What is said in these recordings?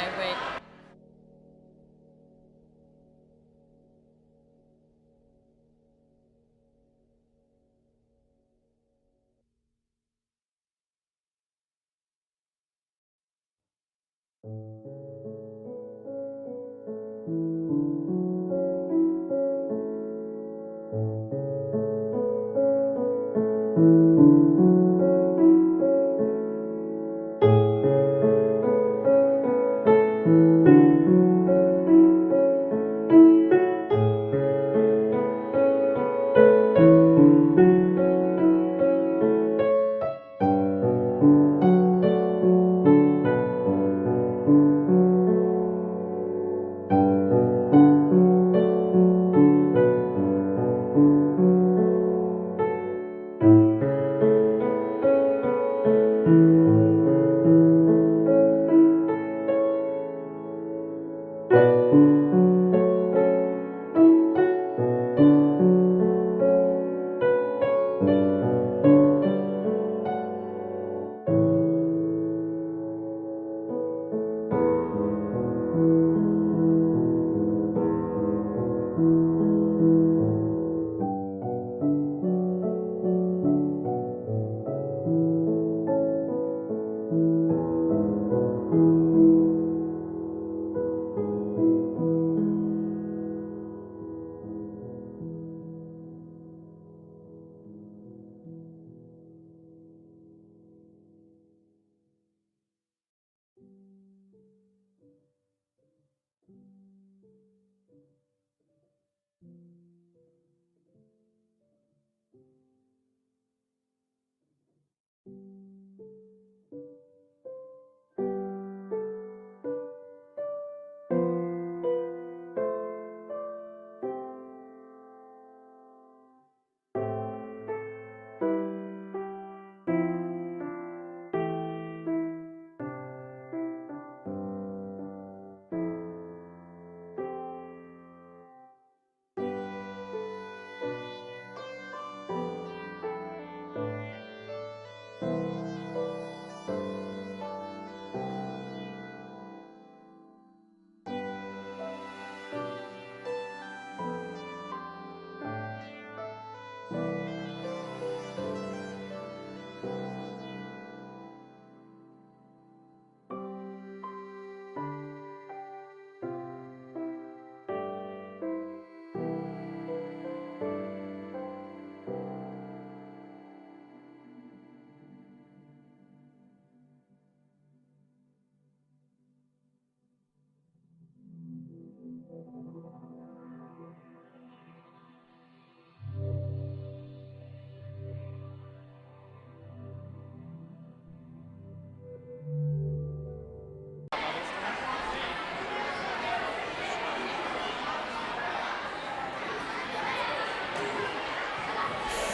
Okay, wait.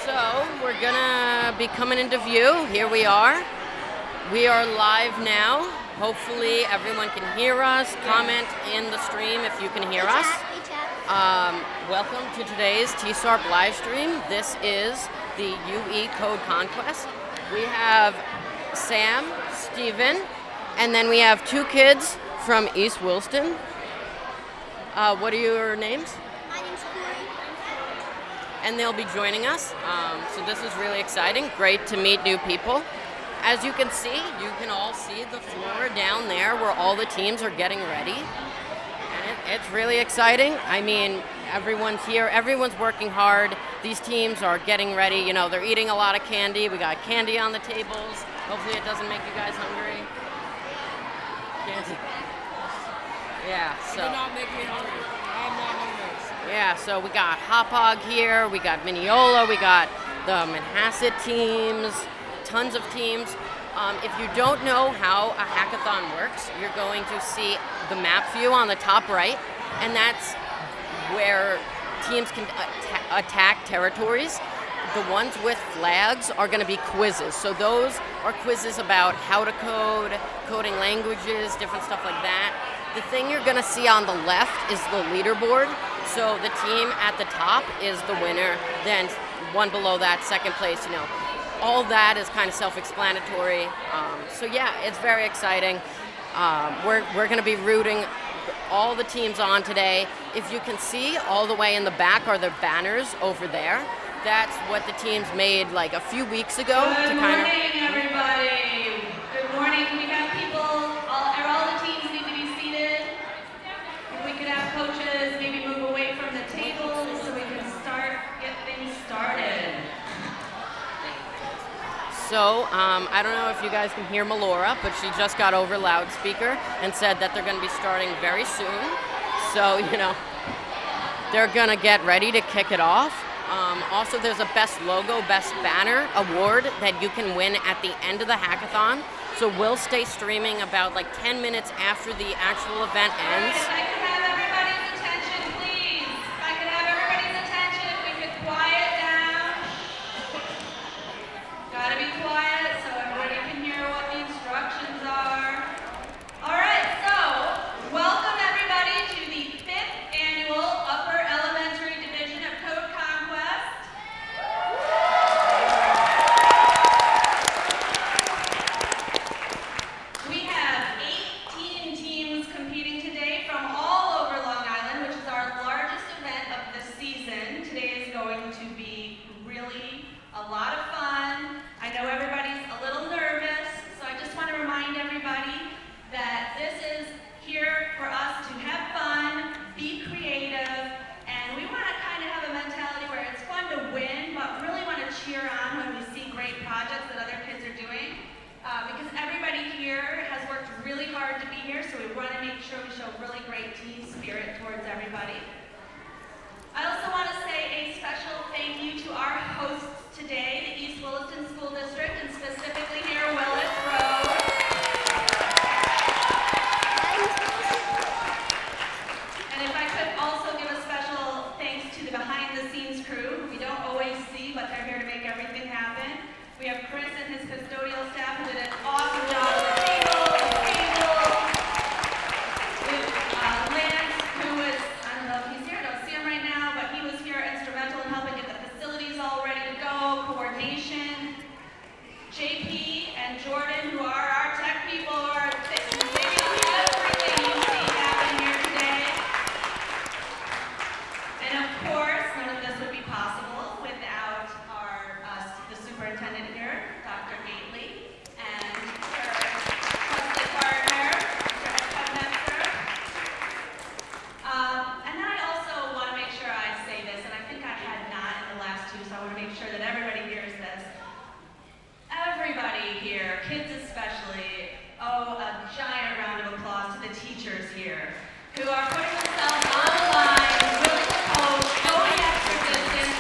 So we're gonna be coming into view. Here we are. We are live now. Hopefully everyone can hear us. Comment in the stream if you can hear us. Welcome to today's TSARP live stream. This is the UE Code Conquest. We have Sam, Steven, and then we have two kids from East Wilston. What are your names? My name's Corey. And they'll be joining us. So this is really exciting. Great to meet new people. As you can see, you can all see the floor down there where all the teams are getting ready. And it's really exciting. I mean, everyone's here. Everyone's working hard. These teams are getting ready. You know, they're eating a lot of candy. We got candy on the tables. Hopefully it doesn't make you guys hungry. Candy. Yeah, so. Do not make me hungry. I'm not hungry. Yeah, so we got Hop Hog here, we got Mineola, we got the Manhasset teams, tons of teams. If you don't know how a hackathon works, you're going to see the map view on the top right, and that's where teams can attack territories. The ones with flags are going to be quizzes. So those are quizzes about how to code, coding languages, different stuff like that. The thing you're going to see on the left is the leaderboard. So the team at the top is the winner. Then one below that, second place, you know. All that is kind of self-explanatory. So yeah, it's very exciting. We're going to be rooting all the teams on today. If you can see, all the way in the back are the banners over there. That's what the teams made like a few weeks ago. Good morning, everybody. Good morning. We got people, all the teams need to be seated. If we could have coaches maybe move away from the tables so we can get things started. So, I don't know if you guys can hear Melora, but she just got over loudspeaker and said that they're going to be starting very soon. So, they're going to get ready to kick it off. Also, there's a Best Logo, Best Banner award that you can win at the end of the hackathon. So we'll stay streaming about like 10 minutes after the actual event ends. If I could have everybody's attention, please. If I could have everybody's attention, if we could quiet down. Gotta be quiet so everybody can hear what the instructions are. All right, so welcome everybody to the 5th annual Upper Elementary Division of Code Conquest. We have 18 teams competing today from all over Long Island, which is our largest event of the season. Today is going to be really a lot of fun. I know everybody's a little nervous, so I just want to remind everybody that this is here for us to have fun, be creative, and we want to kind of have a mentality where it's fun to win, but really want to cheer on when we see great projects that other kids are doing. Because everybody here has worked really hard to be here, so we want to make sure we show really great team spirit towards everybody. I also want to say a special thank you to our hosts today, the East Williston School District, and specifically here, Willis Road. And if I could also give a special thanks to the behind-the-scenes crew. We don't always see, but they're here to make everything happen. We have Chris and his custodial staff who did an awesome job at the table. With Lance, who was, I don't know if he's here, I don't see him right now, but he was here instrumental in helping get the facilities all ready to go, coordination. JP and Jordan, who are our tech people, are making everything you see happen here today. And of course, none of this would be possible without the superintendent here, Dr. Gately, and her trusted partner, Mr. Headmaster. And then I also want to make sure I say this, and I think I had not in the last two, so I want to make sure that everybody hears this. Everybody here, kids especially, owe a giant round of applause to the teachers here, who are putting themselves on the line, willing to coach, going the extra distance.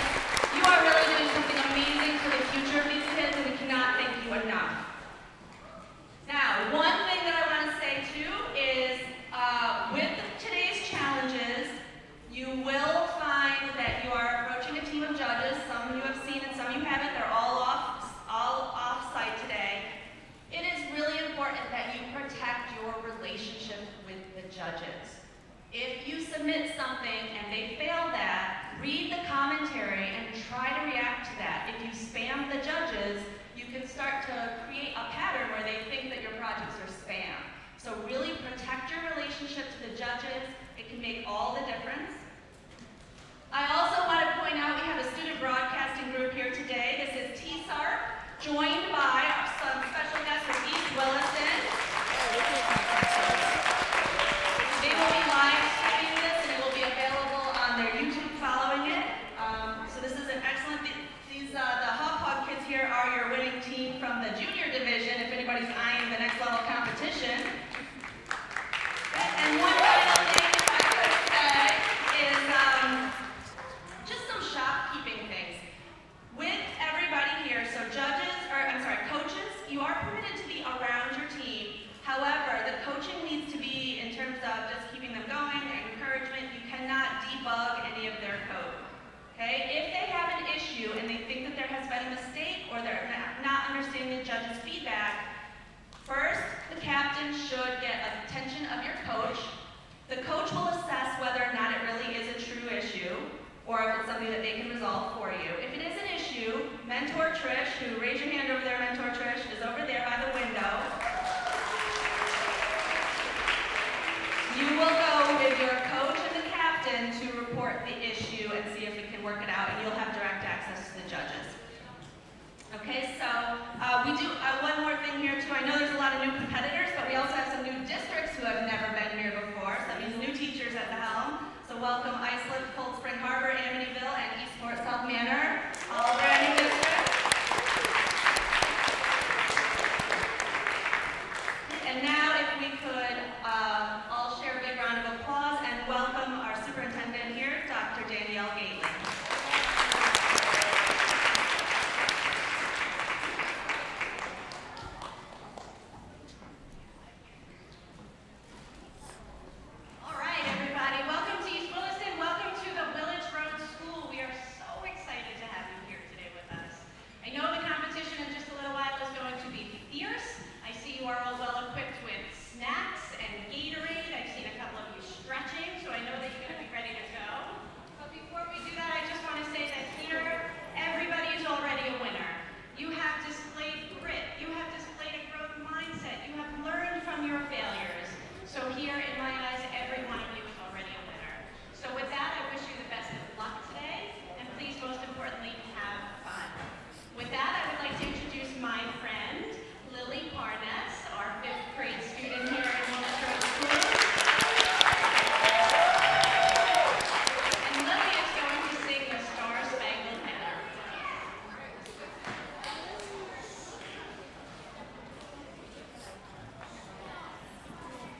You are really doing something amazing for the future of these kids, and we cannot thank you enough. Now, one thing that I want to say too is, with today's challenges, you will find that you are approaching a team of judges. Some you have seen and some you haven't. They're all off-site today. It is really important that you protect your relationship with the judges. If you submit something and they fail that, read the commentary and try to react to that. If you spam the judges, you can start to create a pattern where they think that your projects are spam. So really protect your relationship to the judges. It can make all the difference. I also want to point out we have a student broadcasting group here today. This is TSARP, joined by some special guests from East Williston. They will be live streaming this and it will be available on their YouTube following it. So this is an excellent, the Hop Hog kids here are your winning team from the junior division if anybody's eyeing the next level competition. And one final thing I could say is just some shopkeeping things. With everybody here, so coaches, you are permitted to be around your team. However, the coaching needs to be in terms of just keeping them going, their encouragement. You cannot debug any of their code. Okay? If they have an issue and they think that there has been a mistake or they're not understanding the judge's feedback, first, the captain should get attention of your coach. The coach will assess whether or not it really is a true issue or if it's something that they can resolve for you. If it is an issue, Mentor Trish, who raise your hand over there, Mentor Trish, is over there by the window. captain to report the issue and see if we can work it out, and you'll have direct access to the judges. Okay, so we do one more thing here too. I know there's a lot of new competitors, but we also have some new districts who have never been here before. So that means new teachers at the helm. So welcome Islip, Cold Spring Harbor, Amityville, and Eastport South Manor, all brand new districts. And now if we could all share a big round of applause and welcome our superintendent here, Dr. Danielle Gately.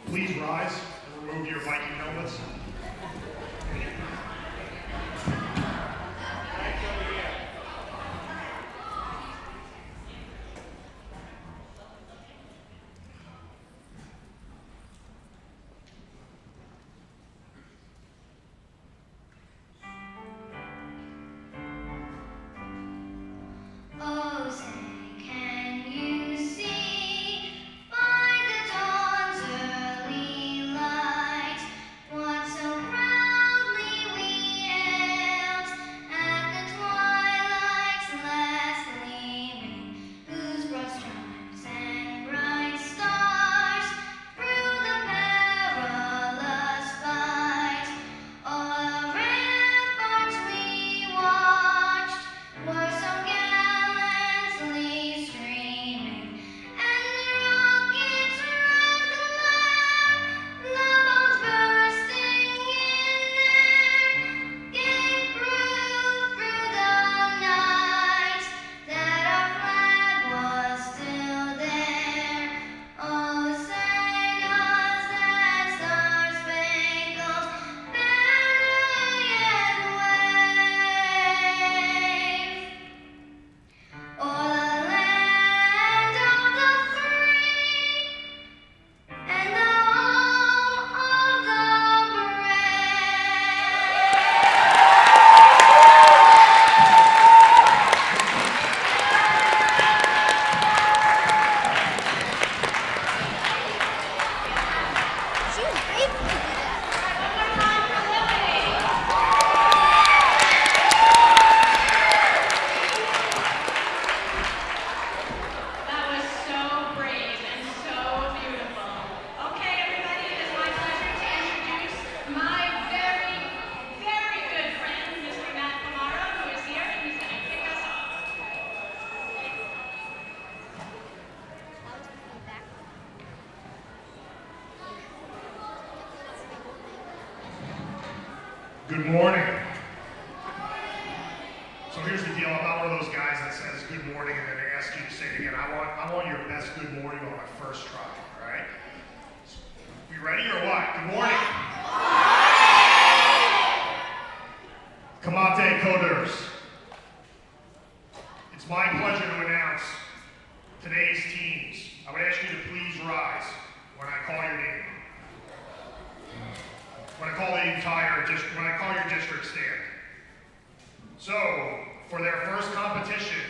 Please rise and remove your Viking helmets. Oh, say, can you see by the dawn's early light what so proudly we hailed at the twilight's last gleaming, whose broad stripes and bright stars through the perilous fight all ramparts we watched were so gallantly streaming, and the rockets' red glare, the bombs bursting in air, gave proof through the night that our flag was still there. Oh, say does that star-spangled banner yet wave o'er the land of the free and the home of the brave? She was brave to do that. That was so brave and so beautiful. Okay, everybody, it is my pleasure to introduce my very, very good friend, Mr. Matt Camaro, who is here, and he's going to kick us off. Good morning. So here's the deal. I'm not one of those guys that says good morning and then asks you to say it again. I want your best good morning on my first try, all right? We ready or what? Good morning. Kamate Coders. It's my pleasure to announce today's teams. I would ask you to please rise when I call your name. When I call your district stand. So, for their first competition,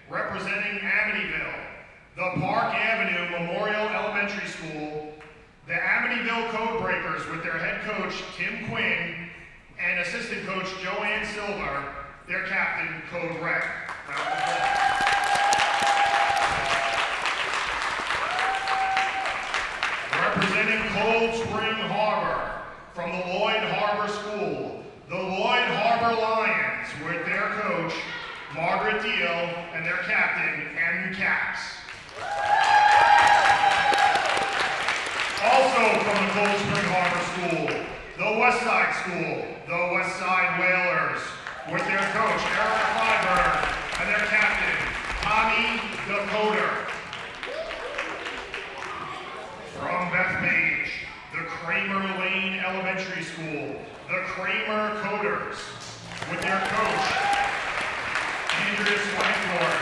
representing Amityville, the Park Avenue Memorial Elementary School, the Amityville Codebreakers with their head coach Tim Quinn and assistant coach Joanne Silver, their captain Code Rec. Representing Cold Spring Harbor, from the Lloyd Harbor School, the Lloyd Harbor Lions with their coach, Margaret Deal, and their captain, M. Caps. Also from the Cold Spring Harbor School, the West Side School, the West Side Whalers, with their coach, Erica Freiberg, and their captain, Tommy Decoder. From Bethpage, the Kramer Lane Elementary School, the Kramer Coders, with their coach, Andreas Langford,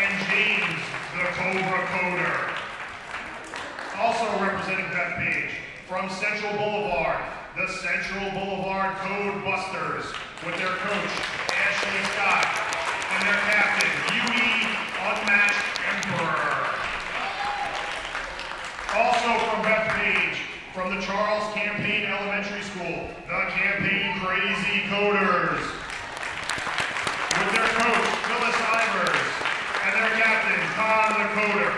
and James, the Cobra Coder. Also representing Bethpage, from Central Boulevard, the Central Boulevard Code Busters, with their coach, Ashley Scott, and their captain, UE Unmatched Emperor. Also from Bethpage, from the Charles Campaign Elementary School, the Campaign Crazy Coders, with their coach, Phyllis Ivers, and their captain, Con the Coder.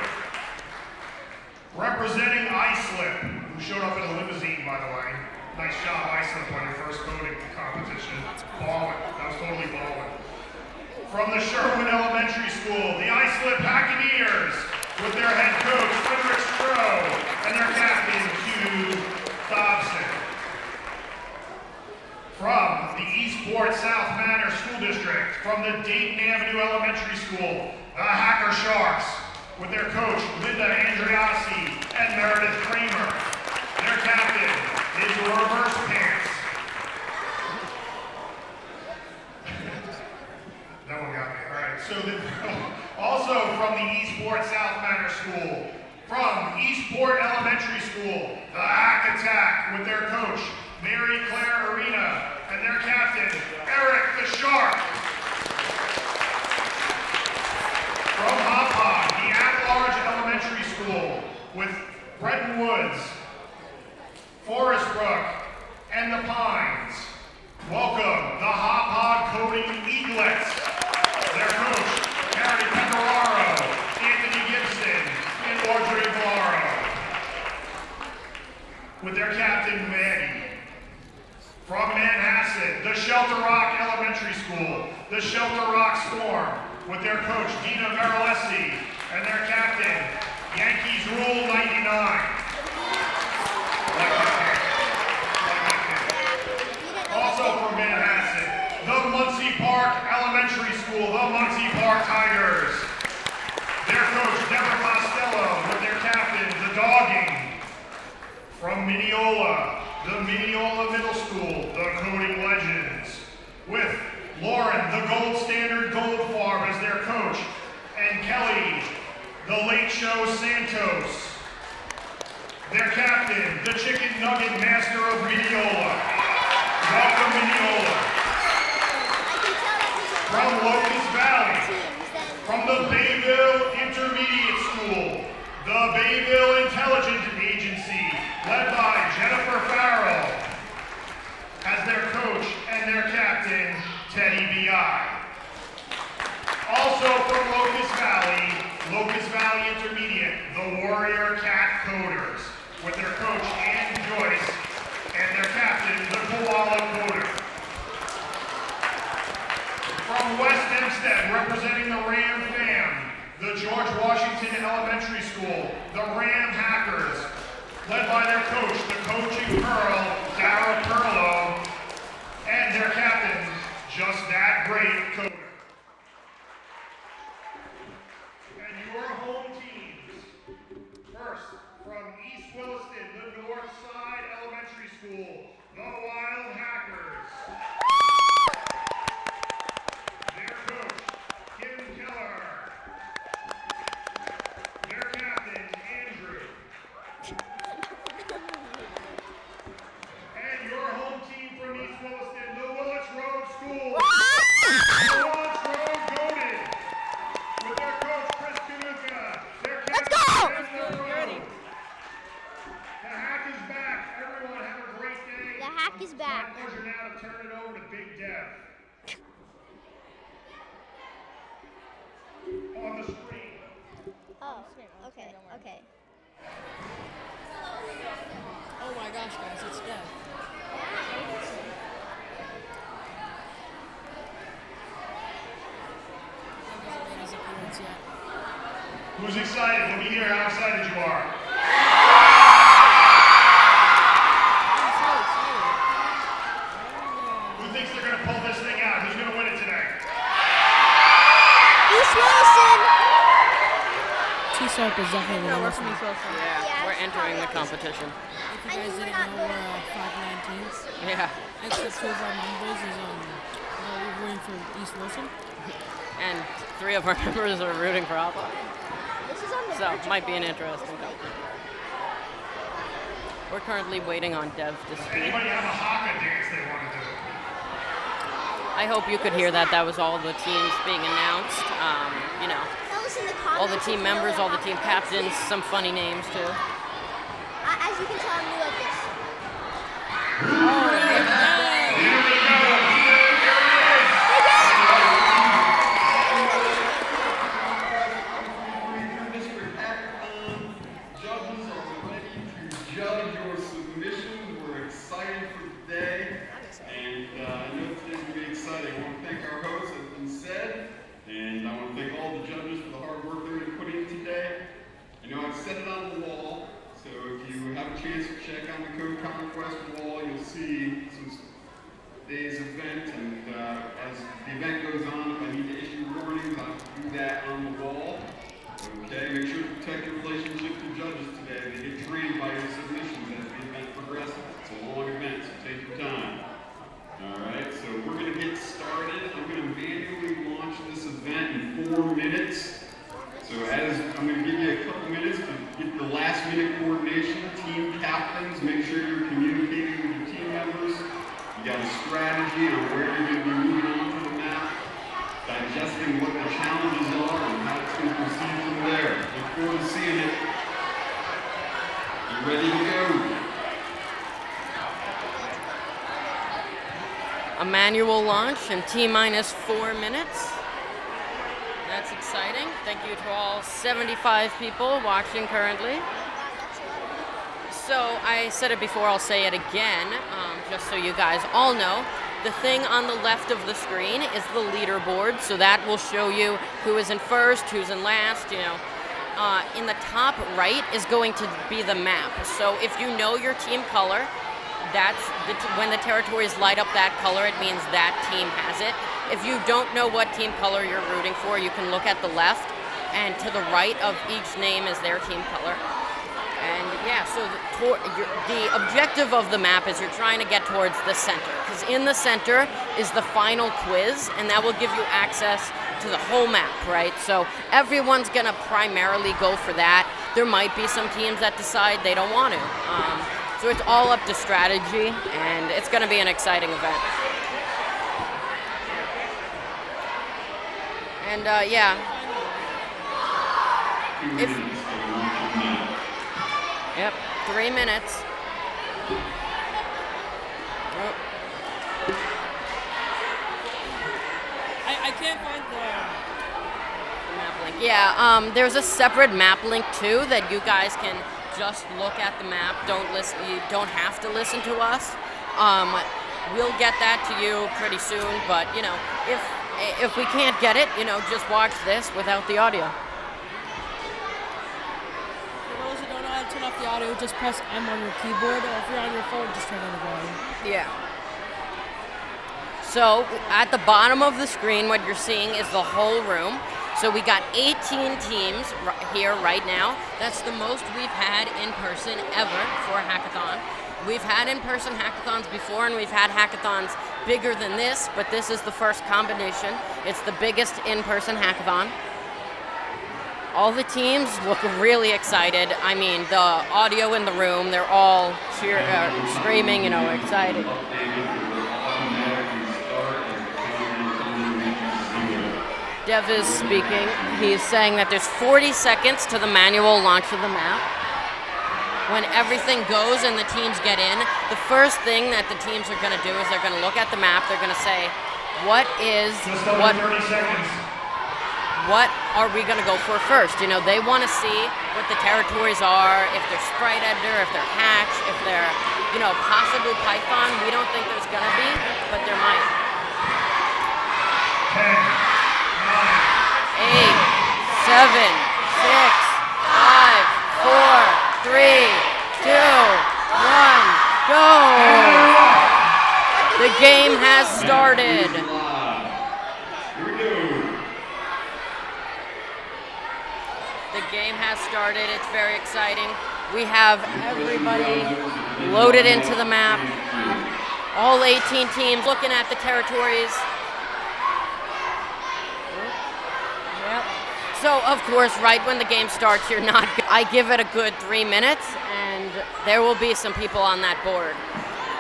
Representing Islip, who showed up in a limousine, by the way. Nice job, Islip, on your first coding competition. Ballin', that was totally ballin'. From the Sherwood Elementary School, the Islip Packeteers, with their head coach, Frederick Stroh, and their captain, Hugh Dobson. From the Eastport South Manor School District, from the Dayton Avenue Elementary School, the Hacker Sharks, with their coach, Linda Andriassi and Meredith Kramer. Their captain is Reverse Pants. That one got me. All right. So also from the Eastport South Manor School, from Eastport Elementary School, the Hack Attack, with their coach, Mary Claire Arena, and their captain, Eric the Shark. From Hopog, the At-Large Elementary School, with Bretton Woods, Forest Brook, and the Pines. Welcome, the Hopog Coding Eaglets. Their coach, Harry Pecoraro, Anthony Gibson, and Audrey Valaro. With their captain, Maddie. From Manhasset, the Shelter Rock Elementary School, the Shelter Rock Storm, with their coach, Dina Marilesi, and their captain, Yankees Rule 99. Also from Manhasset, the Muncie Park Elementary School, the Muncie Park Tigers. Their coach, Deborah Costello, with their captain, the Dogging. From Mineola, the Mineola Middle School, the Coding Legends, with Lauren, the Gold Standard Goldfarb, as their coach, and Kelly, the Late Show Santos. Their captain, the Chicken Nugget Master of Mineola. Welcome, Mineola. From Locust Valley, from the Bayville Intermediate School, the Bayville Intelligence Agency, led by Jennifer Farrell, as their coach and their captain, Teddy B.I. Also from Locust Valley Intermediate, the Warrior Cat Coders, with their coach, Ann Joyce, and their captain, the Koala Coder. From West Hempstead, representing the Ram Fam, the George Washington Elementary School, the Ram Hackers, led by their coach, the Coaching Pearl, Dara Perlo, and their captain, Just That Great Coder. And your home teams. First, from East Williston, the North Side Elementary School, the Wild Hackers. Their coach, Kim Keller. Their captain, Andrew. And your home team from East Williston, the Willits Road School. The Willits Road Goated. With their coach, Chris Kanuka. Their captain, Spencer Rowe. The Hack is back. Everyone have a great day. The Hack is back. My pleasure now to turn it over to Big Dev. On the screen. Oh, okay. Oh my gosh, guys, it's dead. Who's excited? Let me hear how excited you are. I'm so excited. Who thinks they're going to pull this thing out? Who's going to win it today? East Wilson. TSARP is definitely the winner. Yeah, we're entering the competition. If you I guys mean, we're didn't not know, good. we're 5'9" teams. Yeah, Except two of our members is rooting for East Wilson. and 3 of our members are rooting for Alpha. This is on the So, verge of might be an falling. interesting competition. We're currently waiting on Dev to speak. Anybody have a haka dance they want to do? I hope you could hear that. That was all the teams being announced. You know, Tell us in the all the comments team if you know members, what all the team happened. captains, some funny names too. As you can tell, I'm new at this. District Hackathon judges are ready to judge your submissions. We're excited for today, and I know today's going to be exciting. I want to thank our hosts, as been said, and I want to thank all the judges for the hard work they're going to put in today. I know I've set it on the wall, so if you have a chance to check on the Code Conquest wall, you'll see some today's event, and as the event goes on, if I need to issue warnings, I'll do that on the wall. Okay, make sure to protect your relationship to judges today. They get trained by your submissions as the event progresses. It's a long event, so take your time. Alright, so we're going to get started. I'm going to manually launch this event in 4 minutes. So I'm going to give you a couple minutes to get the last minute coordination. Team captains, make sure you're communicating with your team members. You got a strategy on where you're going to be moving on to the map, digesting what the challenges are and how it's going to proceed from there. Look forward to seeing it. You ready to go? A manual launch in T-minus 4 minutes. That's exciting. Thank you to all 75 people watching currently. So I said it before, I'll say it again, just so you guys all know. The thing on the left of the screen is the leaderboard, so that will show you who is in first, who's in last, you know. In the top right is going to be the map. So if you know your team color, that's when the territories light up that color, it means that team has it. If you don't know what team color you're rooting for, you can look at the left, and to the right of each name is their team color. And yeah, so the objective of the map is you're trying to get towards the center, because in the center is the final quiz, and that will give you access to the whole map, right? So everyone's gonna primarily go for that. There might be some teams that decide they don't want to. So it's all up to strategy, and it's gonna be an exciting event. And yeah. 2 minutes to launch your map. Yep, 3 minutes. Oh, I can't find the map link. Yeah, there's a separate map link too that you guys can just look at the map. Don't listen. You don't have to listen to us. We'll get that to you pretty soon. But you know, if we can't get it, you know, just watch this without the audio. For those who don't know how to turn off the audio, just press M on your keyboard, or if you're on your phone, just turn on the volume. Yeah. So at the bottom of the screen, what you're seeing is the whole room. So we got 18 teams here right now. That's the most we've had in person ever for a hackathon. We've had in-person hackathons before, and we've had hackathons bigger than this, but this is the first combination. It's the biggest in-person hackathon. All the teams look really excited. I mean, the audio in the room, they're all screaming, you know, excited. Dev is speaking. He's saying that there's 40 seconds to the manual launch of the map. When everything goes and the teams get in, the first thing that the teams are going to do is they're going to look at the map. They're going to say, what Just over 30 seconds. what are we going to go for first? You know, they want to see what the territories are, if they're sprite editor, if they're hatch, if they're, you know, possibly Python. We don't think there's going to be, but there might. 10, 9, 8, 7, 6, 5, 4, 3, 2, 1, go! The game has started. Here we go. The game has started. It's very exciting. We have everybody loaded into the map. All 18 teams looking at the territories. Yep. So, of course, right when the game starts, you're not. I give it a good 3 minutes, and there will be some people on that board.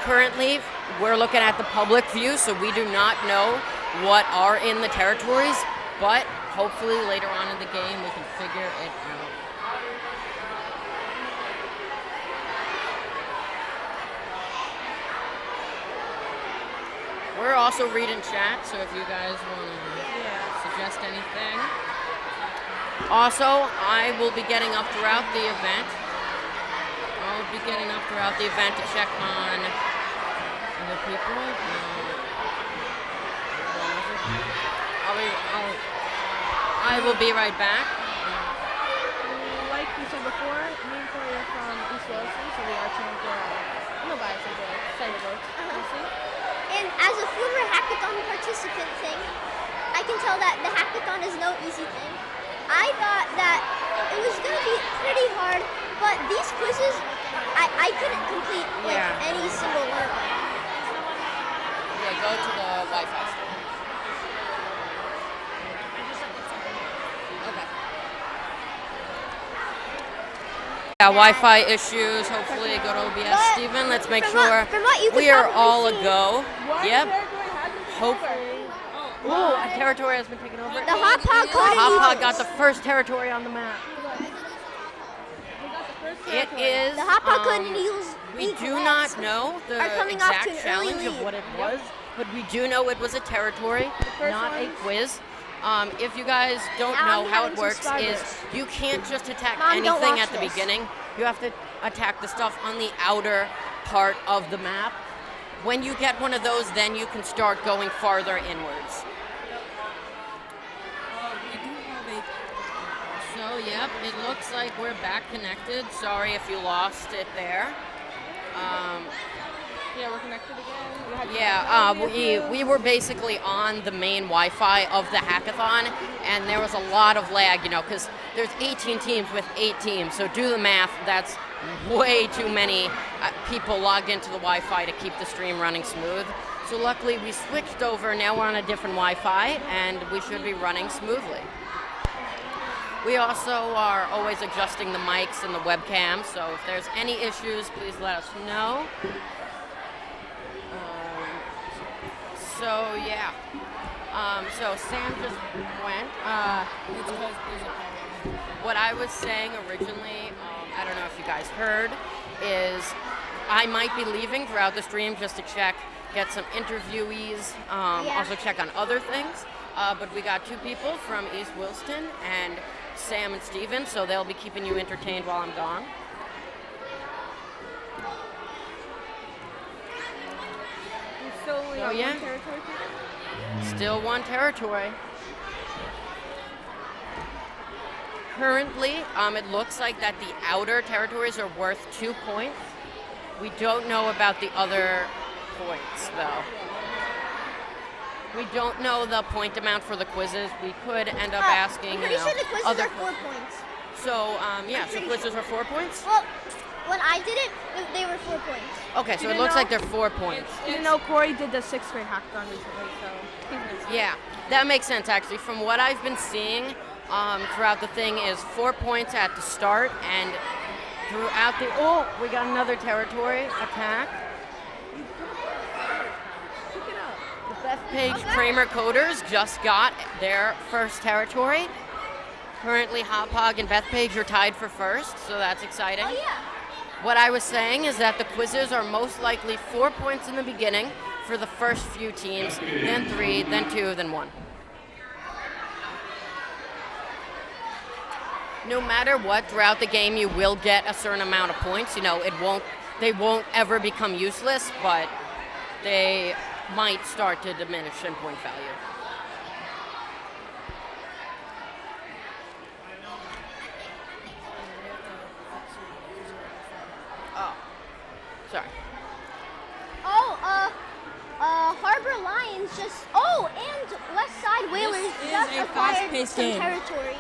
Currently, we're looking at the public view, so we do not know what are in the territories, but hopefully later on in the game we can figure it out. We're also reading chat, so if you guys want to suggest anything. Also, I will be getting up throughout the event. I'll be getting up throughout the event to check on other people. I will be right back. Like we said before, me and Corey are from East Wilson, so we are trying to nobody said the excited votes. And as a former hackathon participant thing, I can tell that the hackathon is no easy thing. I thought that it was going to be pretty hard, but these quizzes, I couldn't complete any single one of them. Yeah, go to the Wi-Fi store. Okay. Yeah, Wi-Fi issues. Hopefully, go to OBS. But Steven, let's make from sure what you could we are probably all a see, go. Yep. Hope. Ooh, a territory has been taken over. The Hot Pot Hot Pot got the first territory on the map. It is. The Hot Pot Golden Eagles. We do not know the are coming off to exact an early challenge of lead. what it was, but we do know it was a territory, not a quiz. If you guys don't Now know I'm how having it some works, is starters. you can't just attack Mom, don't anything watch at the this. beginning. You have to attack the stuff on the outer part of the map. When you get one of those, then you can start going farther inwards. So, yep, it looks like we're back connected. Sorry if you lost it there. Yeah, we're connected again. Yeah, we were basically on the main Wi-Fi of the hackathon, and there was a lot of lag, because there's 18 teams with 8 teams, so do the math, that's way too many people logged into the Wi-Fi to keep the stream running smooth. So luckily we switched over, now we're on a different Wi-Fi, and we should be running smoothly. We also are always adjusting the mics and the webcam, so if there's any issues, please let us know. So yeah, so Sam just went. What I was saying originally, I don't know if you guys heard, is I might be leaving throughout the stream just to check, get some interviewees, also check on other things. But we got 2 people from East Wilson, and Sam and Steven, so they'll be keeping you entertained while I'm gone. So yeah. one territory people? Still one territory. Currently, it looks like that the outer territories are worth 2 points. We don't know about the other points, though. We don't know the point amount for the quizzes. We could end up asking, I'm pretty sure the quizzes other are 4 points. So, so quizzes are 4 points? Well, when I did it, they were 4 points. Okay, so it looks like they're 4 points. Even though Corey did the 6th grade hackathon recently, so he's missed. Yeah, that makes sense, actually. From what I've been seeing throughout the thing is 4 points at the start, and throughout the... Oh, we got another territory attack. The Bethpage Kramer Coders just got their first territory. Currently, Hopog and Bethpage are tied for first, so that's exciting. Oh, yeah. What I was saying is that the quizzes are most likely 4 points in the beginning for the first few teams, then 3, then 2, then 1. No matter what, throughout the game you will get a certain amount of points. They won't ever become useless, but they might start to diminish in point value. Sorry. Oh, Harbor Lions just. Oh, and West Side Whalers is just a acquired fast-paced some game. territory.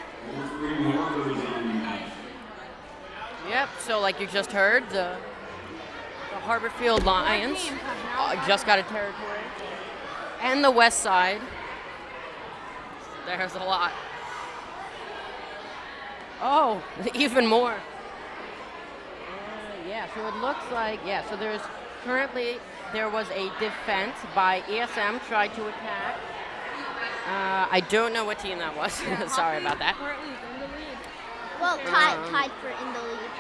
Yep. So like you just heard, the Harborfield Lions just got a territory, and the West Side. There's a lot. Oh, even more. Yeah, so it looks like, so there was a defense by ESM, tried to attack. I don't know what team that was. Sorry about that. Currently in the lead. Well, tied for in the lead.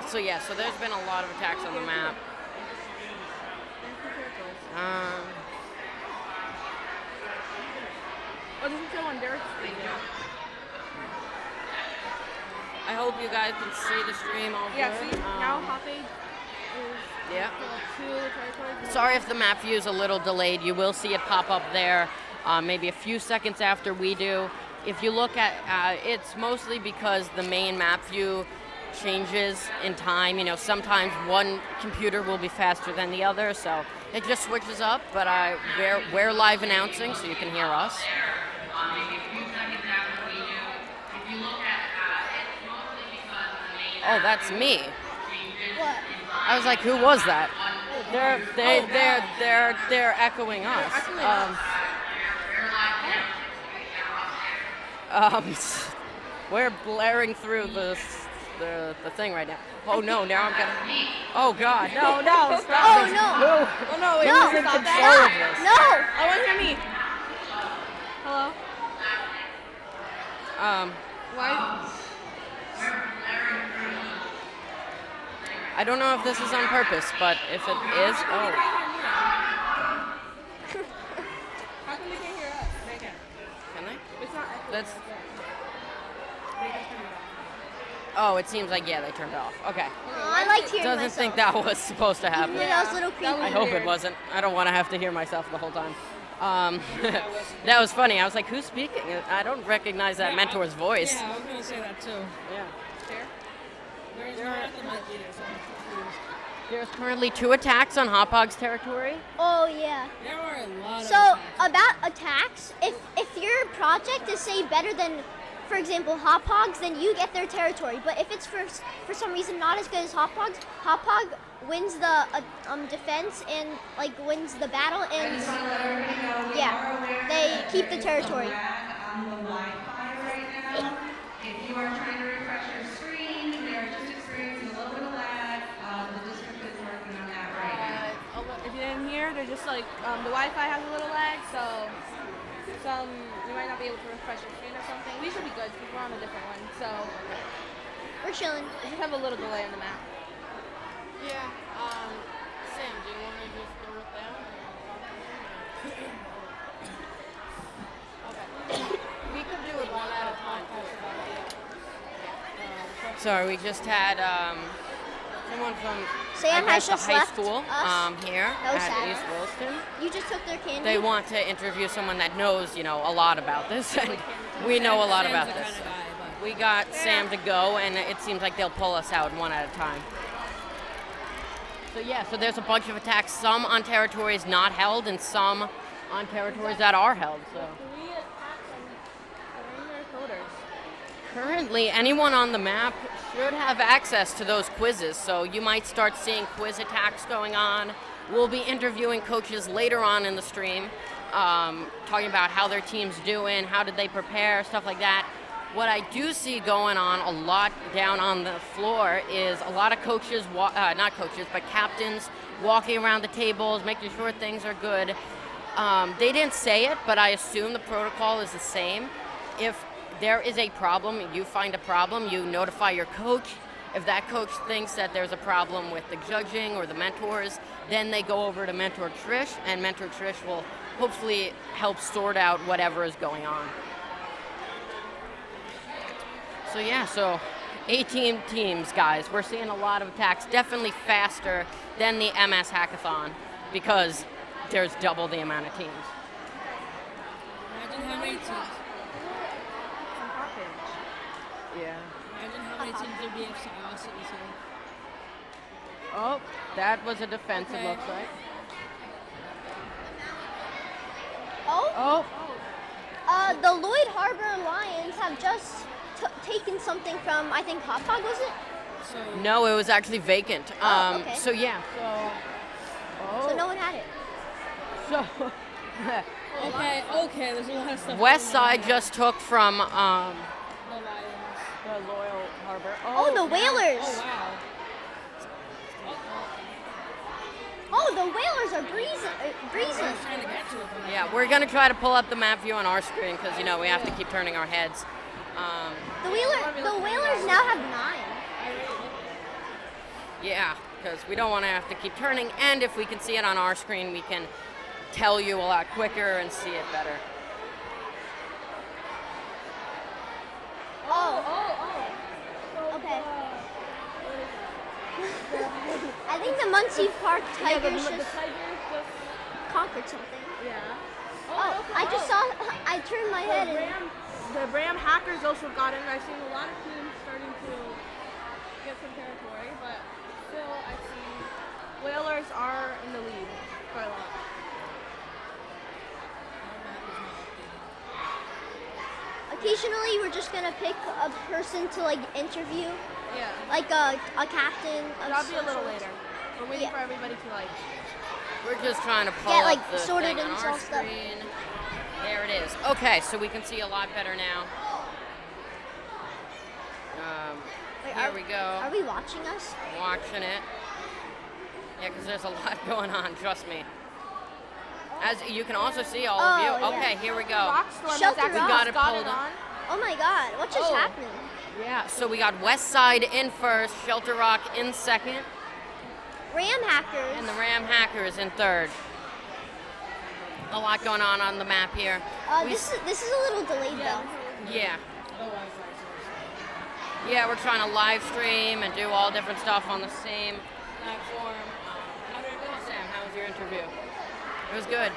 So yeah, so there's been a lot of attacks on the map. Oh, this is the one Derek's speaking. I hope you guys can see the stream all Yeah, good. see? Now Hoppage is Yeah. two territories. Sorry if the map view is a little delayed. You will see it pop up there maybe a few seconds after we do. If you look at it's mostly because the main map view changes in time. You know, sometimes one computer will be faster than the other, so it just switches up. But we're live announcing, so you can hear us. Oh, that's me. What? I was like, who was that? They're echoing us. We're blaring through the thing right now. Oh no, now I'm gonna. Oh God, no, stop. Oh this. no! Oh no, wait, No! Who's in stop control that. of this? No! I want to hear me. Hello? Why? I don't know if this is on purpose, but if it is, How come they can't hear us? They can. can they? It's not echoing. That's. Oh, it seems like they turned it off. Okay. Oh, I liked hearing Doesn't myself. think that was supposed to happen. Even though that was a little creepy. I hope it wasn't. I don't want to have to hear myself the whole time. That was funny. I was like, who's speaking? I don't recognize that mentor's voice. Yeah, I was gonna say that too. Yeah. There's not at the mic either, so I'm confused. There's currently 2 attacks on Hopog's territory. Oh yeah. There are a lot of So attacks. about attacks, if your project is say better than, for example, Hop Hogs, then you get their territory. But if it's for some reason not as good as Hop Hogs, Hop Hog wins the defense and like wins the battle, and they keep the territory. On the Wi-Fi right now. If you are trying to refresh your screen, they are just experiencing a little bit of lag. The district is working on that right now. If you didn't hear, they're just like, the Wi-Fi has a little lag, so you might not be able to refresh your screen or something. We should be good because we're on a different one, so We're chilling. we just have a little delay on the map. Yeah. Sam, do you want to just go with that? Okay. We could do it one at a time. Sorry, we just had someone from Sam I has guess, just the high left school us. here That was at sad. East Williston. You just took their candy. They want to interview someone that knows, a lot about this, and we know a lot Sam's about the this. kind of guy, but We got Sam to go, and it seems like they'll pull us out one at a time. So there's a bunch of attacks, some on territories not held, and some on territories that are held. So 3 attacks on their coders. currently, anyone on the map should have access to those quizzes. So you might start seeing quiz attacks going on. We'll be interviewing coaches later on in the stream, talking about how their team's doing, how did they prepare, stuff like that. What I do see going on a lot down on the floor is a lot of coaches, not coaches, but captains walking around the tables, making sure things are good. They didn't say it, but I assume the protocol is the same. If there is a problem, you find a problem, you notify your coach. If that coach thinks that there's a problem with the judging or the mentors, then they go over to Mentor Trish, and Mentor Trish will hopefully help sort out whatever is going on. So 18 teams, guys. We're seeing a lot of attacks, definitely faster than the MS Hackathon because there's double the amount of teams. imagine how many teams. Yeah. Imagine how many teams there'd be if St. Louis was here. Oh, that was a defense, it Okay. looks like. Oh, Oh, the Lloyd Harbor Lions have just taken something from, I think, Hot Dog, was it? So, no, it was actually vacant. Oh, okay. So, yeah. So no one had it. So, okay, there's a lot of stuff. West going on Side here. just took from The Lions. the Loyal Harbor. Oh, the Whalers. Oh, wow. Oh, the Whalers are breezing. I'm trying to get to it. but- Yeah, we're going to try to pull up the map view on our screen because, we have to keep turning our heads. The Whalers now have 9. Yeah, because we don't want to have to keep turning. And if we can see it on our screen, we can tell you a lot quicker and see it better. Okay. I think the Muncie Park Tigers just conquered something. Yeah. Oh, I just saw. I turned my head and. The Ram Hackers also got in. I've seen a lot of teams starting to get some territory, but still I see Whalers are in the lead quite a lot. Occasionally, we're just gonna pick a person to interview, Yeah. like a captain. Of That'll be a some little sort. later. We're waiting Yeah. for everybody to We're just trying to pull Get, up the sorted thing on and our solve stuff. screen. There it is. Okay, so we can see a lot better now. Wait, Here we go. Are we watching us? Watching it. Yeah, because there's a lot going on, trust me. As you can also see all of you. Oh, yeah. Okay, here we go. Rockstorm Shelter has actually Rock. Got it got pulled it up. on. Oh my God! What just Oh. happened? Yeah, so we got West Side in first, Shelter Rock in second, Ram Hackers. and the Ram Hackers in third. A lot going on the map here. We This is a little delayed though. Yeah. Yeah, we're trying to live stream and do all different stuff on the same platform. How did it go, Sam? How was your interview? It was good.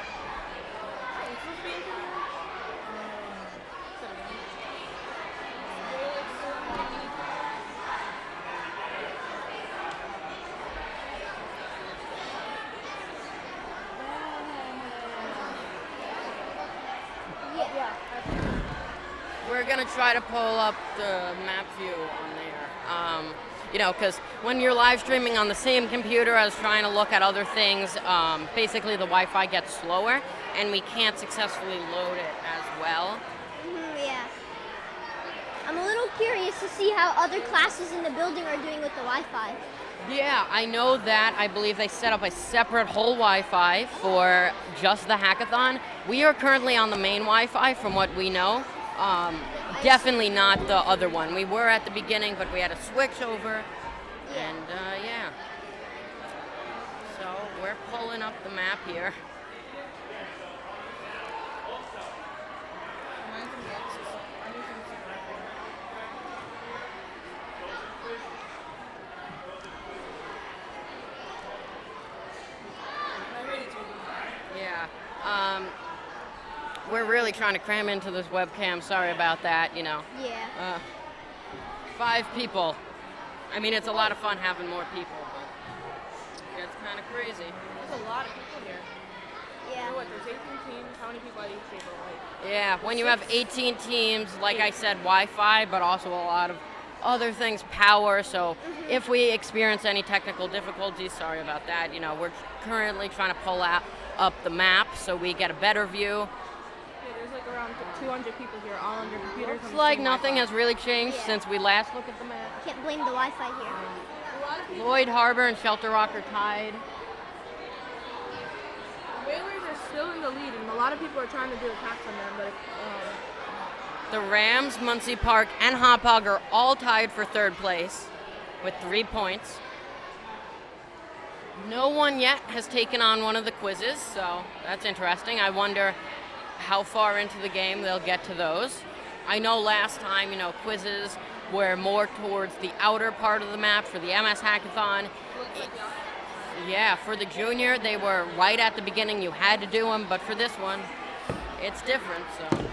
Yeah. We're gonna try to pull up the map view on there. Because when you're live streaming on the same computer as trying to look at other things, basically the Wi-Fi gets slower, and we can't successfully load it as well. Yeah. I'm a little curious to see how other classes in the building are doing with the Wi-Fi. Yeah, I know that. I believe they set up a separate whole Wi-Fi for just the hackathon. We are currently on the main Wi-Fi from what we know. Definitely not the other one. We were at the beginning, but we had to switch over. Yeah. And yeah. So we're pulling up the map here. Yeah. We're really trying to cram into this webcam. Sorry about that, Yeah. 5 people. I mean, it's a lot of fun having more people, but it's kind of crazy. There's a lot of people here. Yeah. What, there's 18 teams. How many people at each table? Yeah, when you have 18 teams, like I said, Wi-Fi, but also a lot of other things, power. So if we experience any technical difficulties, sorry about that. We're currently trying to pull up the map so we get a better view. Yeah, there's around 200 people here, all on your computers. Looks like nothing has really changed since we last looked at the map. Can't blame the Wi-Fi here. A lot of people. Lloyd Harbor and Shelter Rock are tied. Whalers are still in the lead, and a lot of people are trying to do attacks on them, but The Rams, Muncie Park, and Hauppauge are all tied for third place with 3 points. No one yet has taken on one of the quizzes, so that's interesting. I wonder how far into the game they'll get to those. I know last time, quizzes were more towards the outer part of the map for the MS Hackathon. Yeah, for the junior, they were right at the beginning. You had to do them, but for this one, it's different, so.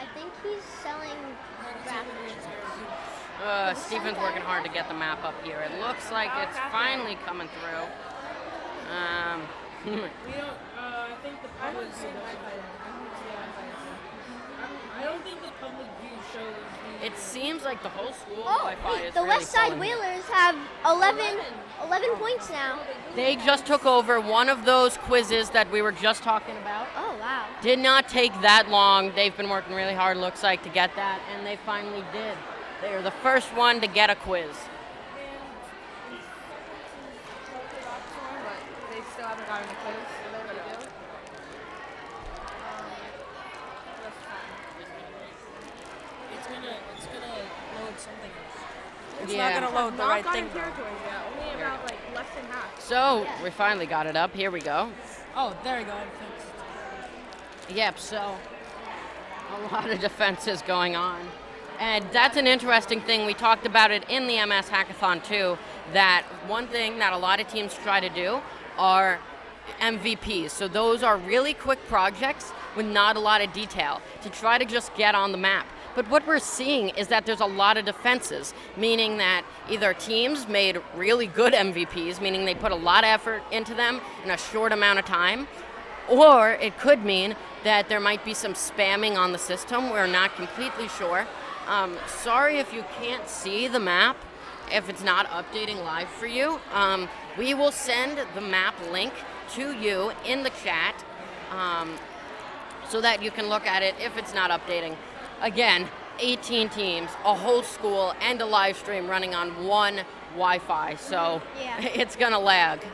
I think he's selling graphics. Stephen's working hard to get the map up here. It looks like it's finally coming through. We don't. I think the public. I don't think the public view shows. It seems like the whole school Oh, Wi-Fi wait, is the really West Side pulling. Whalers have 11 points now. They just took over one of those quizzes that we were just talking about. Oh, wow. Did not take that long. They've been working really hard, looks like, to get that, and they finally did. They are the first one to get a quiz. But they still haven't gotten a quiz. So they're gonna do. It's gonna load something else. It's Yeah. not gonna load the Not right gotten thing though. territories yet. Only about like less than half. So we finally got it up. Here we go. Oh, there you go. I fixed. Yep, so a lot of defenses going on. And that's an interesting thing. We talked about it in the MS Hackathon too, that one thing that a lot of teams try to do are MVPs. So those are really quick projects with not a lot of detail to try to just get on the map. But what we're seeing is that there's a lot of defenses, meaning that either teams made really good MVPs, meaning they put a lot of effort into them in a short amount of time, or it could mean that there might be some spamming on the system. We're not completely sure. Sorry if you can't see the map, if it's not updating live for you. We will send the map link to you in the chat so that you can look at it if it's not updating. Again, 18 teams, a whole school, and a live stream running on one Wi-Fi, so Yeah. it's gonna lag.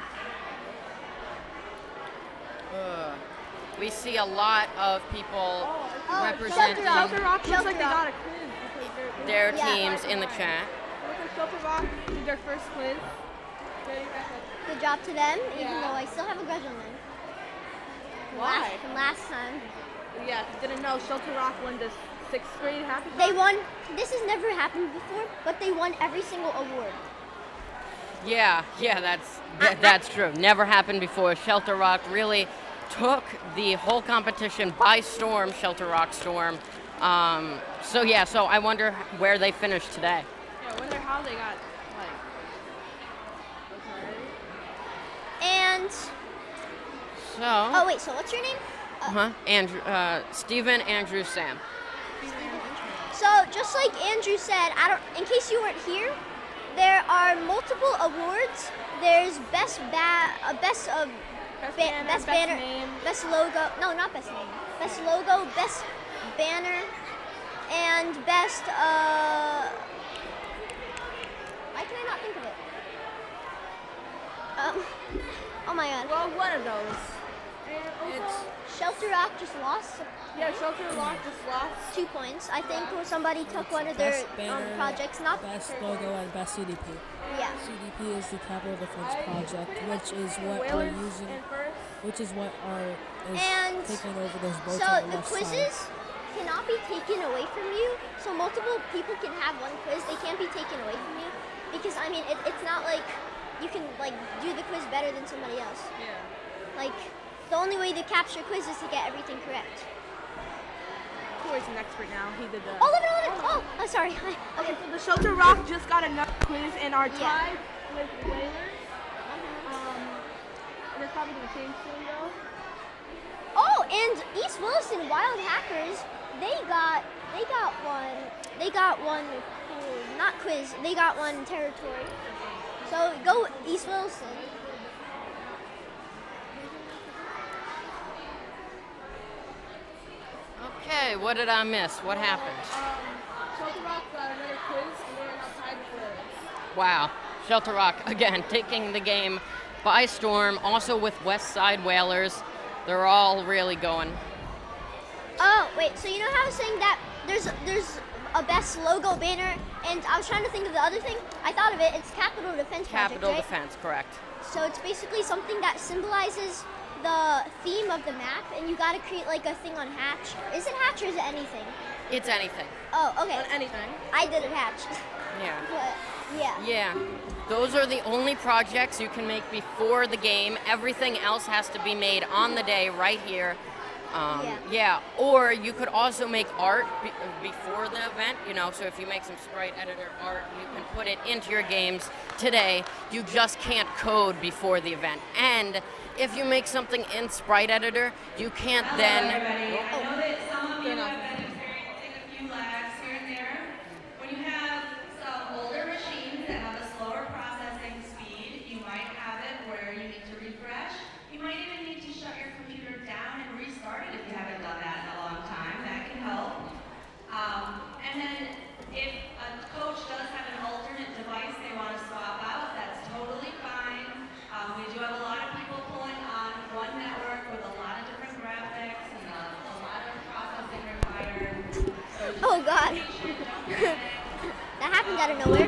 We see a lot of people representing Shelter Rock looks Shelter like they Rock. got a quiz because they're their Yeah. teams in the chat. Look like Shelter Rock did their first quiz. Good job to them, even Yeah. though I still have a grudge on them. Why? From last time. Yeah, didn't know Shelter Rock won this 6th grade hackathon. They won, this has never happened before, but they won every single award. Yeah, that's true. Never happened before. Shelter Rock really took the whole competition by storm, Shelter Rock Storm. So I wonder where they finished today. Yeah, I wonder how they got like. And, So, oh wait, so what's your name? Andrew, Stephen, Andrew, Sam. So just like Andrew said, in case you weren't here, there are multiple awards. There's best banner, best name. best logo. No, not best name. Best logo, best banner, and best. Why can I not think of it? Oh my God. Well, one of those. And also, Shelter Rock just lost yeah, Shelter Rock just lost. 2 points. I think somebody took one of their Best banner, projects. Not best logo, and best CDP. yeah. CDP is the Capital Defense Project, which is what we're Whalers using, in first. which is what And is taking over those boats So on the the left quizzes side. cannot be taken away from you. So multiple people can have one quiz. They can't be taken away from you because I mean it's not like you can like do the quiz better than somebody else. Yeah. Like the only way to capture quiz is to get everything correct. Corey's an expert now. He did the. Oh, 11. Oh, sorry. Okay, so the Shelter Rock just got another quiz and are Yeah. tied with Whalers. And it's probably gonna change soon though. Oh, and East Williston Wild Hackers, they got one not quiz. They got one territory. So go East Williston. Okay, what did I miss? What happened? Shelter Rock got another quiz and they're now tied with Whalers. Wow, Shelter Rock again taking the game by storm. Also with West Side Whalers, they're all really going. Oh, wait, so you know how I was saying that there's a best logo banner, and I was trying to think of the other thing. I thought of it. It's Capital Defense Project, Capital right? Defense, correct. So it's basically something that symbolizes the theme of the map, and you got to create like a thing on Hatch. Is it Hatch or is it anything? It's anything. Oh, okay. On anything. I did it Hatch. Yeah. But yeah. Yeah, those are the only projects you can make before the game. Everything else has to be made on the day right here. Yeah, or you could also make art before the event, so if you make some sprite editor art, you can put it into your games today. You just can't code before the event. And if you make something in sprite editor, you can't then... Everybody. I know that some of you have been experiencing a few lags here and there. When you have some older machines that have a slower processing speed, you might have it where you need to refresh. You might even need to shut your computer down and restart it if you haven't done that in a long time. That can help. And then if a coach does have an alternate device they want to swap out, that's totally fine. We do have a lot of people pulling on one network with a lot of different graphics and a lot of processing required. Oh God. That happened out of nowhere.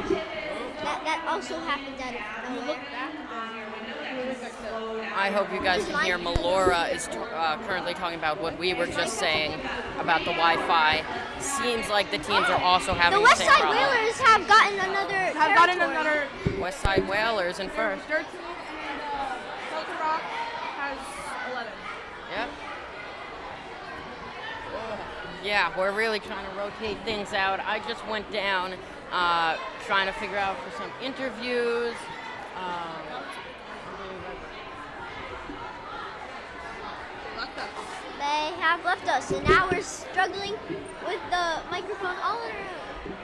That also happened out of nowhere. I hope you guys can hear Melora is currently talking about what we were just saying about the Wi-Fi. Seems like the teams are also having The the West same Side problem. Whalers have gotten another territory. West Side Whalers in first. 13 and Shelter Rock has 11. Yep. Yeah, we're really trying to rotate things out. I just went down trying to figure out for some interviews. They have left us, and now we're struggling with the microphone all around.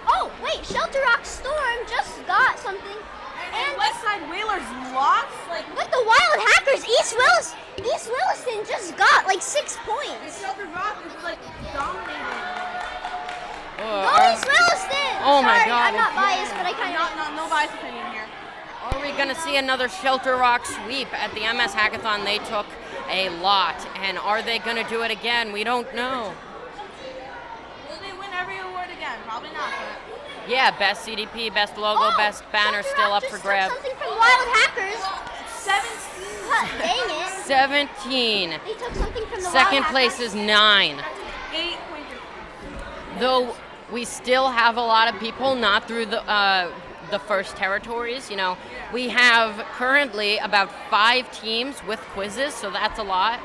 Oh, wait, Shelter Rock Storm just got something. And West Side Whalers lost? Look, the Wild Hackers, East Williston just got like 6 points. Shelter Rock is dominating. Go East Williston! Oh my Sorry, God. I'm not biased, but I kind of No bias opinion here. Are we going to see another Shelter Rock sweep? At the MS Hackathon, they took a lot. And are they going to do it again? We don't know. Will they win every award again? Probably not. But Yeah, best CDP, best logo, best banner Shelter still Rock up for just grabs. took something from Wild Hackers. 17. Dang it. 17. They took something from the Second Wild place Hackers. is 9. 8 points. Though we still have a lot of people not through the first territories. We have currently about 5 teams with quizzes, so that's a lot.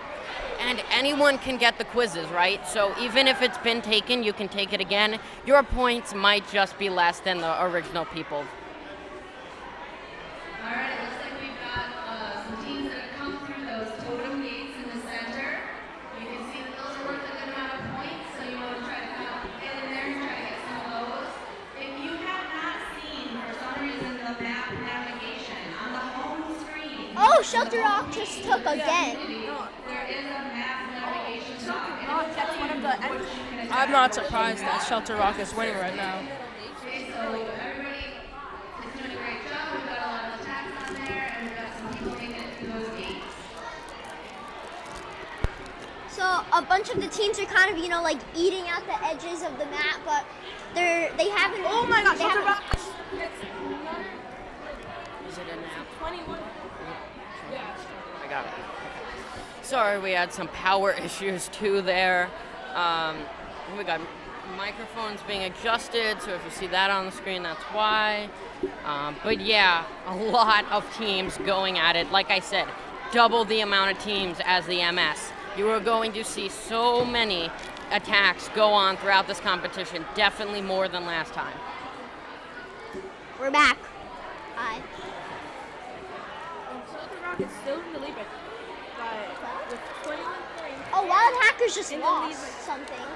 And anyone can get the quizzes, right? So even if it's been taken, you can take it again. Your points might just be less than the original people. All right, it looks like we've got some teams that have come through those totem gates in the center. You can see that those are worth a good amount of points, so you want to try to get in there and try to get some of those. If you have not seen, for some reason, the map navigation on the home screen. Oh, Shelter Rock just took again. There is a map navigation bar. That's one of the entries. I'm not surprised that Shelter Rock is winning right now. Okay, so everybody is doing a great job. We've got a lot of attacks on there, and we've got some people making it through those gates. So a bunch of the teams are kind of, like eating out the edges of the map, but they haven't. Oh my gosh, they Shelter haven't- Rock. Is it in now? 21. I got it. Sorry, we had some power issues too there. We got microphones being adjusted, so if you see that on the screen, that's why. But yeah, a lot of teams going at it. Like I said, double the amount of teams as the MS. You are going to see so many attacks go on throughout this competition, definitely more than last time. We're back. Hi. Shelter Rock is still in the lead with 21 points. Oh, Wild Hackers just In the lost lead. something.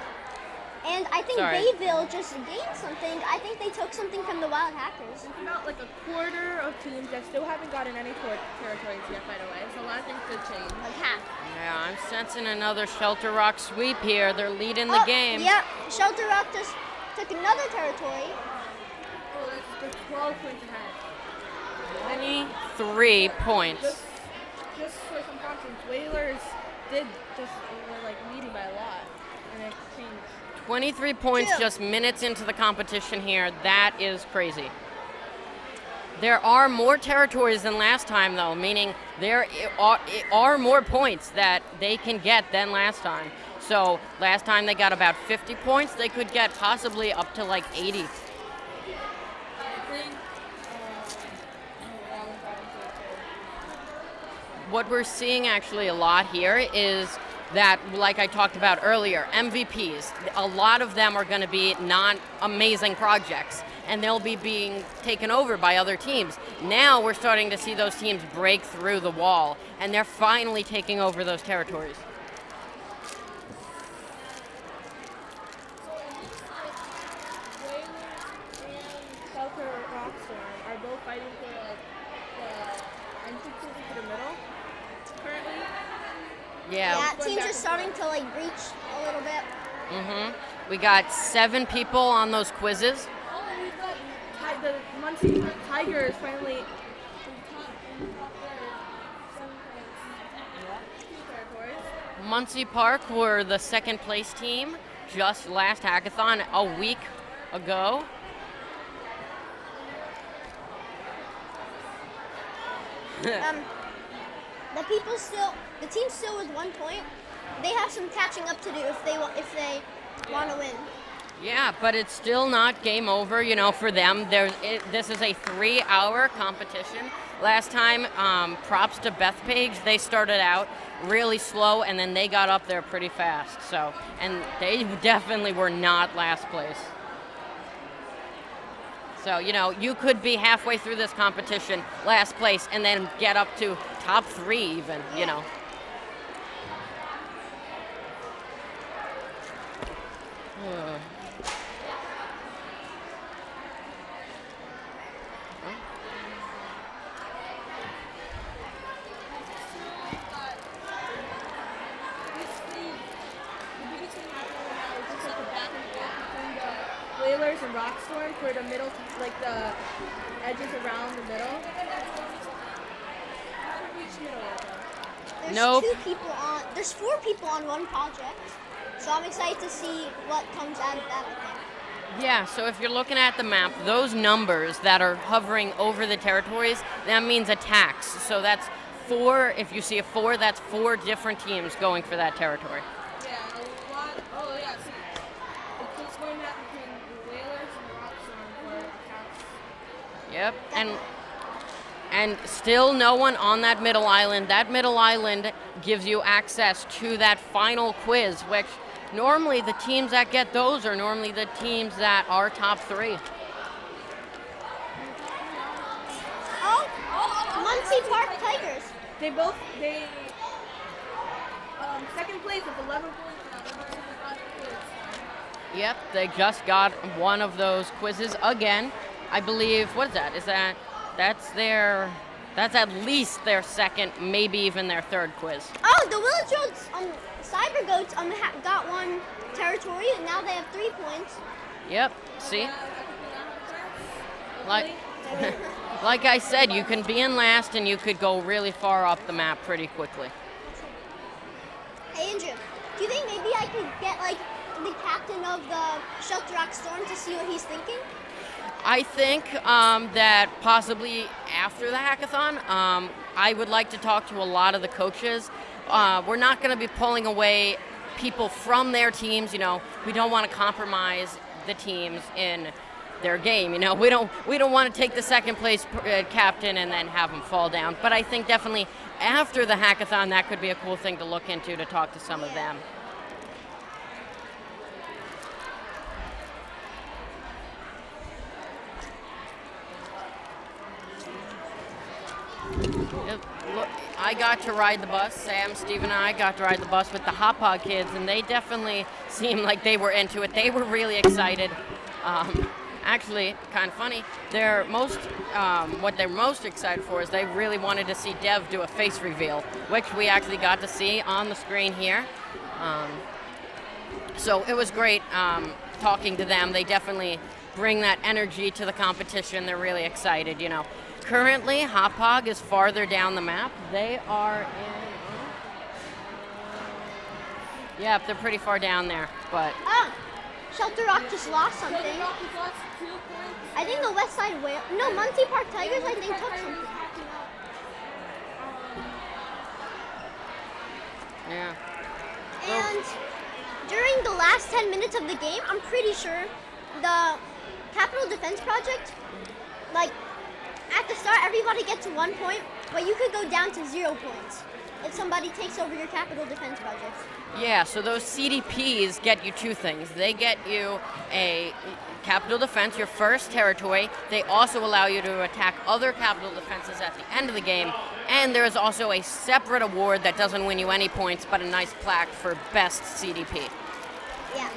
And I think Sorry. Bayville just gained something. I think they took something from the Wild Hackers. It's about like a quarter of teams that still haven't gotten any territories yet, by the way. So a lot of things could change. Like half. Yeah, I'm sensing another Shelter Rock sweep here. They're leading the game. Yep. Shelter Rock just took another territory. Oh, they're 12 points ahead. 23 points. Just for some context, Whalers were leading by a lot, and it changed. 23 points Two. just minutes into the competition here. That is crazy. There are more territories than last time, though, meaning there are more points that they can get than last time. So last time they got about 50 points. They could get possibly up to like 80. What we're seeing actually a lot here is that, like I talked about earlier, MVPs, a lot of them are going to be non-amazing projects, and they'll be being taken over by other teams. Now we're starting to see those teams break through the wall, and they're finally taking over those territories. Are both fighting for like the entrances into the middle currently. Yeah. Yeah, teams are starting to like breach a little bit. We got 7 people on those quizzes. Oh, and we've got the Muncie Tigers finally in top there, 7 points. 2 territories. Muncie Park were the second place team just last hackathon a week ago. The team still with 1 point. They have some catching up to do if they want to win. Yeah, but it's still not game over, you know, for them. This is a 3-hour competition. Last time, props to Bethpage, they started out really slow and then they got up there pretty fast. So, and they definitely were not last place. So, you know, you could be halfway through this competition, last place, and then get up to top 3 even, you know. Whalers and Rockstorm for the middle, like the edges around the middle. There's Nope. There's 4 people on one project, so I'm excited to see what comes out of that. I think. Yeah, so if you're looking at the map, those numbers that are hovering over the territories, that means attacks. So that's 4, if you see a 4, that's 4 different teams going for that territory. Yeah, a lot. Oh yeah, see, it keeps going back between the Whalers and the Rockstorm for attacks. Yep, and still no one on that middle island. That middle island gives you access to that final quiz, which normally the teams that get those are normally the teams that are top 3. Muncie Park Tigers. They second place with 11 points. Yep, they just got one of those quizzes again. I believe, what is that? That's at least their second, maybe even their 3rd quiz. Oh, the Village Roads Cyber Goats got 1 territory, and now they have 3 points. Yep, see? Like I said, you can be in last and you could go really far up the map pretty quickly. Hey, Andrew, do you think maybe I could get like the captain of the Shelter Rock Storm to see what he's thinking? I think that possibly after the hackathon, I would like to talk to a lot of the coaches. We're not going to be pulling away people from their teams. You know, we don't want to compromise the teams in their game. You know, we don't want to take the second place captain and then have them fall down. But I think definitely after the hackathon, that could be a cool thing to look into, to talk to some of them. Look, I got to ride the bus. Sam, Steve, and I got to ride the bus with the Hot Pod kids, and they definitely seemed like they were into it. They were really excited. Actually, kind of funny. What they're most excited for is they really wanted to see Dev do a face reveal, which we actually got to see on the screen here. So it was great talking to them. They definitely bring that energy to the competition. They're really excited, you know. Currently, Hopog is farther down the map. They are in... Yep, they're pretty far down there, but... Shelter Rock just lost something. I think the West Side Whale... No, Muncie Park Tigers, I think, took something. Yeah. And during the last 10 minutes of the game, I'm pretty sure the Capital Defense Project, like, at the start, everybody gets 1 point, but you could go down to 0 points. if somebody takes over your capital defense budget. Yeah, so those CDPs get you two things. They get you a capital defense, your first territory. They also allow you to attack other capital defenses at the end of the game. And there is also a separate award that doesn't win you any points, but a nice plaque for best CDP. Yeah.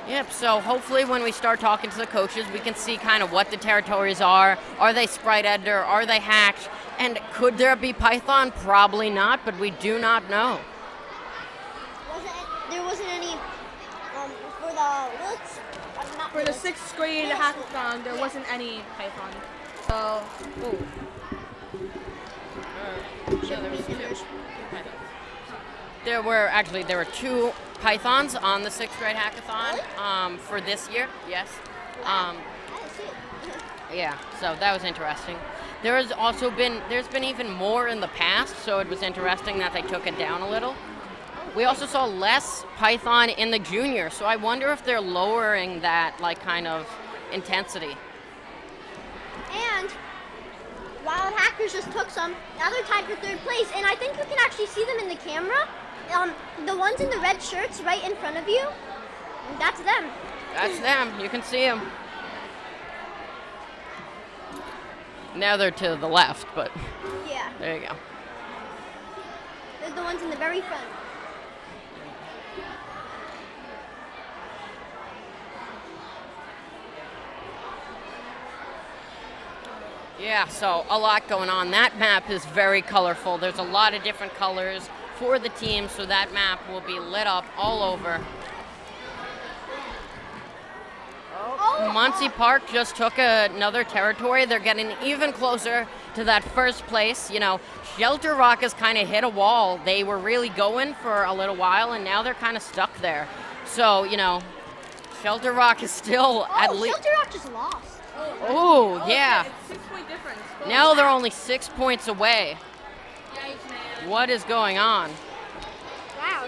Yep, so hopefully when we start talking to the coaches, we can see kind of what the territories are. Are they sprite editor? Are they hacked? And could there be Python? Probably not, but we do not know. There wasn't any for the not For the 6th grade hackathon, there wasn't any Python. So, There were two Pythons on the 6th grade hackathon for this year. Yes. I didn't see it. Yeah, so that was interesting. There's been even more in the past, so it was interesting that they took it down a little. We also saw less Python in the junior, so I wonder if they're lowering that kind of intensity. And Wild Hackers just took some. Now they're tied for 3rd place, and I think you can actually see them in the camera. The ones in the red shirts right in front of you, that's them. That's them. You can see them. Now they're to the left, but Yeah, there you go. they're the ones in the very front. Yeah, so a lot going on. That map is very colorful. There's a lot of different colors for the team, so that map will be lit up all over. Muncie Park just took another territory. They're getting even closer to that first place. Shelter Rock has kind of hit a wall. They were really going for a little while, and now they're kind of stuck there. So, Shelter Rock is still at least... Shelter Rock just lost. Oh, yeah. it's 6-point difference. Now they're only 6 points away. What is going on? Wow.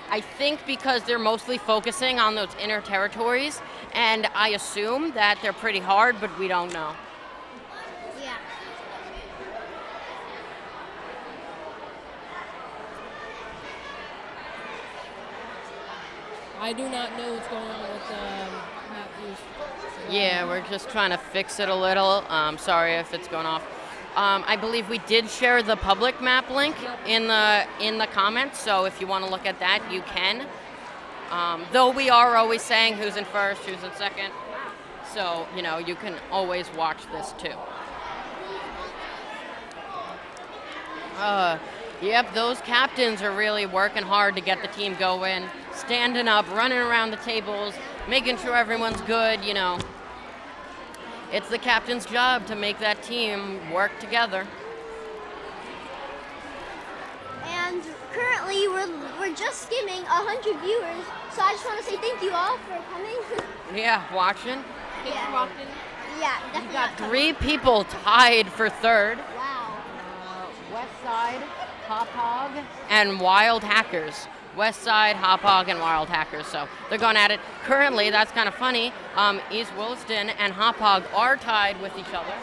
I think because they're mostly focusing on those inner territories, and I assume that they're pretty hard, but we don't know. Yeah. I do not know what's going on with map views. Yeah, we're just trying to fix it a little. Sorry if it's going off. I believe we did share the public map link in the comments, so if you want to look at that, you can. Though we are always saying who's in first, who's in second. So, you can always watch this too. Yep, those captains are really working hard to get the team going, standing up, running around the tables, making sure everyone's good, It's the captain's job to make that team work together. And currently we're just skimming 100 viewers, so I just want to say thank you all for coming. Yeah, watching. Yeah. Yeah, definitely. We got 3 people tied for 3rd. Wow. West Side, Hop Hog, and Wild Hackers. West Side, Hop Hog, and Wild Hackers. So they're going at it. Currently, that's kind of funny. East Williston and Hop Hog are tied with each other.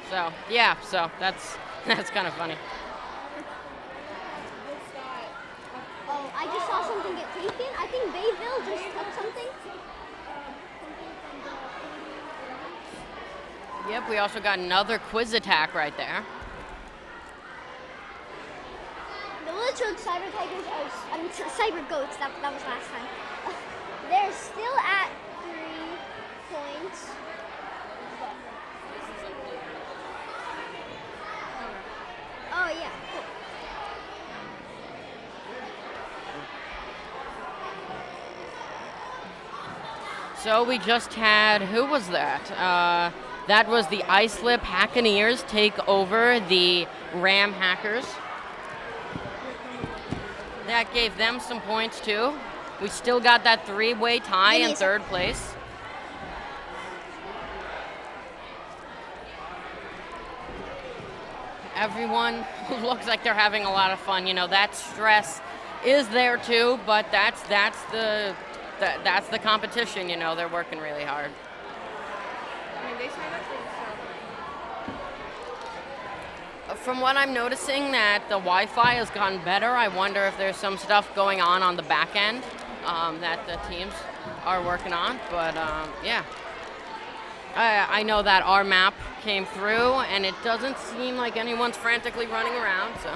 So yeah, so that's kind of funny. Oh, I just saw something get taken. I think Bayville just took something. Yep, we also got another quiz attack right there. The Little Cyber Tigers, Cyber Goats, that was last time. They're still at 3 points. Oh, yeah, cool. So we just had, who was that? That was the Islip Hackaneers take over the Ram Hackers. That gave them some points too. We still got that 3-way tie in 3rd place. Everyone looks like they're having a lot of fun. That stress is there too, but that's the competition. They're working really hard. I mean, they signed up for the From what I'm noticing, that the Wi-Fi has gotten better. I wonder if there's some stuff going on the back end that the teams are working on. But yeah, I know that our map came through, and it doesn't seem like anyone's frantically running around. So,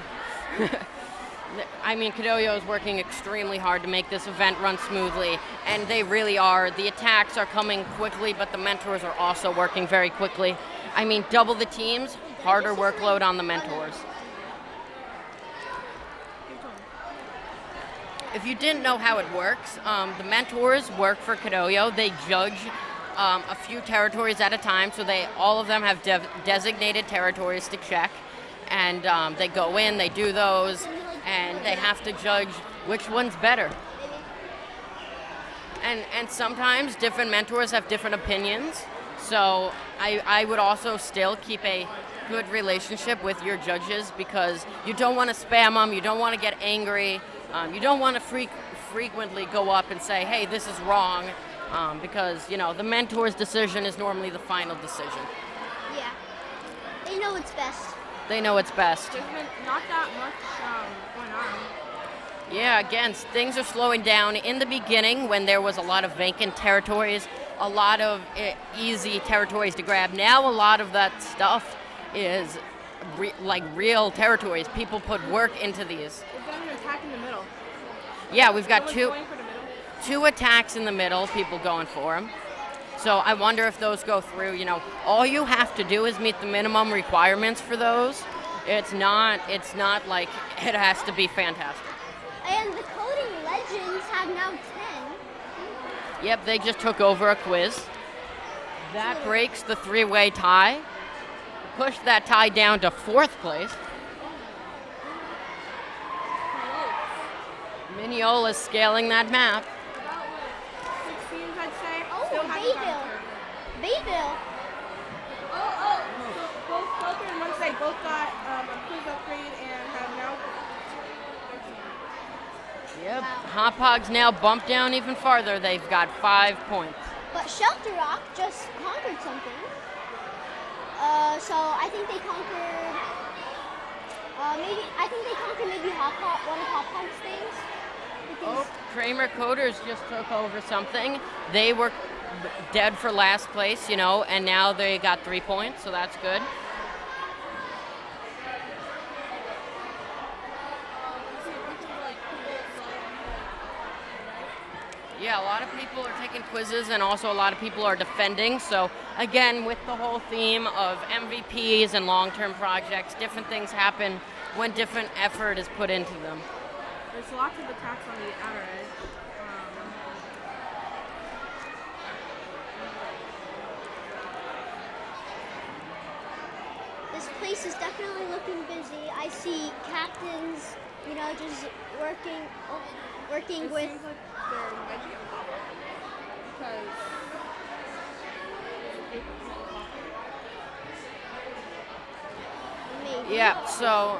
I mean, Kidoyo is working extremely hard to make this event run smoothly, and they really are. The attacks are coming quickly, but the mentors are also working very quickly. I mean, double the teams, harder workload on the mentors. If you didn't know how it works, the mentors work for Kidoyo. They judge a few territories at a time, so all of them have designated territories to check, and they go in, they do those, and they have to judge which one's better. And sometimes different mentors have different opinions, so I would also still keep a good relationship with your judges, because you don't want to spam them, you don't want to get angry, you don't want to frequently go up and say, hey, this is wrong, because, you know, the mentor's decision is normally the final decision. Yeah. They know what's best. They know what's best. There's been not that much going on. Yeah, again, things are slowing down. In the beginning, when there was a lot of vacant territories, a lot of easy territories to grab. Now a lot of that stuff is like real territories. People put work into these. We've got an attack in the middle. Yeah, we've got Someone's going for the middle. two attacks in the middle, people going for them. So I wonder if those go through. You know, all you have to do is meet the minimum requirements for those. It's not like it has to be fantastic. And the coding legends have now 10. Yep, they just took over a quiz. That breaks the three-way tie. Push that tie down to 4th place. Mineola's scaling that map. About 6 teams, I'd say. Oh, Still haven't gotten Bayville. third. Bayville. So both Pelter and Muncie both got a quiz upgrade and have now. Yep, Hot Pogs now bumped down even farther. They've got 5 points. But Shelter Rock just conquered something. So I think they conquered. Maybe one of Hot Pog's things. Because Kramer Coders just took over something. They were dead for last place, you know, and now they got 3 points, so that's good. Yeah, a lot of people are taking quizzes, and also a lot of people are defending. So again, with the whole theme of MVPs and long-term projects, different things happen when different effort is put into them. There's lots of attacks on the outer edge. this place is definitely looking busy. I see captains, you know, just working It with. seems like they're Reggie on top because Maybe. Yeah, so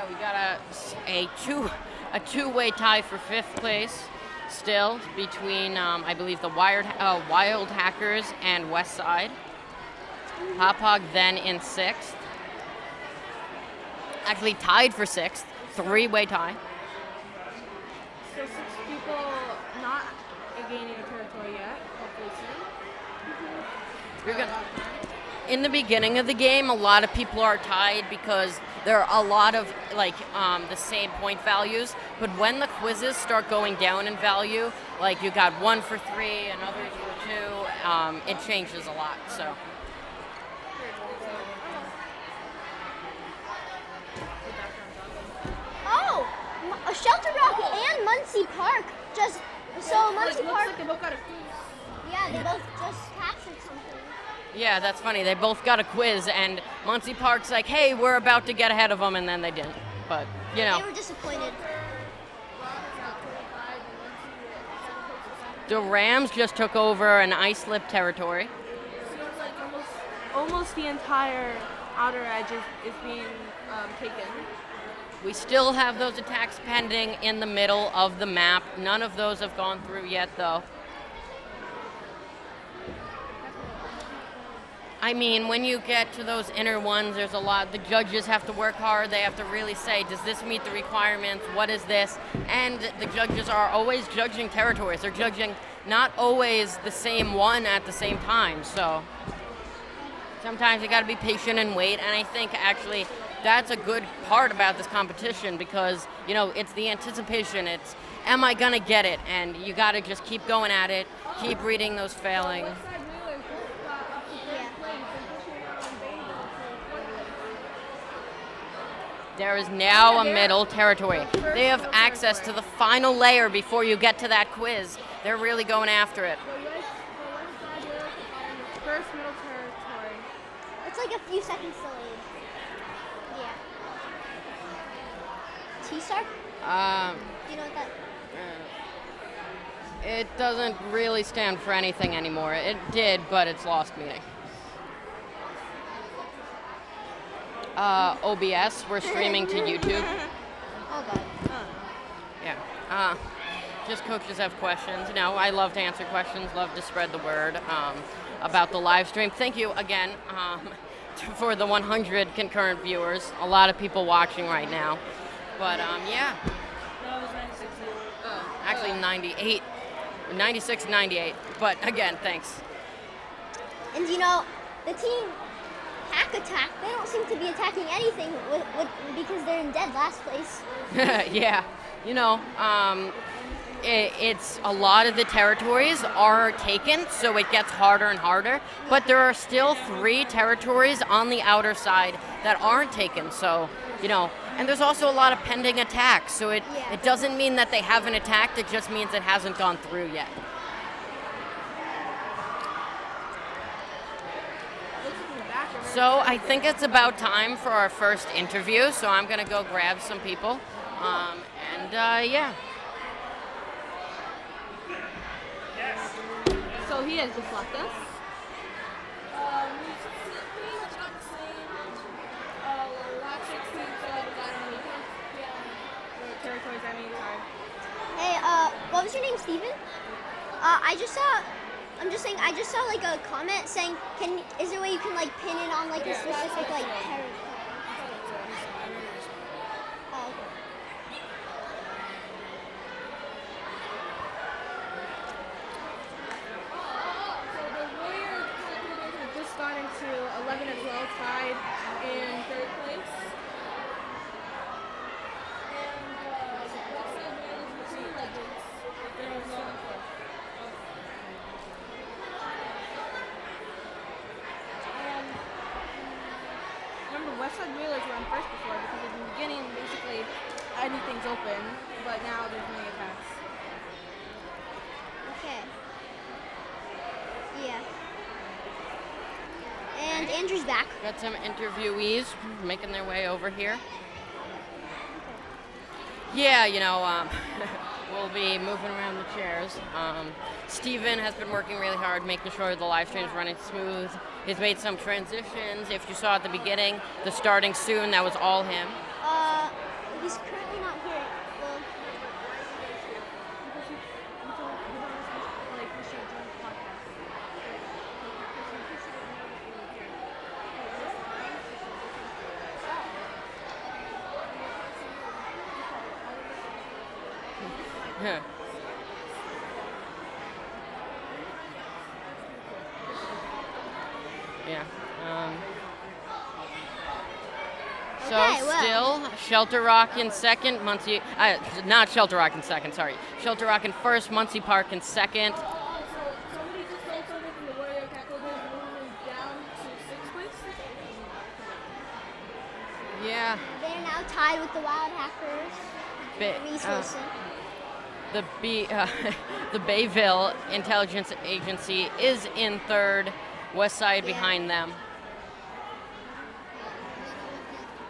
we got a two-way tie for 5th place still between I believe the Wild Hackers and West Side. Hopog then in 6th. Actually tied for 6th. 3-way tie. So 6 people not gaining a territory yet. Hopefully soon. You're gonna, in the beginning of the game, a lot of people are tied because there are a lot of the same point values. But when the quizzes start going down in value, like you got 1 for 3 and others for 2, it changes a lot. So. Oh, Shelter Rock and Muncie Park just. So Muncie looks Park. like they both got a quiz. Yeah, they both just captured something. Yeah, that's funny. They both got a quiz, and Muncie Park's like, hey, we're about to get ahead of them, and then they didn't. But, you know. They were disappointed. The Rams just took over an ice lip territory. Seems like almost the entire outer edge is being taken. We still have those attacks pending in the middle of the map. None of those have gone through yet, though. I mean, when you get to those inner ones, there's a lot. The judges have to work hard. They have to really say, does this meet the requirements? What is this? And the judges are always judging territories. They're judging not always the same one at the same time. So sometimes you got to be patient and wait. And I think actually that's a good part about this competition because, you know, it's the anticipation. It's, am I going to get it? And you got to just keep going at it, keep reading those failings. There is now a middle territory. They have access to the final layer before you get to that quiz. They're really going after it. First middle territory. It's like a few seconds delayed. Yeah. TSARP? Do you know what that? It doesn't really stand for anything anymore. It did, but it's lost meaning. OBS, we're streaming to YouTube. Oh god. Yeah. Just coaches have questions. You know, I love to answer questions, love to spread the word about the live stream. Thank you again for the 100 concurrent viewers. A lot of people watching right now. But yeah. No, it was 96. Actually 98. 96, 98. But again, thanks. And you know, the team Hack Attack, they don't seem to be attacking anything because they're in dead last place. Yeah. You know, it's a lot of the territories are taken, so it gets harder and harder. But there are still 3 territories on the outer side that aren't taken. So, you know, and there's also a lot of pending attacks. So it doesn't mean that they haven't attacked. It just means it hasn't gone through yet. So I think it's about time for our first interview. So I'm going to go grab some people. Yeah. So he has just left us. Territories, I mean, sorry. Hey, what was your name, Steven? I just saw like a comment saying, is there a way you can like pin it on like a specific like territory? Oh, okay. So the Warrior Capitals have just gotten to 11 as well, tied in 3rd place. Westside Whalers were on first before because in the beginning, basically, anything's open, but now there's many attacks. Okay. Yeah. And Andrew's back. Got some interviewees making their way over here. Yeah, you know, we'll be moving around the chairs. Steven has been working really hard making sure the live stream is running smooth. He's made some transitions. If you saw at the beginning, the starting soon, that was all him. He's currently not here. Well, Yeah. Okay, well. Still, Shelter Rock in second, Muncie, not Shelter Rock in second, sorry. Shelter Rock in first, Muncie Park in second. So somebody just also from the Warrior Capitals moving down to 6th place? Yeah. they're now tied with the Wild Hackers. Reese Wilson. The Bayville Intelligence Agency is in third, Westside behind them.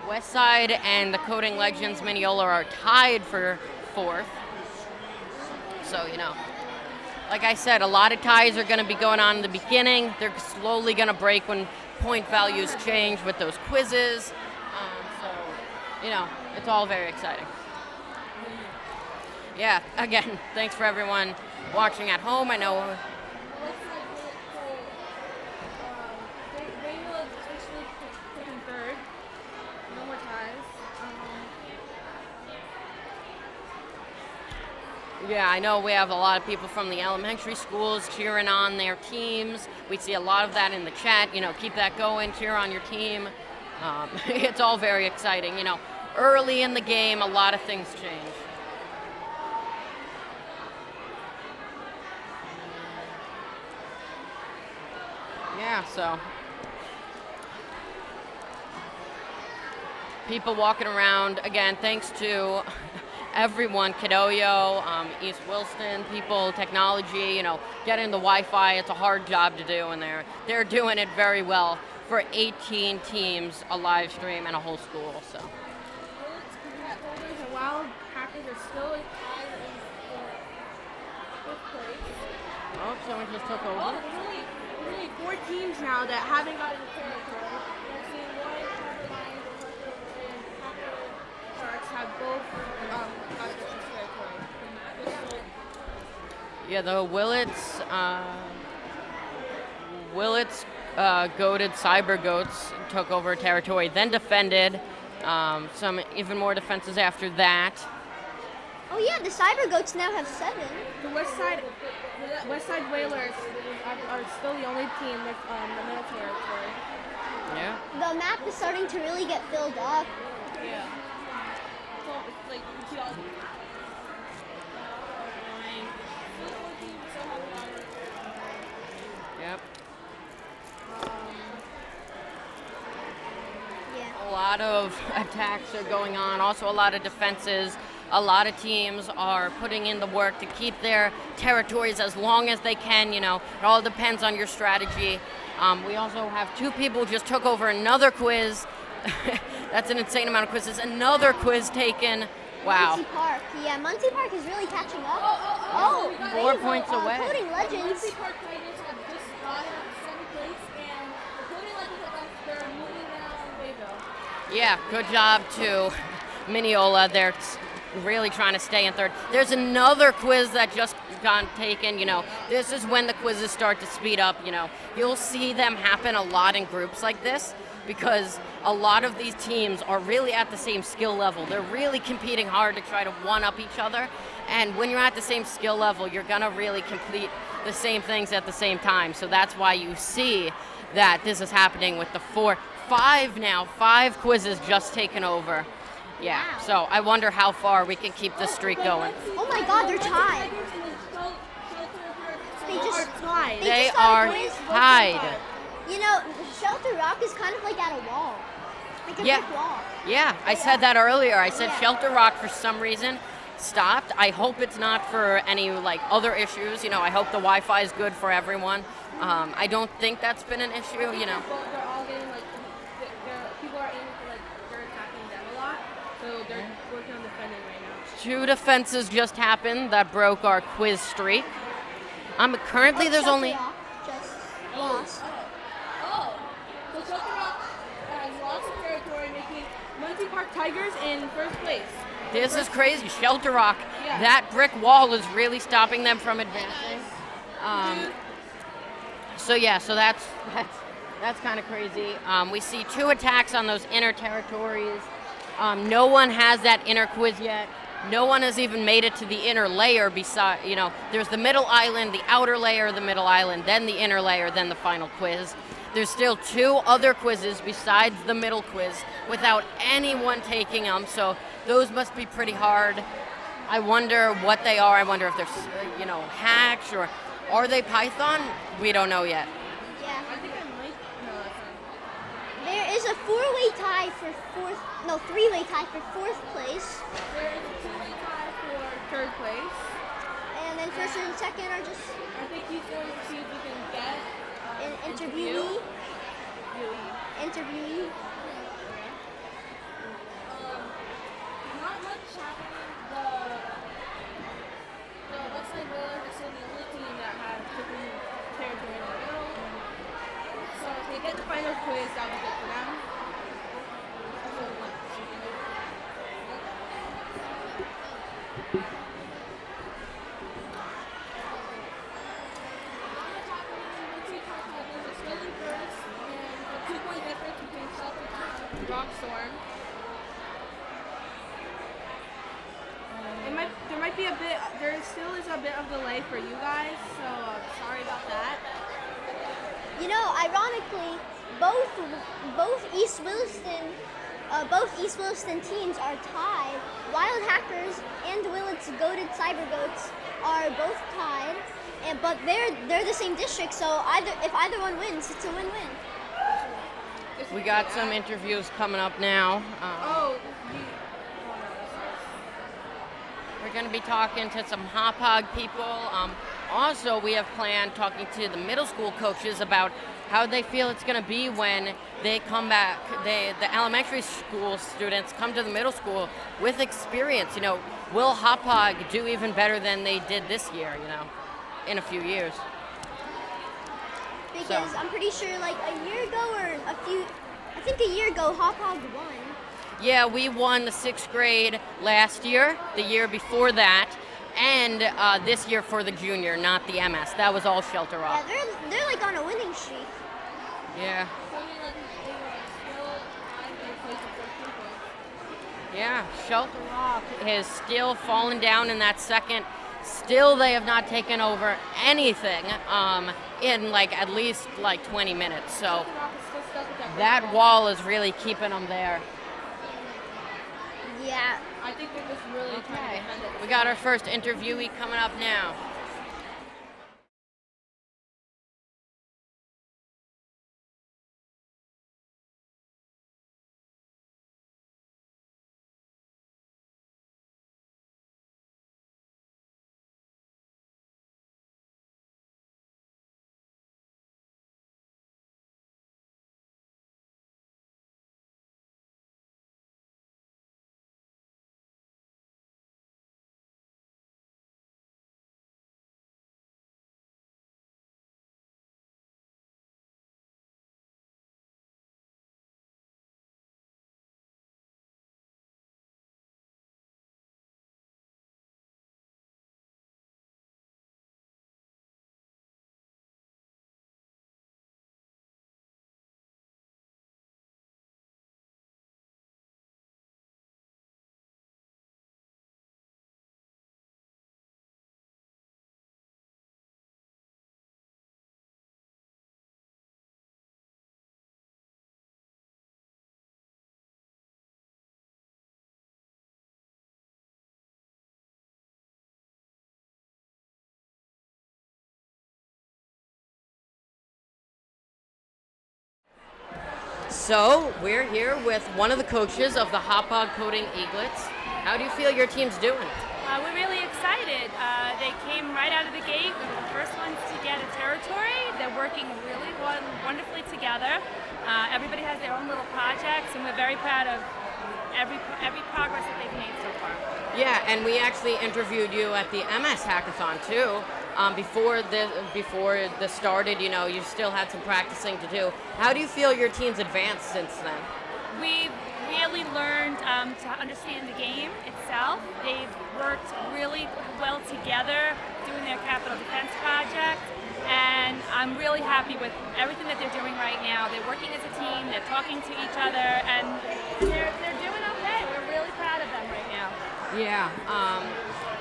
Westside and the Coding Legends Mineola are tied for fourth. So, you know, like I said, a lot of ties are going to be going on in the beginning. They're slowly going to break when point values change with those quizzes. So, you know, it's all very exciting. Yeah, again, thanks for everyone watching at home. I know. Greenville is officially taking third. No more ties. Yeah, I know we have a lot of people from the elementary schools cheering on their teams. We see a lot of that in the chat. You know, keep that going, cheer on your team. It's all very exciting. You know, early in the game, a lot of things change. Yeah, so people walking around, again, thanks to everyone, Kidoyo, East Wilson, people, technology, you know, getting the Wi-Fi, it's a hard job to do, and they're doing it very well for 18 teams, a live stream, and a whole school, so. And while Packers are still tied in fifth place. Oh, someone just took over. Oh, there's only 4 teams now that haven't gotten the territory. We've seen one, Packer Lions, and Packer Sharks have both gotten the territory. Yeah, the Willits goated Cyber Goats took over territory, then defended. Some even more defenses after that. Oh yeah, the Cyber Goats now have 7. The West Side Whalers are still the only team with the middle territory. Yeah. The map is starting to really get filled up. Yeah. So it's like you see all Yep. Yeah. A lot of attacks are going on, also a lot of defenses. A lot of teams are putting in the work to keep their territories as long as they can, you know. It all depends on your strategy. We also have 2 people just took over another quiz. That's an insane amount of quizzes. Another quiz taken. Wow. Muncie Park. Yeah, Muncie Park is really catching up. Oh, 4 points away. Coding Legends. Park Tigers have just got 7th place, and the Coding Legends they're moving down Bayville. Yeah, good job to Mineola. They're really trying to stay in third. There's another quiz that just got taken. You know, this is when the quizzes start to speed up. You know, you'll see them happen a lot in groups like this because a lot of these teams are really at the same skill level. They're really competing hard to try to one-up each other. And when you're at the same skill level, you're gonna really complete the same things at the same time. So that's why you see that this is happening with the 5 quizzes just taken over. Yeah, Wow. so I wonder how far we can keep this streak going. Oh my God, they're tied. They just tied. They just got a are quiz. tied. You know, Shelter Rock is kind of like at a wall, like a Yeah. brick wall. Yeah, I said that earlier. I said Yeah. Shelter Rock for some reason stopped. I hope it's not for any like other issues. You know, I hope the Wi-Fi is good for everyone. I don't think that's been an issue. You know. They're all getting like, people are aiming for like, they're attacking them a lot, so they're working on defending right now. 2 defenses just happened that broke our quiz streak. Currently there's Shelter only Rock just lost. Oh, so Shelter Rock has lost territory, making Muncie Park Tigers in first place. This is crazy. Shelter Rock, Yeah. that brick wall is really stopping them from advancing. So yeah, so that's kind of crazy. We see 2 attacks on those inner territories. No one has that inner quiz yet. No one has even made it to the inner layer. Beside, you know, there's the middle island, the outer layer, the middle island, then the inner layer, then the final quiz. There's still 2 other quizzes besides the middle quiz without anyone taking them. So those must be pretty hard. I wonder what they are. I wonder if they're, you know, hacks or are they Python? We don't know yet. Yeah. I think I might, no, that's not. There is a 4-way tie for 3-way tie for 4th place. There is a 2-way tie for third place. And then first and second are just I think he's going to see if we can get an interview. interviewee. Not much happening. The Westside Whalers are still the only team that has taken territory in the middle. So if they get the final quiz, that'll be good for them. There might be a bit. There still is a bit of delay for you guys, so sorry about that. You know, ironically, both East Williston teams are tied. Wild Hackers and Willits Goated Cyber Goats are both tied, but they're the same district. So if either one wins, it's a win-win. We got some interviews coming up now. We're going to be talking to some Hop Hog people. Also, we have planned talking to the middle school coaches about how they feel it's going to be when they come back. The elementary school students come to the middle school with experience. You know, will Hop Hog do even better than they did this year, you know, in a few years? Because I'm pretty sure like a year ago, Hop Hog won. Yeah, we won the 6th grade last year, the year before that, and this year for the junior, not the MS. That was all Shelter Rock. Yeah, they're like on a winning streak. Yeah. Yeah, Shelter Rock has still fallen down in that second. Still, they have not taken over anything in like at least like 20 minutes. So that wall is really keeping them there. Yeah. I think they're just really trying to defend it. We got our first interviewee coming up now. So we're here with one of the coaches of the Hop Hog Coding Eaglets. How do you feel your team's doing? We're really excited. They came right out of the gate. We were the first ones to get a territory. They're working really wonderfully together. Everybody has their own little projects, and we're very proud of every progress that they've made so far. Yeah, and we actually interviewed you at the MS Hackathon too. Before this started, you know, you still had some practicing to do. How do you feel your team's advanced since then? We've really learned to understand the game itself. They've worked really well together doing their capital defense project, and I'm really happy with everything that they're doing right now. They're working as a team, they're talking to each other, and they're doing okay. We're really proud of them right now. Yeah,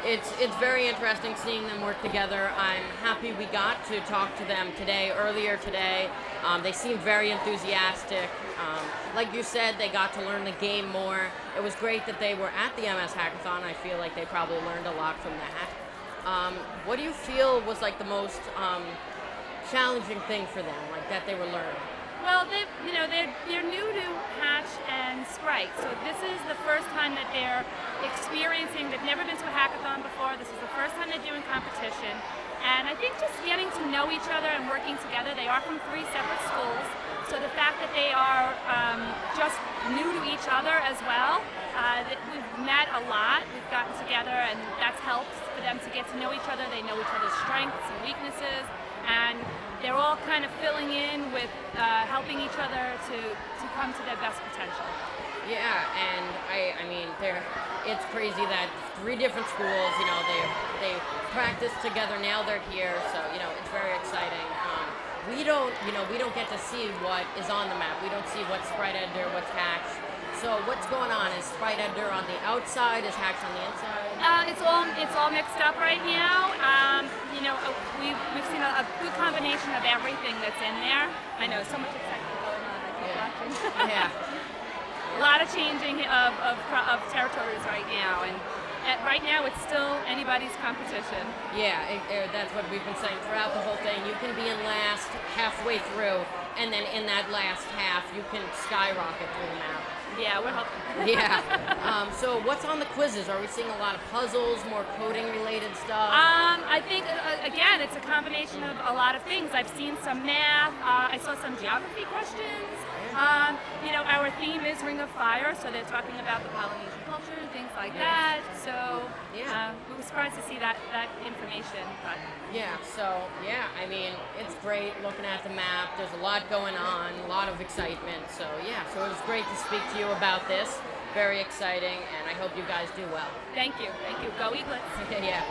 it's very interesting seeing them work together. I'm happy we got to talk to them earlier today. They seemed very enthusiastic. Like you said, they got to learn the game more. It was great that they were at the MS Hackathon. I feel like they probably learned a lot from that. What do you feel was like the most challenging thing for them, like that they were learning? Well, they're new to Hatch and Sprite, so this is the first time that they're experiencing. They've never been to a hackathon before. This is the first time they're doing competition, and I think just getting to know each other and working together. They are from 3 separate schools, so the fact that they are just new to each other as well. We've met a lot. We've gotten together, and that's helped for them to get to know each other. They know each other's strengths and weaknesses, and they're all kind of filling in with helping each other to come to their best potential. Yeah, and I mean, it's crazy that 3 different schools, they practice together. Now they're here, so it's very exciting. We don't get to see what is on the map. We don't see what's Sprite Ender, what's Hatch. So what's going on? Is Sprite Ender on the outside? Is Hatch on the inside? It's all mixed up right now. We've seen a good combination of everything that's in there. I know so much excitement going on. I keep watching. Yeah. A lot of changing of territories right now, and right now it's still anybody's competition. Yeah, that's what we've been saying throughout the whole thing. You can be in last halfway through, and then in that last half, you can skyrocket through the map. Yeah, we're hoping. Yeah. So what's on the quizzes? Are we seeing a lot of puzzles, more coding-related stuff? I think, again, it's a combination of a lot of things. I've seen some math. I saw some geography questions. Our theme is Ring of Fire, so they're talking about the Polynesian culture and things like that. So, we were surprised to see that information. But I mean, it's great looking at the map. There's a lot going on, a lot of excitement. So it was great to speak to you about this. Very exciting, and I hope you guys do well. Thank you. Go Eaglets. Yeah.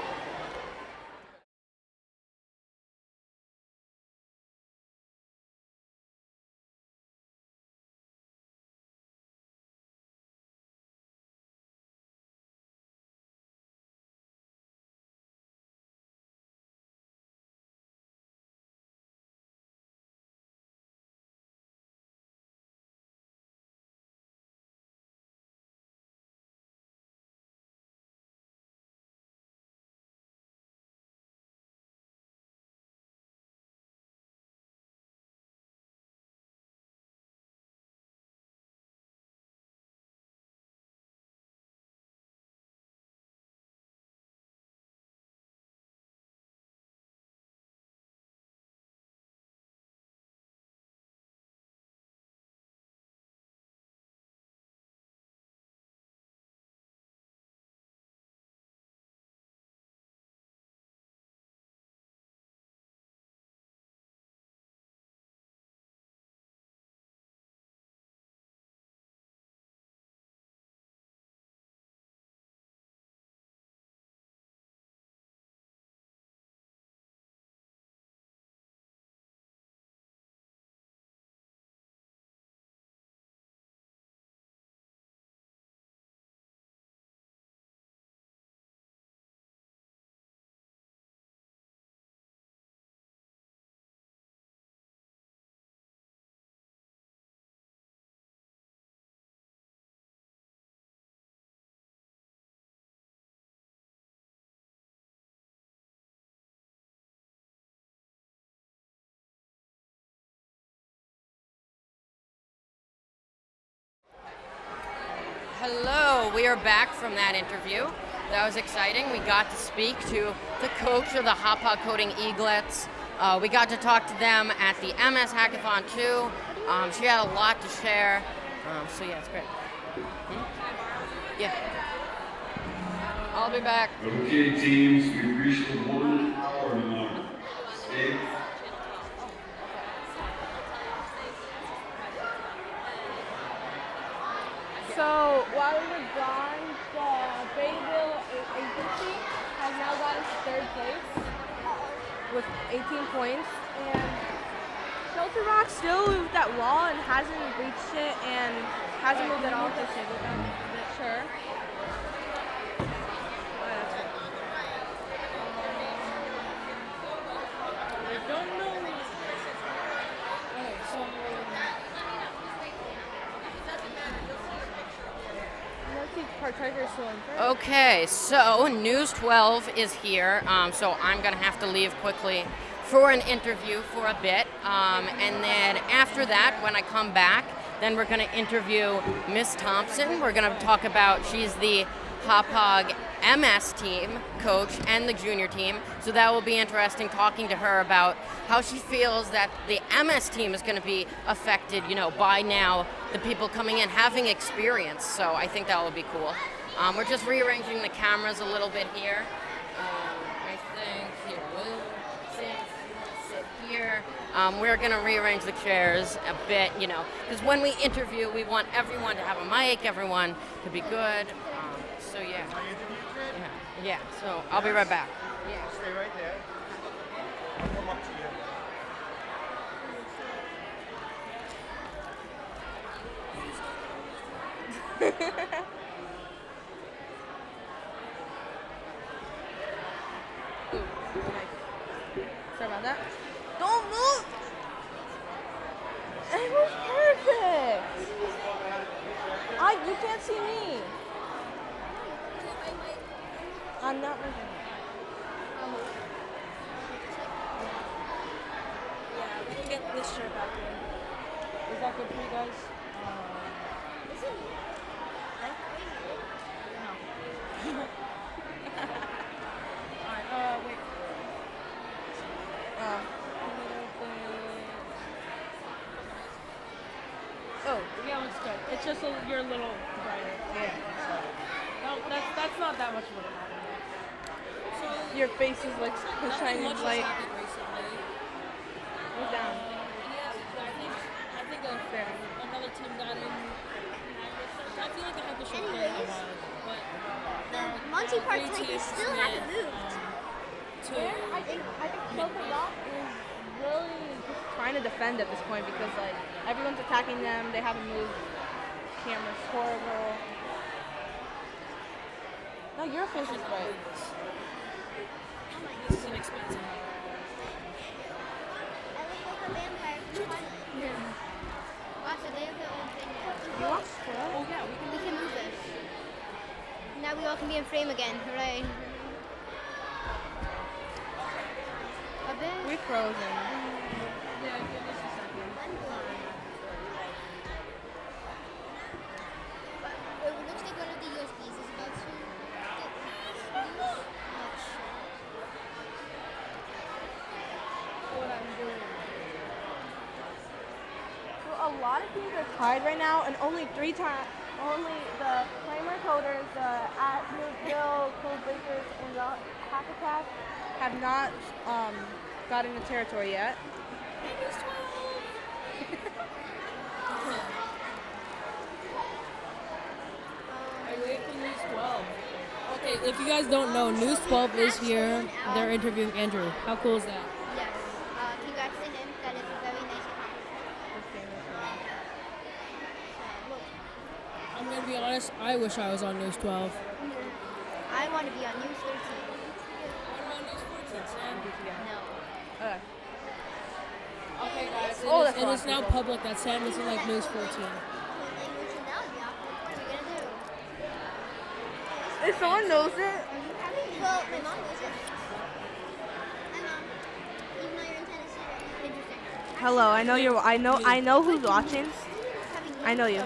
Hello, we are back from that interview. That was exciting. We got to speak to the coach of the Hapa Coding Eaglets. We got to talk to them at the MS Hackathon too. She had a lot to share. It's great. Yeah. I'll be back. Okay, teams, we've reached the 1 hour mark. Stay. So while we were gone, the Bayville agency has now gotten to 3rd place with 18 points, and Shelter Rock still with that wall and hasn't reached it and hasn't moved at all. Sure. I don't know. Okay, so Okay, so News 12 is here, so I'm going to have to leave quickly for an interview for a bit, and then after that, when I come back, then we're going to interview Miss Thompson. We're going to talk about, she's the Hauppauge MS team coach and the junior team, so that will be interesting talking to her about how she feels that the MS team is going to be affected, by now the people coming in having experience, so I think that will be cool. We're just rearranging the cameras a little bit here. I think here, we'll sit here. We're going to rearrange the chairs a bit, because when we interview, we want everyone to have a mic, everyone to be good. So yeah. Yeah. So I'll be right back. Yeah. Stay right there. I'll come up to you. Sorry about that. Don't move! It was perfect! You can't see me. I'm not moving. Yeah, we can get this shirt back in. Is that good for you guys? Alright, wait. Oh, yeah, looks good. It's just you're a little brighter. Yeah. No, that's not that much of a problem. So your face is like a shiny light. Go down. I think another team got in. I feel like I have to show them a while, but The Monty Park Tigers still haven't moved. I think Silver Rock is really just trying to defend at this point because like everyone's attacking them. They haven't moved. Camera's horrible. No, your face is right. this is an expensive. I look like a vampire from Twilight. Watch it, they have their own thing now. You want squirrel? Oh yeah, we can move this. Now we all can be in frame again, hooray. A bit. We're frozen. Yeah, give us a second. It looks like one of the USBs is about to get loose. What I'm doing. So a lot of teams are tied right now, and only only the Flamer Coders, the at Newville, Cold Breakers, and the Hack Attack have not gotten the territory yet. I wait for News 12. Okay, if you guys don't know, News 12 is here. They're interviewing Andrew. How cool is that? Yes. Congrats to him. That is a very nice accomplishment. I'm gonna be honest, I wish I was on News 12. I want to be on News 13. What about News 14, Sam? No. Okay. Okay, guys, Oh, it that's is, a lot it is of now people. public that Sam isn't like News 14. Language analogy. What are we going to do? If someone knows it, Well, my mom knows it. Hi, Mom. Even though you're in Tennessee, right? Interesting. hello. I know who's watching. I know you.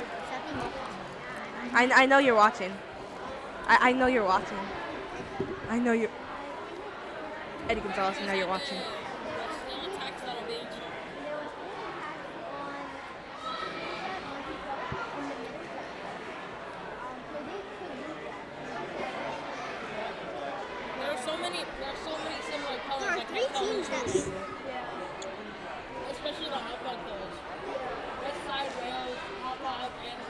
I know you're watching. I know you're watching. I know you're. Eddie Gonzalez, I know you're watching. There are so many similar colors. There are I can't three tell teams who's that's. who. Especially the hot dog colors. West Side Rails, Hot Dog, and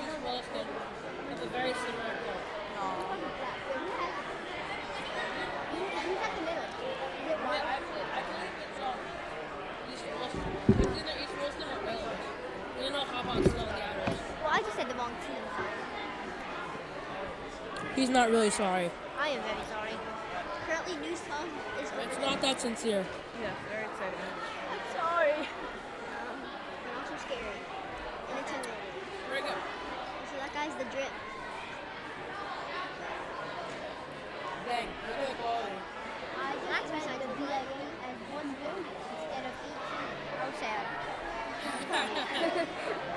East Williston. It's a very similar color. Who's at the middle? Is it Ron? I believe it's East Williston. It's either East Williston or Rails. You know Hot Dog's still in the others. Well, I just said the wrong team. He's not really sorry. I am very sorry. Currently, News 12 is It's over. not that sincere. Yeah, very excited. I'm sorry. But also scary. And intimidating. Very good. So that guy's the drip. Dang, look at the quality. Max decided to be like as 1 billion instead of 18. How sad.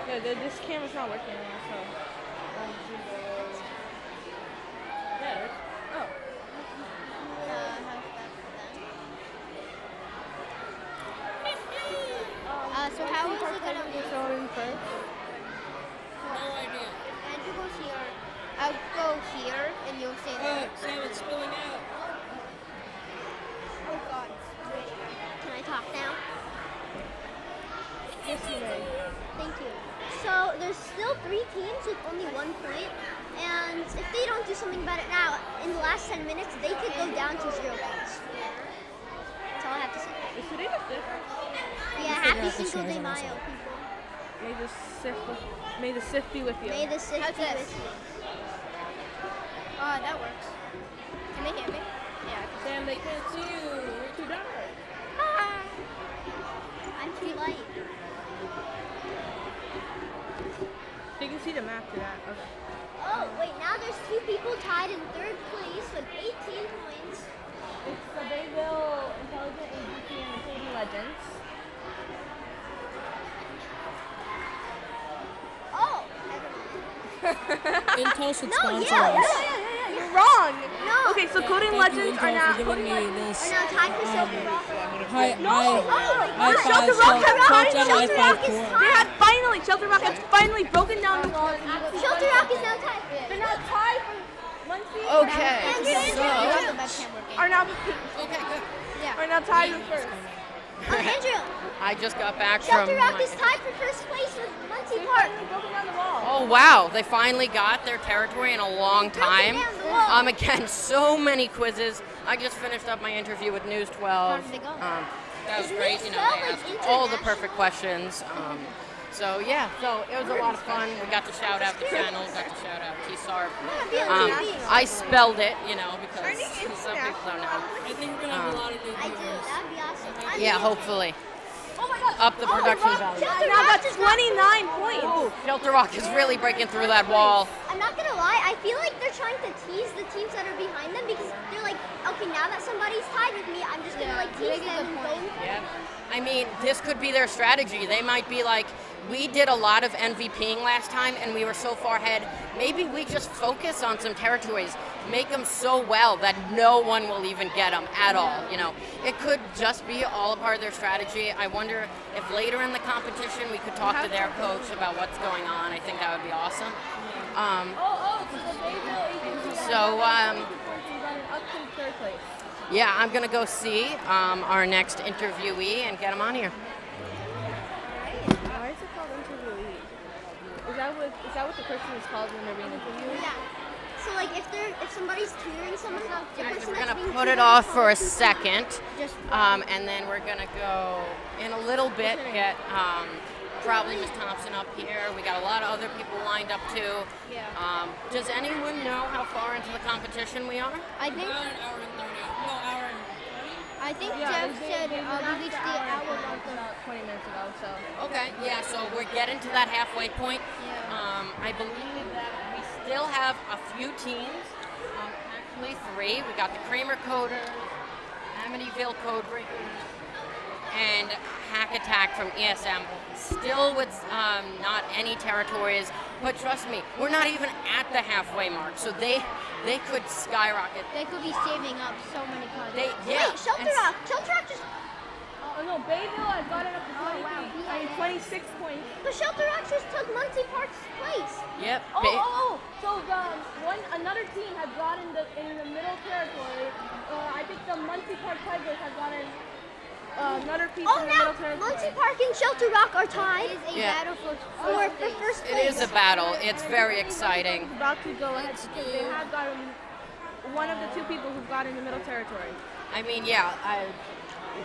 Yeah, this camera's not working anymore, so. Yeah. Oh. How's that for them? So how is it gonna be? Showing first. No idea. Andrew goes here. I'll go here, and you'll stay there. Sam, it's spilling out. Oh God. Wait. Can I talk now? Yes, you may. Thank you. So there's still 3 teams with only 1 point, and if they don't do something about it now, in the last 10 minutes, they could go down to 0 points. That's all I have to say. Is today the 5th? Yeah, happy Cinco de Mayo, people. May the Sith be with you. May the Sith be with you. That works. Can they hear me? Yeah. Sam, they can't see you. You're too dark. I'm too light. They can see the map to that. Okay. Oh, wait, now there's 2 people tied in 3rd place with 18 points. It's the Bayville Intelligent Agency and the Coding Legends. Oh, never mind. Intel should No, sponsor yeah, us. You're wrong. No. Okay, so Coding Thank Legends you, are Intel, now. for giving me this. We're now tied for Shelter Rock. High God. five, Shelter Rock Coach and high Shelter five Rock is Core. They had finally, Shelter Rock has finally broken down the wall. Shelter Rock is now tied. They're now tied for Muncie. Okay, Are now Okay, good. are now tied for first. Andrew, I just got back from. Shelter Rock is tied for first place with Muncie Park. Broken down the wall. Oh wow, they finally got their territory in a long time. down the wall. Again, so many quizzes. I just finished up my interview with News 12. How did they go? That was Is great. News You know, 12 they like asked all the international? perfect questions. So yeah, so it was a lot of fun. We got to shout out the channels, got to shout out TSARP. Be on TV. I spelled it, you know, because Turning some people don't know. I think we're gonna have a lot of new I do. viewers. That'd be awesome. Yeah, hopefully. Oh my God. Up the production value. Shelter Now Rock got does not- 29 points. Oh, Shelter Rock is really breaking through that wall. I'm not gonna lie, I feel like they're trying to tease the teams that are behind them because they're like, okay, now that somebody's tied with me, I'm just gonna like tease them and go. Yeah. I mean, this could be their strategy. They might be like, we did a lot of MVPing last time and we were so far ahead. Maybe we just focus on some territories, make them so well that no one will even get them at all. You know, it could just be all a part of their strategy. I wonder if later in the competition we could talk to their coach about what's going on. I think that would be awesome. So, Up to 3rd place. yeah, I'm gonna go see our next interviewee and get him on here. Why is it called interviewee? Is that what the person is called when they're being interviewed? Yeah. So like if somebody's tutoring someone, the person We're that's gonna being put it tutored off is for a called second, Just and then we're gonna go in a little bit get probably Miss Thompson up here. We got a lot of other people lined up too. Yeah. Does anyone know how far into the competition we are? I think About an hour and 30. No, hour and 20. Jeff said we reached the hour mark. about 20 minutes ago, so. Okay, yeah, so we're getting to that halfway point. I believe that we still have a few teams, actually 3. We got the Kramer Coders, Amityville Code Breakers, and Hack Attack from ESM. Still with not any territories, but trust me, we're not even at the halfway mark, so they could skyrocket. They could be saving up so many cards. Yeah, Wait, Shelter and Rock just Oh no, Bayville has gotten up to 26 points. but Shelter Rock just took Muncie Park's place. Yep. So another team has gotten in the middle territory. I think the Muncie Park Tigers have gotten another piece Oh, in the now middle territory. Muncie Park and Shelter Rock are tied It is a Yeah. battle for first It place. is a battle. It's very exciting. About to go ahead because they have gotten one of the 2 people who've got in the middle territory. I mean, yeah,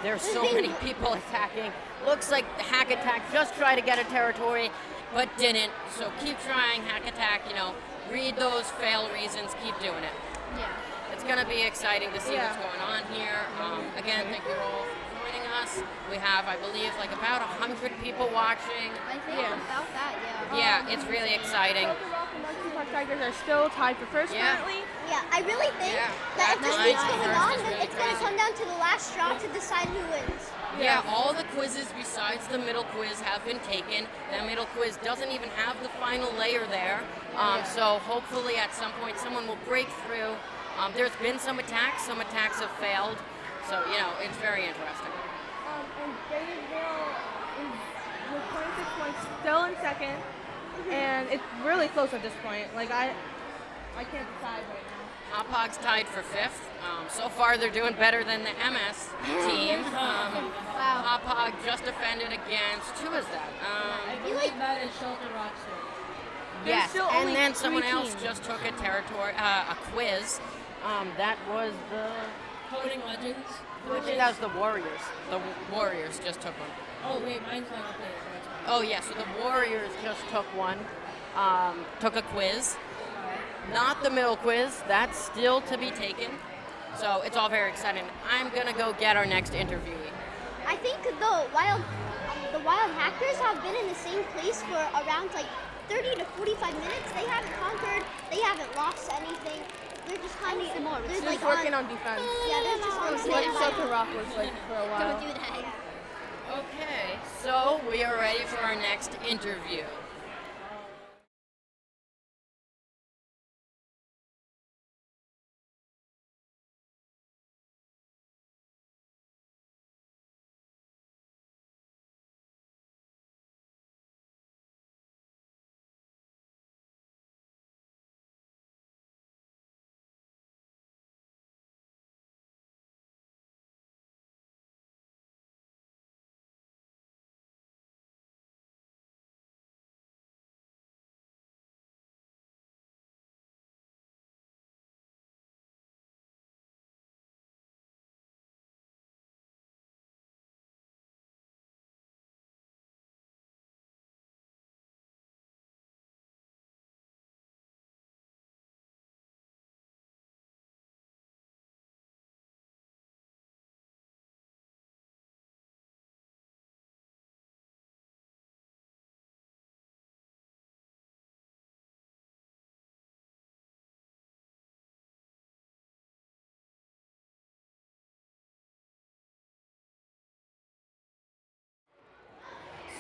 there's so many people attacking. Looks like Hack Attack just tried to get a territory, but didn't. So keep trying, Hack Attack. You know, read those fail reasons. Keep doing it. Yeah. It's gonna be exciting to see Yeah. what's going on here. Again, thank you all for joining us. We have, I believe, like about 100 people watching. I think about that, yeah. Yeah, it's really exciting. Shelter Rock and Muncie Park Tigers are still tied for first Yeah. currently. Yeah, I really think Yeah. that if this Nice. keeps going First on, is then really it's going to crazy. come down to the last straw to decide who wins. Yeah, all the quizzes besides the middle quiz have been taken. That middle quiz doesn't even have the final layer there. So hopefully at some point someone will break through. There's been some attacks have failed. So, you know, it's very interesting. And Bayville is with 26 points still in second. And it's really close at this point. Like I can't decide right now. Hopog's tied for 5th. So far, they're doing better than the MS team. Hopog just defended against, who is that? I believe that is Shelter Rockster. Yes, still and only then 3 someone else teams. just took a quiz. That was the, Coding Legends. actually that was the Warriors. The Warriors just took one. Oh wait, mine's not up there. That's fine. Oh yeah, so the Warriors just took one. Took a quiz. Not the middle quiz. That's still to be taken. So it's all very exciting. I'm gonna go get our next interviewee. I think the wild hackers have been in the same place for around like 30 to 45 minutes. They haven't conquered. They haven't lost anything. They're just kind of Just like working on defense. Yeah, they're just on What standby. Shelter Rock was like for a while. Don't do that. Okay, so we are ready for our next interview.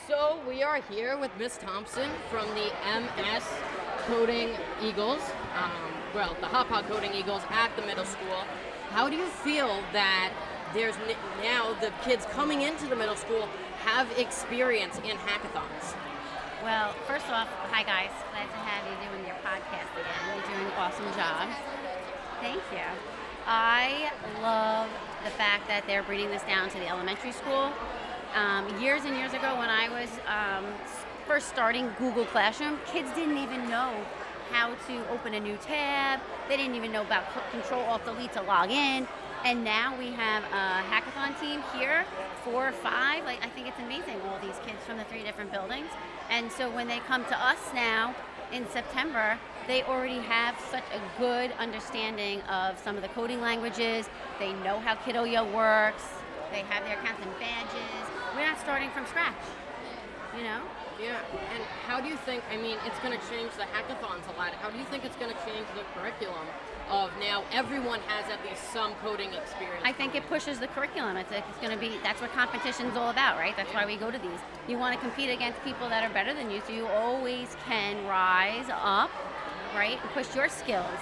So we are here with Miss Thompson from the MS Coding Eagles, the Hopog Coding Eagles at the middle school. How do you feel that there's now the kids coming into the middle school have experience in hackathons? Well, first off, hi guys. Glad to have you doing your podcast again. You're doing an awesome job. Thank you. I love the fact that they're bringing this down to the elementary school. Years and years ago when I was first starting Google Classroom, kids didn't even know how to open a new tab. They didn't even know about Control-Alt-Delete to log in. And now we have a hackathon team here, 4 or 5. Like, I think it's amazing, all these kids from the 3 different buildings. And so when they come to us now in September, they already have such a good understanding of some of the coding languages. They know how Kidoyo works. They have their accounts and badges. We're not starting from scratch, you know? Yeah, and how do you think, it's going to change the hackathons a lot. How do you think it's going to change the curriculum of now everyone has at least some coding experience? I think it pushes the curriculum. It's going to be, that's what competition's all about, right? That's why we go to these. You want to compete against people that are better than you, so you always can rise up, right, and push your skills.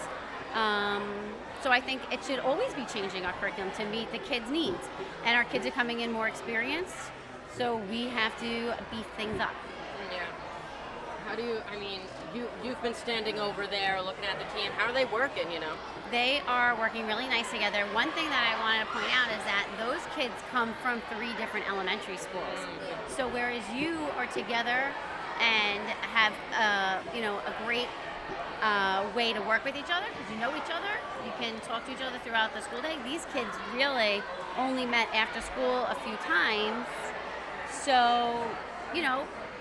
So I think it should always be changing our curriculum to meet the kids' needs. And our kids are coming in more experienced, so we have to beef things up. Yeah. How do you, you've been standing over there looking at the team. How are they working, They are working really nice together. One thing that I wanted to point out is that those kids come from 3 different elementary schools. So whereas you are together and have, a great way to work with each other, because you know each other, you can talk to each other throughout the school day. These kids really only met after school a few times. So,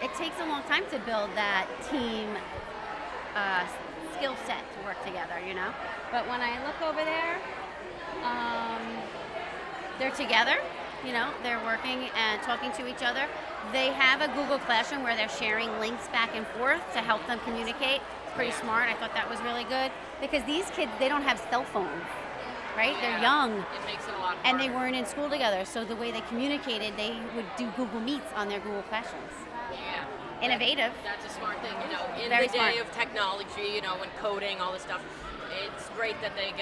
it takes a long time to build that team skill set to work together, But when I look over there, they're together, they're working and talking to each other. They have a Google Classroom where they're sharing links back and forth to help them communicate. It's pretty smart. I thought that was really good because these kids, they don't have cell phones, right? They're young. It makes it a lot harder. And they weren't in school together, so the way they communicated, they would do Google Meets on their Google Classrooms. Yeah. Innovative. That's a smart thing, in Very the day smart. of technology, and coding, all this stuff. It's great that they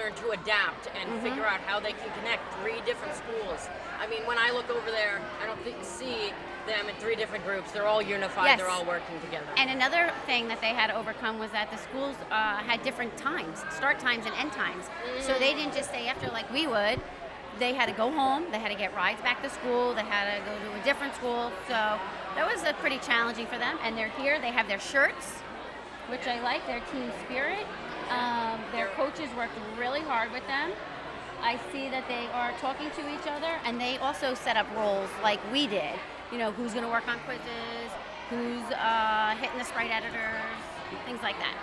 learn to adapt and figure out how they can connect 3 different schools. I mean, when I look over there, I don't see them in 3 different groups. They're all unified. Yes. They're all working together. And another thing that they had to overcome was that the schools had different times, start times and end times. So they didn't just stay after like we would. They had to go home. They had to get rides back to school. They had to go to a different school. So that was pretty challenging for them. And they're here. They have their shirts, which I like, their team spirit. Their coaches worked really hard with them. I see that they are talking to each other, and they also set up roles like we did. You know, who's going to work on quizzes, who's hitting the sprite editors, things like that.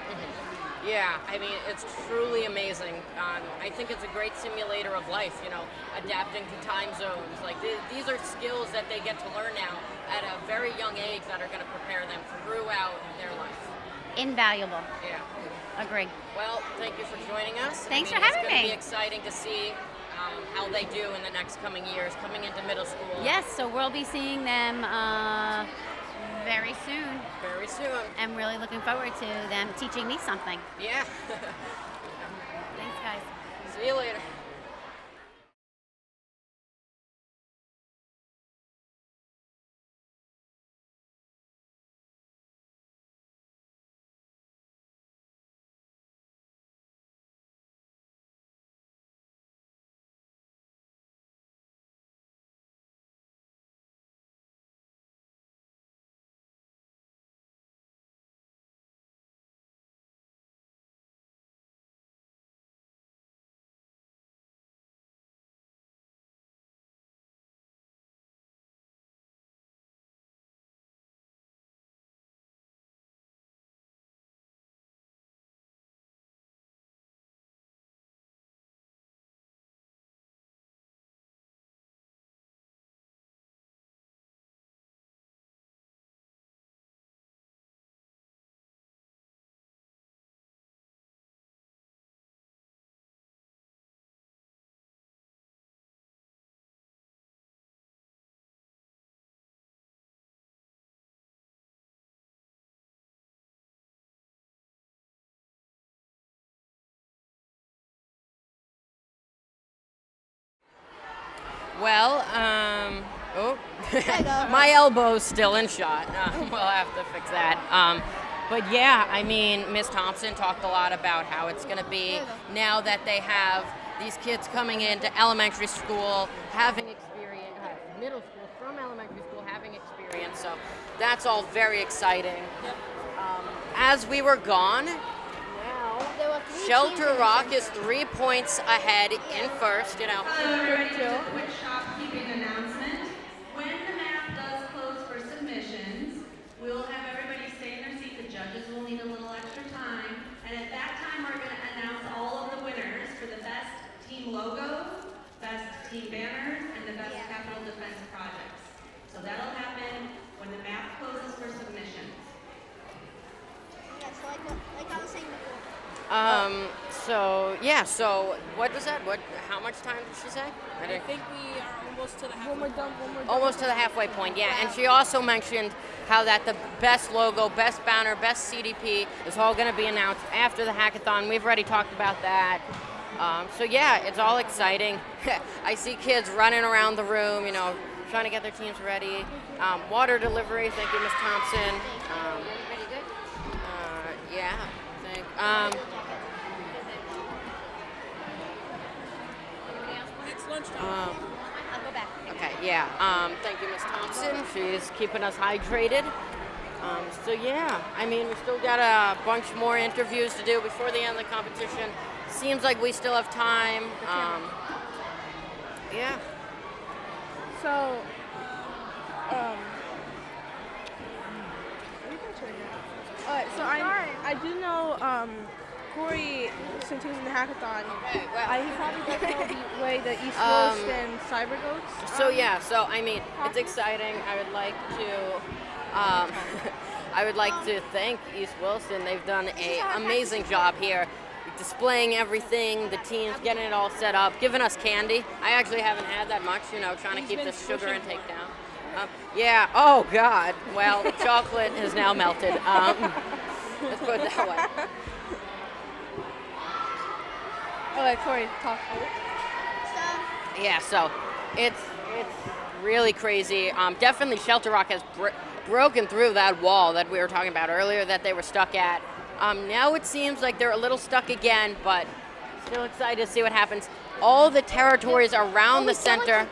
Yeah, I mean, it's truly amazing. I think it's a great simulator of life, you know, adapting to time zones. Like, these are skills that they get to learn now at a very young age that are going to prepare them throughout their life. Invaluable. Yeah. Agree. Well, thank you for joining us. Thanks for having me. It's going to me. be exciting to see how they do in the next coming years, coming into middle school. Yes, so we'll be seeing them very soon. Very soon. I'm really looking forward to them teaching me something. Yeah. Thanks, guys. See you later. Well, my elbow's still in shot. We'll have to fix that. But yeah, I mean, Miss Thompson talked a lot about how it's going to be now that they have these kids coming into elementary school, having experience, middle school from elementary school, having experience. So that's all very exciting. As we were gone, Shelter Rock is 3 points ahead in first, you know. Just a quick shopkeeping announcement. When the map does close for submissions, we'll have everybody stay in their seat. The judges will need a little extra time. And at that time, we're going to announce all of the winners for the best team logos, best team banners, and the best capital defense projects. So that'll happen when the map closes for submissions. Yeah, so like I was saying before. So what was that? How much time did she say? I think we are almost to the halfway point. Almost to the halfway point, yeah. And she also mentioned how that the best logo, best banner, best CDP is all going to be announced after the hackathon. We've already talked about that. So yeah, it's all exciting. I see kids running around the room, you know, trying to get their teams ready. Water delivery, thank you, Ms. Thompson. Everybody good? Yeah, I think. Next lunchtime. I'll go back. Okay, yeah. Thank you, Ms. Thompson. She's keeping us hydrated. So yeah, I mean, we still got a bunch more interviews to do before the end of the competition. Seems like we still have time. Yeah. So, so I do know Corey, since he was in the hackathon, Okay, well, he probably doesn't know the way the East Coast and Cyber Goats. So yeah, so I mean, it's exciting. I would like to, I would like to thank East Wilson. They've done an amazing job here, displaying everything, the teams, getting it all set up, giving us candy. I actually haven't had that much, you know, trying to keep the sugar intake down. Yeah. Oh God. Well, the chocolate is now melted. Let's put it that way. Okay, Corey, talk. Yeah, so it's really crazy. Definitely Shelter Rock has broken through that wall that we were talking about earlier that they were stuck at. Now it seems like they're a little stuck again, but still excited to see what happens. All the territories around the center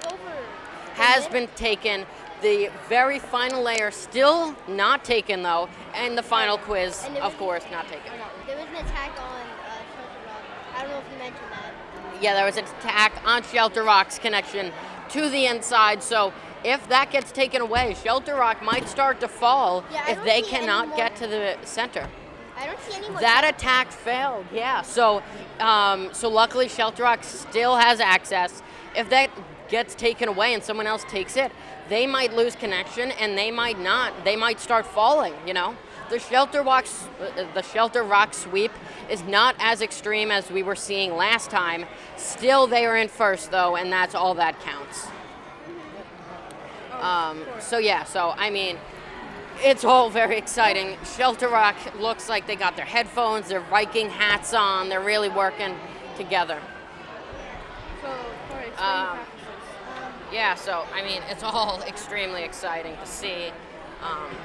has been taken. The very final layer still not taken though, and the final quiz, of course, not taken. There was an attack on Shelter Rock. I don't know if you mentioned that. Yeah, there was an attack on Shelter Rock's connection to the inside, so if that gets taken away, Shelter Rock might start to fall if they cannot get to the center. I don't see any more. That attack failed, yeah. So luckily Shelter Rock still has access. If that gets taken away and someone else takes it, they might lose connection and they might not. They might start falling, you know. The Shelter Rock sweep is not as extreme as we were seeing last time. Still, they are in first though, and that's all that counts. So I mean, it's all very exciting. Shelter Rock looks like they got their headphones, their Viking hats on. They're really working together. So, Corey, explain practices. Yeah, so I mean, it's all extremely exciting to see.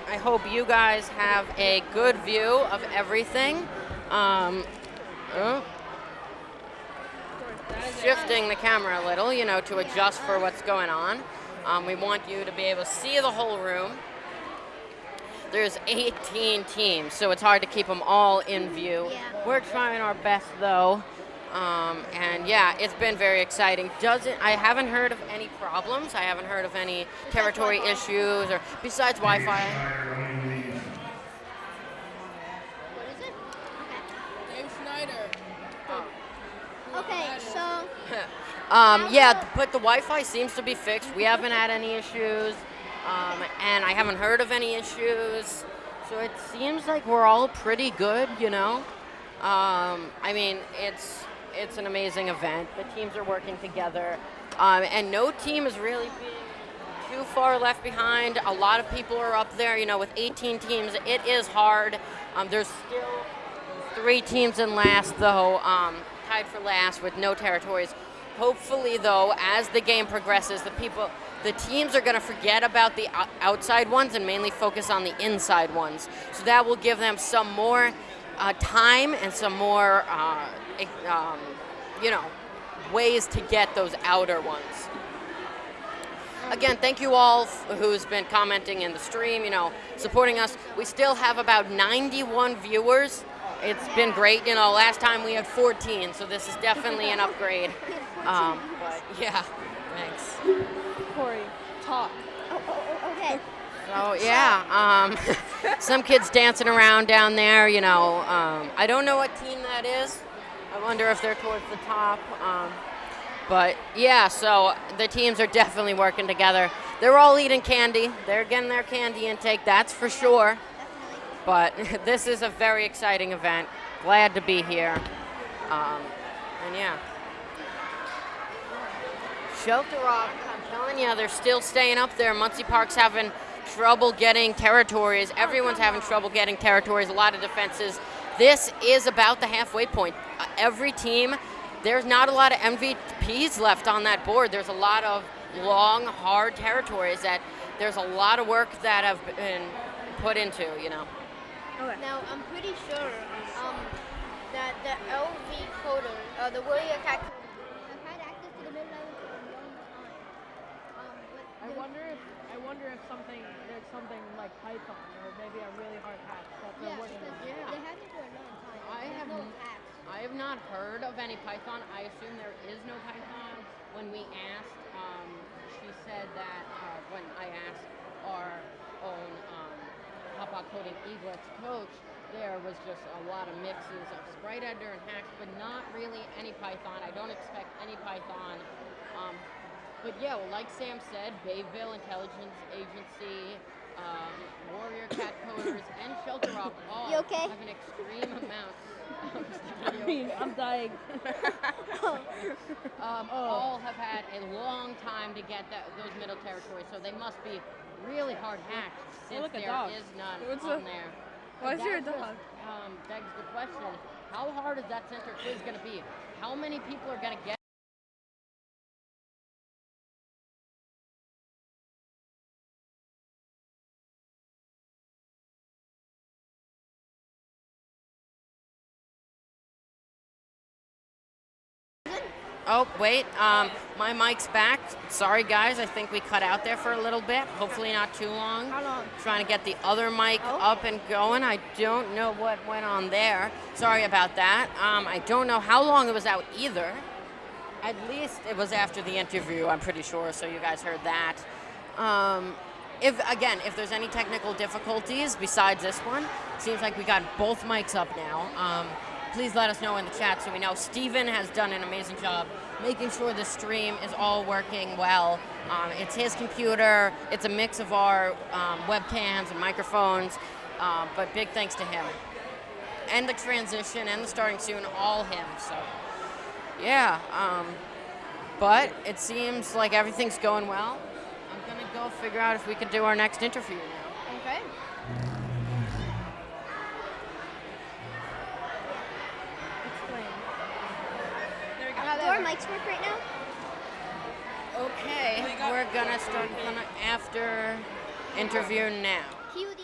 I hope you guys have a good view of everything. Shifting the camera a little, you know, to adjust for what's going on. We want you to be able to see the whole room. There's 18 teams, so it's hard to keep them all in view. Yeah. We're trying our best, though. And yeah, it's been very exciting. I haven't heard of any problems. I haven't heard of any territory issues or besides Wi-Fi. What is it? Dave Schneider. Okay, so Yeah, but the Wi-Fi seems to be fixed. We haven't had any issues, and I haven't heard of any issues. So it seems like we're all pretty good, you know. I mean, it's an amazing event. The teams are working together, and no team is really being too far left behind. A lot of people are up there, you know, with 18 teams. It is hard. There's still 3 teams in last, though, tied for last with no territories. Hopefully, though, as the game progresses, the teams are going to forget about the outside ones and mainly focus on the inside ones. So that will give them some more time and some more, ways to get those outer ones. Again, thank you all who's been commenting in the stream, you know, supporting us. We still have about 91 viewers. It's been great. You know, last time we had 14, so this is definitely an upgrade. But yeah, thanks. Corey, talk. Okay. So yeah, some kids dancing around down there, you know. I don't know what team that is. I wonder if they're towards the top. But yeah, so the teams are definitely working together. They're all eating candy. They're getting their candy intake, that's for sure. But this is a very exciting event. Glad to be here. And yeah. Shelter Rock, I'm telling you, they're still staying up there. Muncie Park's having trouble getting territories. Everyone's having trouble getting territories, a lot of defenses. This is about the halfway point. Every team, there's not a lot of MVPs left on that board. There's a lot of long, hard territories that there's a lot of work that have been put into, you know. Okay. Now, I'm pretty sure that the LV coder, the Warrior Cat coder, have had access to the midnight for a long time. I wonder if there's something like Python or maybe a really hard hack that they're working on. They have it for a long time. I have not heard of any Python. I assume there is no Python. When we asked, she said that when I asked our own Hot Coding Eaglets coach, there was just a lot of mixes of sprite editor and hacks, but not really any Python. I don't expect any Python. But yeah, well, like Sam said, Bayville Intelligence Agency, Warrior Cat Coders, and Shelter Rock all have an extreme amount. I'm dying. All have had a long time to get those middle territories, so they must be really hard hacked since there is none on there. Why is there a dog? Begs the question, how hard is that center quiz going to be? how many people are going to get. Oh, wait, my mic's back. Sorry, guys, I think we cut out there for a little bit. Hopefully not too long. How long? Trying to get the other mic up and going. I don't know what went on there. Sorry about that. I don't know how long it was out either. At least it was after the interview, I'm pretty sure, so you guys heard that. If there's any technical difficulties besides this one, seems like we got both mics up now. Please let us know in the chat so we know. Steven has done an amazing job making sure the stream is all working well. It's his computer. It's a mix of our webcams and microphones, but big thanks to him. And the transition and the starting soon, all him. So, yeah. But it seems like everything's going well. I'm going to go figure out if we can do our next interview now. Okay. Do our mics work right now? Okay, we're gonna start after interview now. Cue the intro.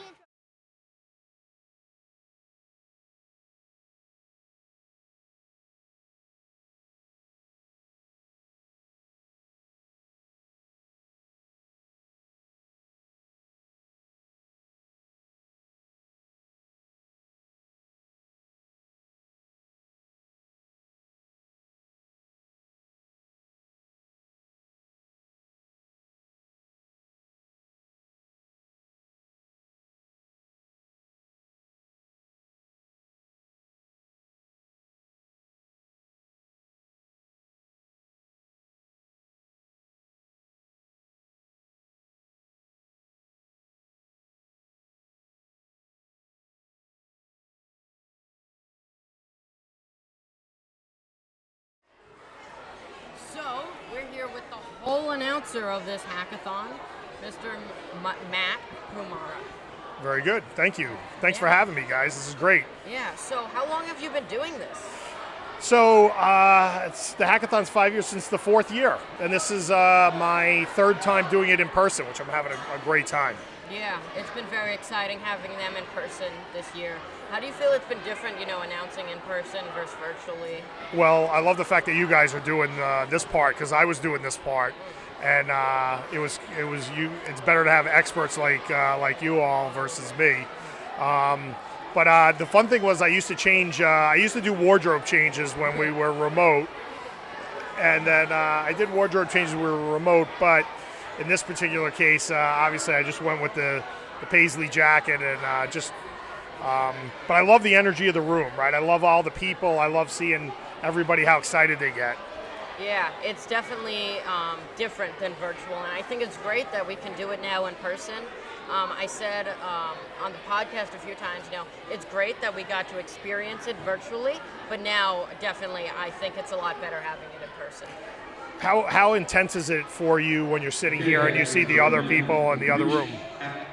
So, we're here with the whole announcer of this hackathon, Mr. Matt Kumara. Very good. Thank you. Thanks for having me, guys. This is great. Yeah, so how long have you been doing this? So the hackathon's 5 years since the 4th year, and this is my 3rd time doing it in person, which I'm having a great time. Yeah, it's been very exciting having them in person this year. How do you feel it's been different, announcing in person versus virtually? Well, I love the fact that you guys are doing this part, because I was doing this part, and it's better to have experts like you all versus me. But the fun thing was I used to do wardrobe changes when we were remote, and then I did wardrobe changes when we were remote, but in this particular case, obviously I just went with the paisley jacket and but I love the energy of the room, right? I love all the people. I love seeing everybody, how excited they get. Yeah, it's definitely different than virtual, and I think it's great that we can do it now in person. I said on the podcast a few times, it's great that we got to experience it virtually, but now definitely I think it's a lot better having it in person. How intense is it for you when you're sitting here and you see the other people in the other room?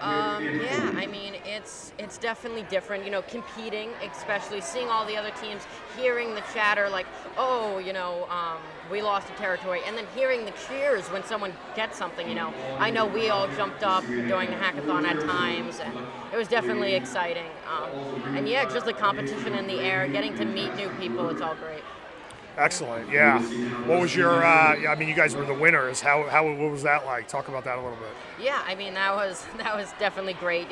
Yeah, I mean, it's definitely different, competing, especially seeing all the other teams, hearing the chatter like, we lost a territory, and then hearing the cheers when someone gets something, I know we all jumped up during the hackathon at times, and it was definitely exciting. And yeah, just the competition in the air, getting to meet new people, it's all great. Excellent, yeah. What was your, you guys were the winners. What was that like? Talk about that a little bit. Yeah, I mean, that was definitely great.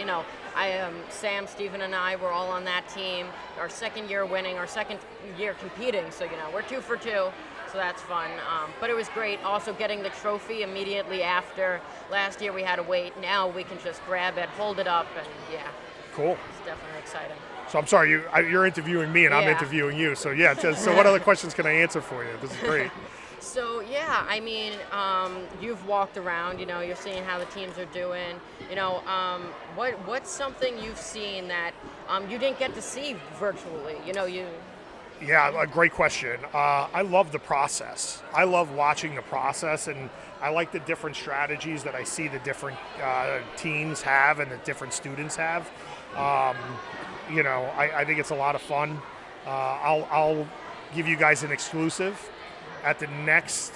Sam, Stephen, and I were all on that team. Our second year winning, our second year competing, so, we're 2 for 2, so that's fun. But it was great also getting the trophy immediately after. Last year we had to wait. Now we can just grab it, hold it up, and yeah. Cool. It's definitely exciting. So I'm sorry, you're interviewing me and I'm interviewing you. So yeah, so what other questions can I answer for you? This is great. So yeah, I mean, you've walked around, you're seeing how the teams are doing. What's something you've seen that you didn't get to see virtually? Yeah, a great question. I love the process. I love watching the process, and I like the different strategies that I see the different teams have and the different students have. I think it's a lot of fun. I'll give you guys an exclusive. At the next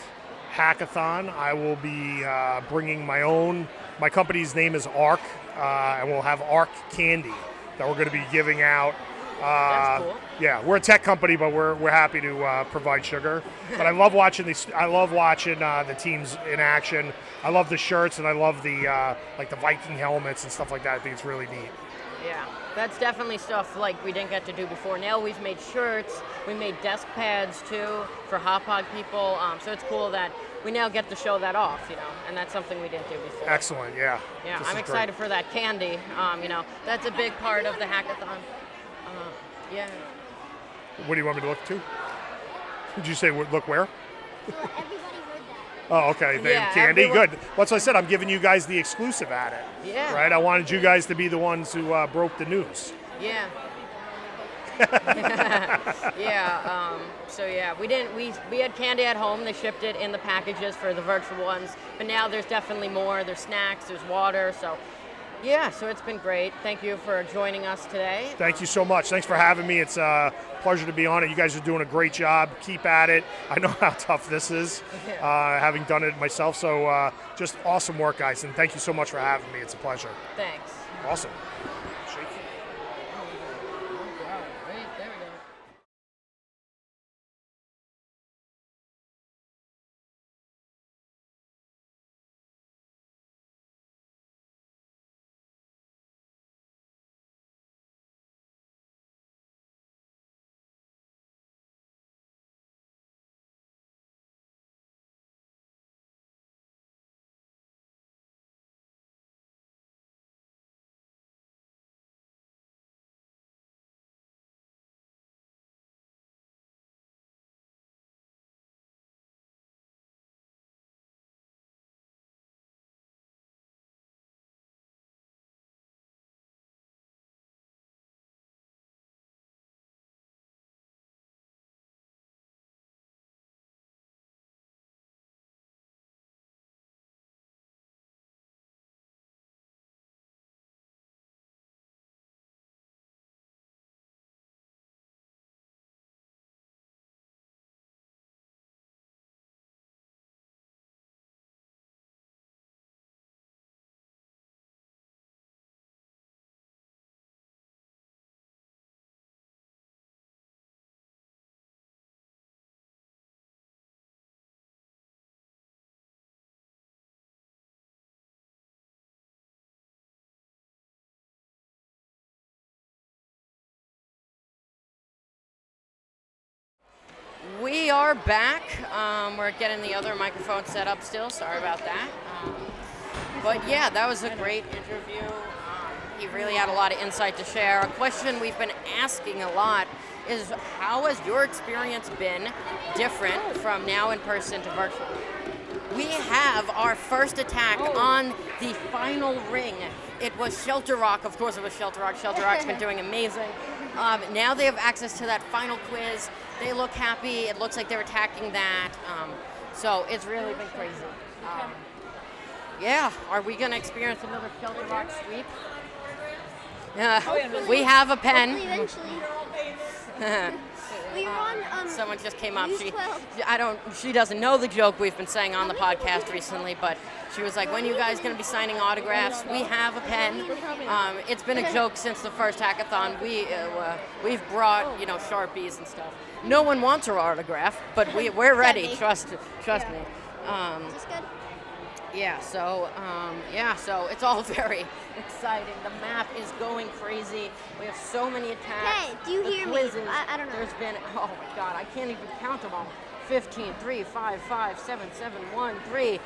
hackathon, I will be bringing my company's name is ARC, and we'll have ARC candy that we're going to be giving out. That's cool. Yeah, we're a tech company, but we're happy to provide sugar. But I love watching these. I love watching the teams in action. I love the shirts, and I love the like the Viking helmets and stuff like that. I think it's really neat. Yeah, that's definitely stuff like we didn't get to do before. Now we've made shirts, we made desk pads too for Hot Pod people. So it's cool that we now get to show that off, and that's something we didn't do before. Excellent, yeah. Yeah, This I'm is excited for that candy. That's a big part of the hackathon. Yeah. Great. What do you want me to look to? Did you say look where? Everybody heard that. Oh, okay. The Yeah, candy, everyone- good. That's what I said. I'm giving you guys the exclusive at it. Yeah. Right. I wanted you guys to be the ones who broke the news. Yeah. Yeah. So yeah, we didn't. We had candy at home. They shipped it in the packages for the virtual ones. But now there's definitely more. There's snacks. There's water. So yeah. So it's been great. Thank you for joining us today. Thank you so much. Thanks for having me. It's a pleasure to be on it. You guys are doing a great job. Keep at it. I know how tough this is, having done it myself. So just awesome work, guys. And thank you so much for having me. It's a pleasure. Thanks. Awesome. We are back. We're getting the other microphone set up still. Sorry about that. But yeah, that was a great interview. He really had a lot of insight to share. A question we've been asking a lot is, how has your experience been different from now in person to virtual? We have our first attack on the final ring. It was Shelter Rock. Of course it was Shelter Rock. Shelter Rock's been doing amazing. Now they have access to that final quiz. They look happy. It looks like they're attacking that. So it's really been crazy. Yeah, are we going to experience another Shelter Rock sweep? We have a pen. Hopefully eventually. We were on Someone just came up. News 12. She doesn't know the joke we've been saying on the podcast recently, but she was like, when are you guys going to be signing autographs? We have a pen. It's been a joke since the first hackathon. We've brought, Sharpies and stuff. No one wants our autograph, but we're ready. Trust me. Is this good? Yeah, so it's all very exciting. The map is going crazy. We have so many attacks. Hey, do you hear me? I don't know. There's been, oh my God, I can't even count them all. 15, 3, 5, 5, 7, 7, 1, 3.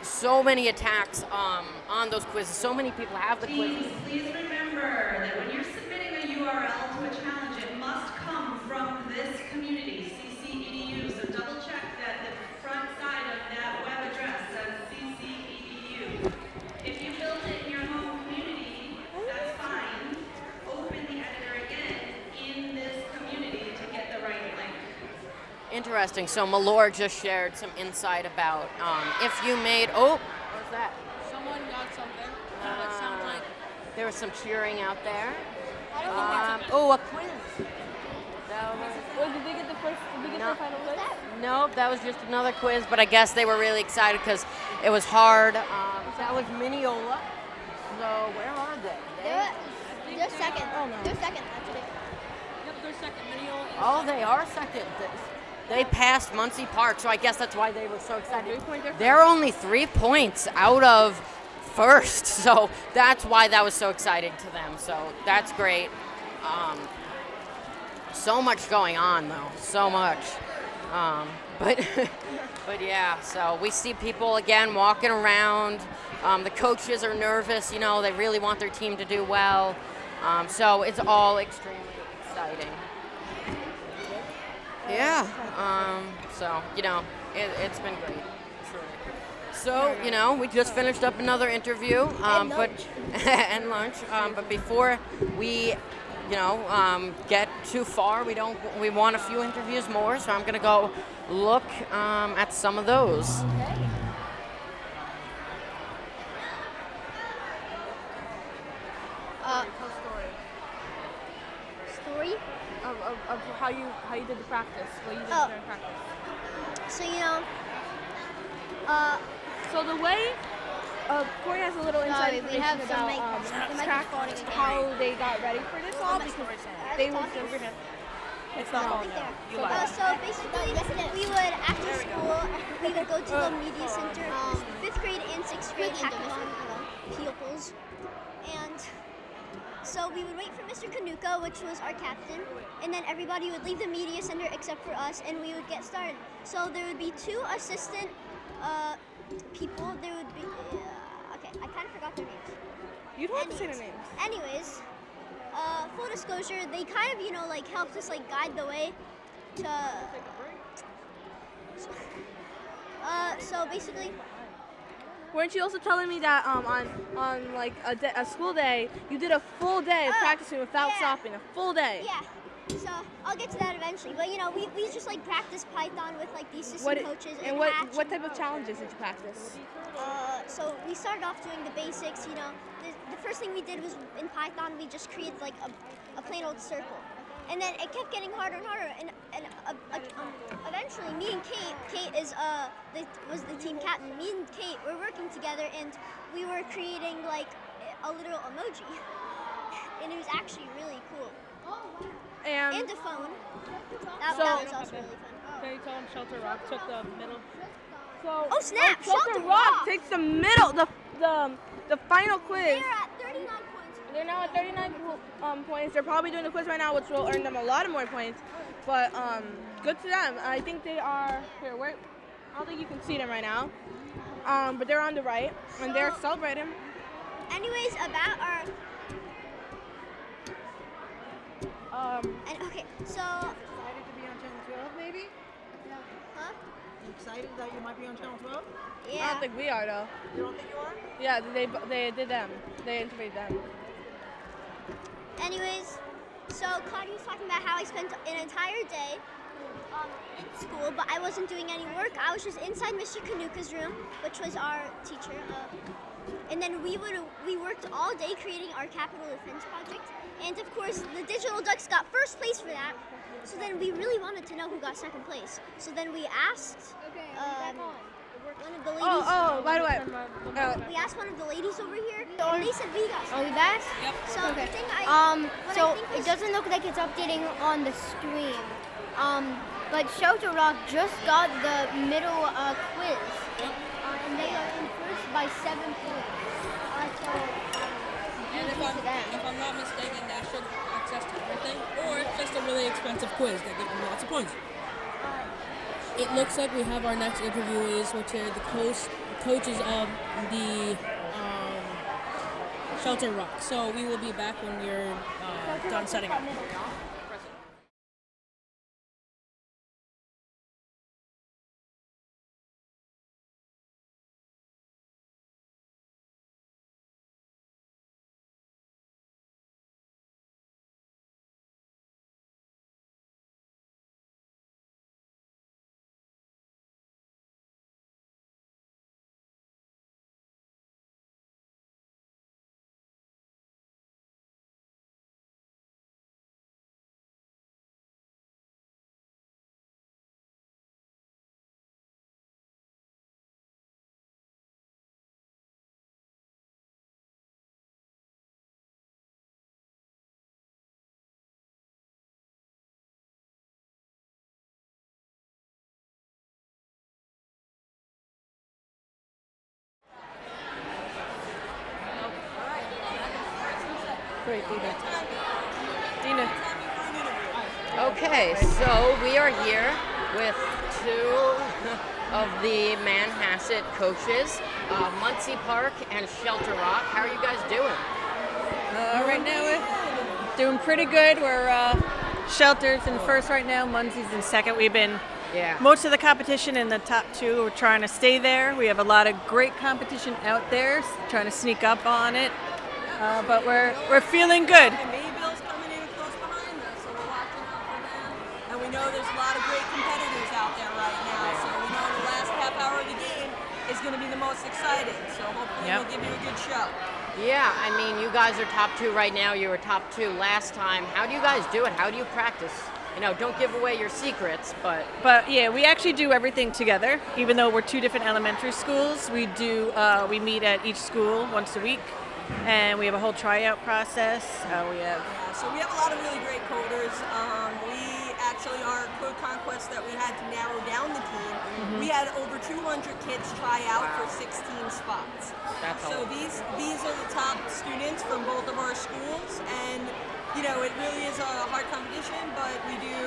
So many attacks on those quizzes. So many people have the quizzes. Please remember that when you're submitting a URL to a challenge, it must come from this community, CC.edu. So double check that the front side of that web address says CC.edu. If you built it in your home community, that's fine. Open the editor again in this community to get the right link. Interesting. So Malor just shared some insight about if you made, what's that? Someone got something. It sounds like There was some cheering out there. I don't think that's a quiz. That was Did they get the first? Did they get No. their final quiz? Nope, that was just another quiz, but I guess they were really excited because it was hard. That was Mineola. So where are they? They're second. Oh, no. They're second, actually. Yep, they're second. Mineola. Oh, they are second. They passed Muncie Park, so I guess that's why they were so excited. 3-point difference. They're only 3 points out of first, so that's why that was so exciting to them. So that's great. So much going on, though. So much. But but yeah, so we see people again walking around. The coaches are nervous, you know, they really want their team to do well. So it's all extremely exciting. Yeah. So, you know, it's been great. Truly. So, you know, we just finished up another interview. And But and lunch. But before we get too far, we want a few interviews more, so I'm gonna go look at some of those. Story? Of how you did the practice, what you did Oh. during practice. So, So the way Corey has a little inside Sorry, we have information some about the track, microphone again. how they got ready for this all, because they were just. It's not falling Right down. there. You lied. So basically, we would, after school, we would go to the media center, 5th grade and 6th grade hackathon pupils. And so we would wait for Mr. Kanuka, which was our captain, and then everybody would leave the media center except for us, and we would get started. So there would be 2 assistant people. There would be, okay, I kind of forgot their names. You don't have to say their names. Anyways, full disclosure, they kind of, like helped us like guide the way to. So basically, Weren't you also telling me that on like a school day, you did a full day of practicing without yeah. stopping, a full day? yeah. So I'll get to that eventually. But we just like practice Python with like the assistant coaches and what Hatch what and type of challenges did you practice? So we started off doing the basics. The first thing we did was in Python we just created like a plain old circle, and then it kept getting harder and harder. And eventually, me and Kate was the team captain. Me and Kate were working together, and we were creating like a literal emoji, and it was actually really cool. And a phone. That was also really fun. Can you tell them Shelter Rock took the middle? So, Oh snap! Shelter Rock takes the middle, the final quiz. They're at 39 points. They're now at 39 points. They're probably doing the quiz right now, which will earn them a lot of more points. But good to them. I think they are here. Where? I don't think you can see them right now. But they're on the right, and they're celebrating. Anyways, about our. Okay, so. Excited to be on Channel 12, maybe? Huh? You excited that you might be on Channel 12? I Yeah. don't think we are though. You don't think you are? Yeah, they did them. They interviewed them. Anyways, so Claudia was talking about how I spent an entire day in school, but I wasn't doing any work. I was just inside Mr. Kanuka's room, which was our teacher. And then we worked all day creating our capital defense project. And of course, the Digital Ducks got first place for that. So then we really wanted to know who got second place. So then we asked one of the ladies. By the way, We asked one of the ladies over here, and they said we got second. Are we back? Yep. So Okay. the thing So I think it was- doesn't look like it's updating on the stream. But Shelter Rock just got the middle quiz. And they are in first by 7 points. And if I'm not mistaken, that should access to everything, or it's just a really expensive quiz that gives them lots of points. It looks like we have our next interviewees, which are the coaches of the Shelter Rock. So we will be back when you're done setting up. Great, Dina. Okay, so we are here with two of the Manhasset coaches, Muncie Park and Shelter Rock. How are you guys doing? Right now we're doing pretty good. We're Shelter's in first right now, Munsie's in second. We've been most of the competition in the top two. We're trying to stay there. We have a lot of great competition out there, trying to sneak up on it. But we're feeling good. Mayville's coming in close behind us, so we're watching out for them. And we know there's a lot of great competitors out there right now, so we know the last half hour of the game is going to be the most exciting. So hopefully we'll give you a good show. Yeah, I mean, you guys are top two right now. You were top two last time. How do you guys do it? How do you practice? You know, don't give away your secrets, but yeah, we actually do everything together. Even though we're two different elementary schools, we meet at each school once a week, and we have a whole tryout process. So we have a lot of really great coders. We actually, our code conquest that we had to narrow down the team, we had over 200 kids try out for 16 spots. So these are the top students from both of our schools, and you know, it really is a hard competition, but we do,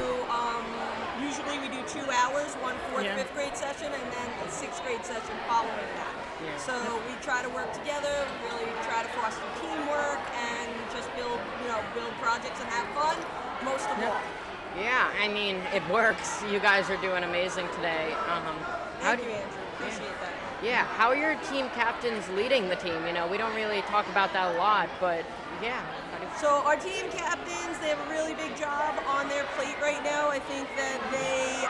usually we do 2 hours, one fourth, fifth grade session, and then a sixth grade session following that. So we try to work together, we really try to foster teamwork, and just build projects and have fun, most of all. yeah, I mean, it works. You guys are doing amazing today. Thank you, Andrew. Appreciate that. Yeah, how are your team captains leading the team? You know, we don't really talk about that a lot, but yeah. So our team captains, they have a really big job on their plate right now. I think that they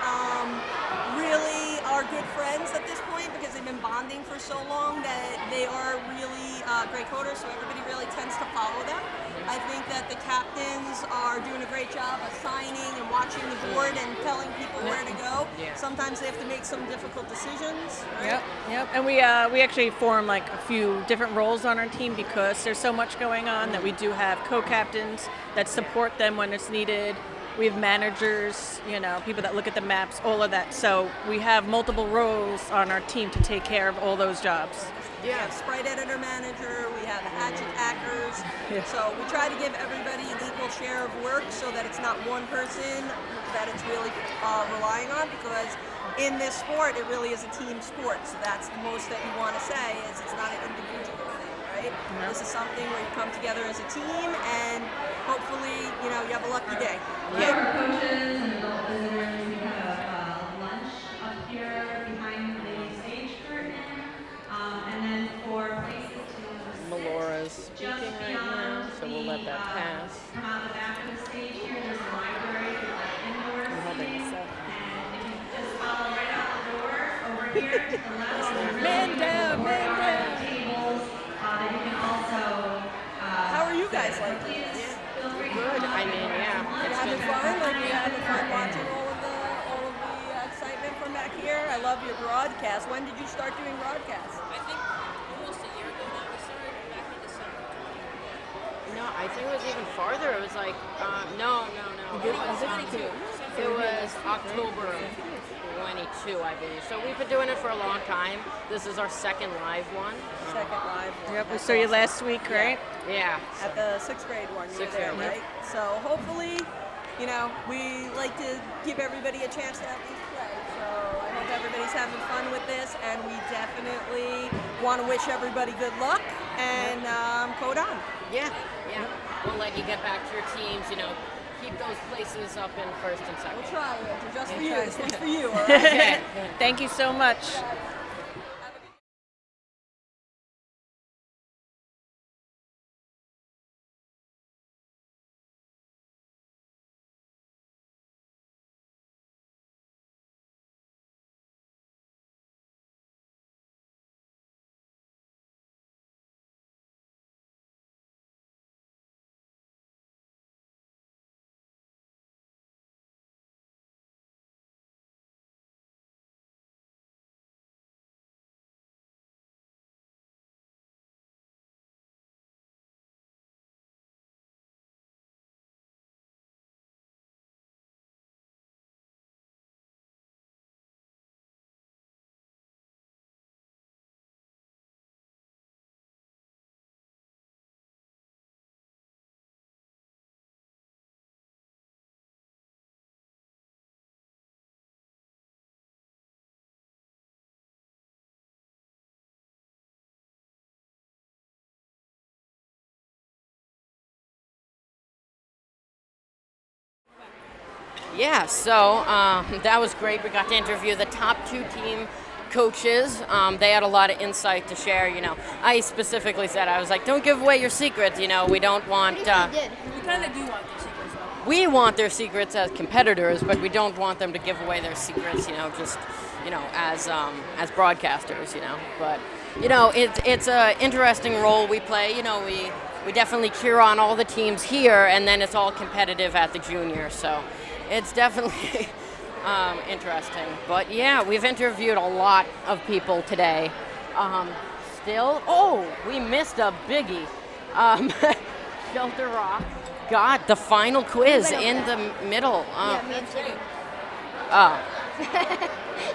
really are good friends at this point because they've been bonding for so long that they are really great coders, so everybody really tends to follow them. I think that the captains are doing a great job assigning and watching the board and telling people where to go. Sometimes they have to make some difficult decisions. Right? Yep. And we actually form like a few different roles on our team because there's so much going on that we do have co-captains that support them when it's needed. We have managers, you know, people that look at the maps, all of that. So we have multiple roles on our team to take care of all those jobs. We have Sprite Editor Manager, we have Hatchet Hackers. So we try to give everybody an equal share of work so that it's not one person that it's really relying on, because in this sport, it really is a team sport. So that's the most that you want to say, is it's not an individual thing, right? This is something where you come together as a team and hopefully, you know, you have a lucky day. For our coaches and adult visitors, we have lunch up here behind the stage curtain. And then for places to Melora's speaking right now, so we'll let that pass. come out the back of the stage here, there's a library with like indoor seating. And if you just follow right out the door over here to the left, Man down. tables that you can also. How are you guys like this? Good. I mean, yeah. You having fun? Like, you having fun watching all of the excitement from back here? I love your broadcast. When did you start doing broadcasts? I think almost a year ago now. We started back in December. No, I think it was even farther. It was like, no. It was October of 22, I believe. So we've been doing it for a long time. This is our second live one. Second live one. Yep, we saw you last week, right? Yeah. At the sixth grade one, you were there, right? So hopefully, you know, we like to give everybody a chance to at least play. So I hope everybody's having fun with this, and we definitely want to wish everybody good luck and code on. Yeah. We'll let you get back to your teams, you know, keep those places up in first and second. We'll try, Andrew, just for you, at least for you, all right? Okay. Thank you so much. Yeah, so that was great. We got to interview the top 2 team coaches. They had a lot of insight to share. I specifically said, I was like, don't give away your secrets. We don't want. We kind of do want the secrets, though. We want their secrets as competitors, but we don't want them to give away their secrets. Just as broadcasters. But it's an interesting role we play. We definitely cheer on all the teams here, and then it's all competitive at the junior. So it's definitely interesting. But yeah, we've interviewed a lot of people today. We missed a biggie. Shelter Rock got the final quiz in the middle. Me too. Oh.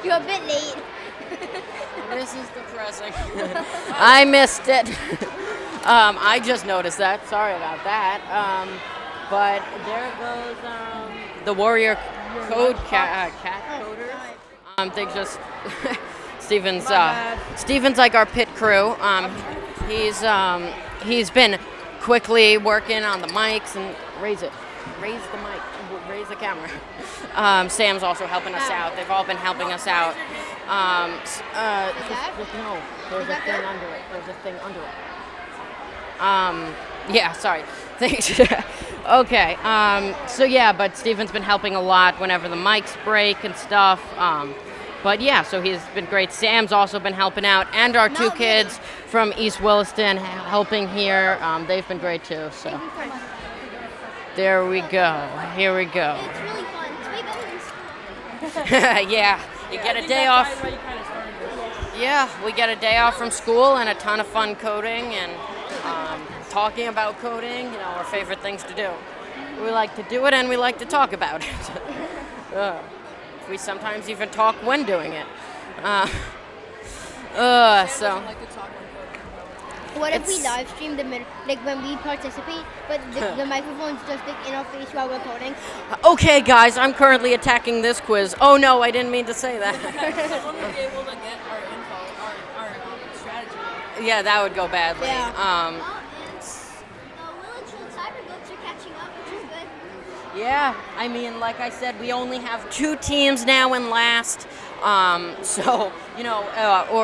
You're a bit late. This is depressing. I missed it. I just noticed that. Sorry about that. But there goes the Warrior Code cat coders. They just Steven's like our pit crew. He's been quickly working on the mics and raise the camera. Sam's also helping us out. They've all been helping us out. There's a thing under it. There's a thing under it. Yeah, sorry. Thanks. Okay. But Steven's been helping a lot whenever the mics break and stuff. But yeah, so he's been great. Sam's also been helping out, and our 2 kids from East Williston helping here. They've been great too. So there we go. Here we go. It's really fun. It's way better than school. Yeah, you get a day off. Yeah, we get a day off from school and a ton of fun coding and talking about coding. Our favorite things to do. We like to do it and we like to talk about it. We sometimes even talk when doing it. What if we live stream when we participate, but the microphone's just in our face while we're coding? Okay, guys, I'm currently attacking this quiz. Oh no, I didn't mean to say that. Someone would be able to get our info, our strategy. Yeah, that would go badly. The Willits and Cyber Goats are catching up, which is good. Yeah, I mean, like I said, we only have 2 teams now in last. Or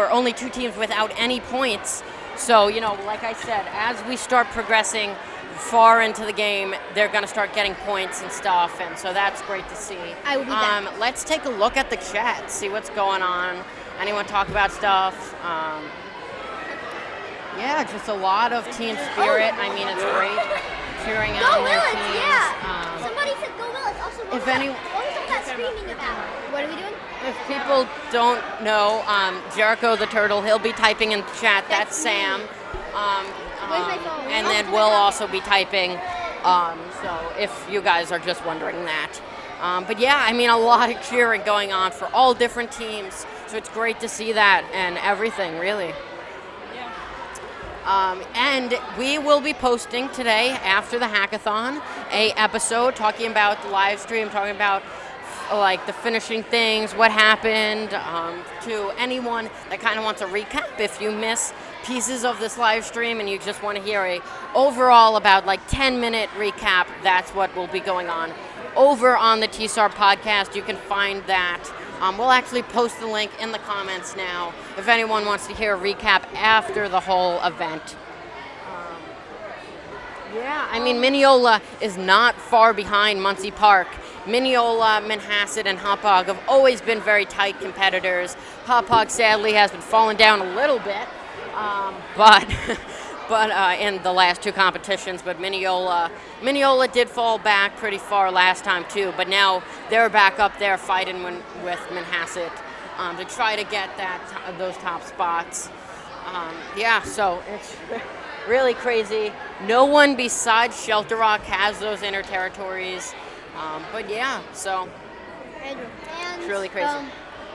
only 2 teams without any points. So, like I said, as we start progressing far into the game, they're going to start getting points and stuff, and so that's great to see. I will be back. Let's take a look at the chat, see what's going on. Anyone talk about stuff? Yeah, just a lot of team spirit. I mean, it's great cheering on their teams. Yeah. Somebody said go Willits. Also, what was that screaming about? What are we doing? If people don't know, Jericho the Turtle, he'll be typing in chat. That's Sam. Where's my phone? And then we'll also be typing. So if you guys are just wondering that. But yeah, I mean, a lot of cheering going on for all different teams. So it's great to see that and everything, really. And we will be posting today after the hackathon a episode talking about the live stream, talking about like the finishing things, what happened, to anyone that kind of wants a recap. If you miss pieces of this live stream and you just want to hear a overall about like 10-minute recap, that's what will be going on over on the TSARP podcast. You can find that. We'll actually post the link in the comments now if anyone wants to hear a recap after the whole event. Yeah, I mean, Mineola is not far behind Muncie Park. Mineola, Manhasset, and Hauppauge have always been very tight competitors. Hauppauge sadly has been falling down a little bit, but in the last 2 competitions. But Mineola did fall back pretty far last time too. But now they're back up there fighting with Manhasset to try to get those top spots. So it's really crazy. No one besides Shelter Rock has those inner territories. But yeah, so it's really crazy.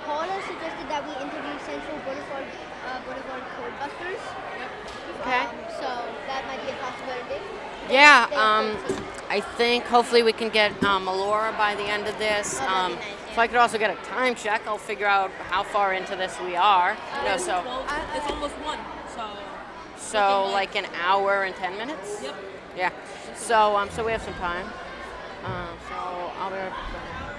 Paula suggested that we interview Central Boulevard Codebusters. Okay. So that might be a possibility. Yeah, I think hopefully we can get Melora by the end of this. If I could also get a time check, I'll figure out how far into this we are. It's almost 1, so like an hour and 10 minutes? Yep. Yeah. So we have some time. So I'll be right back.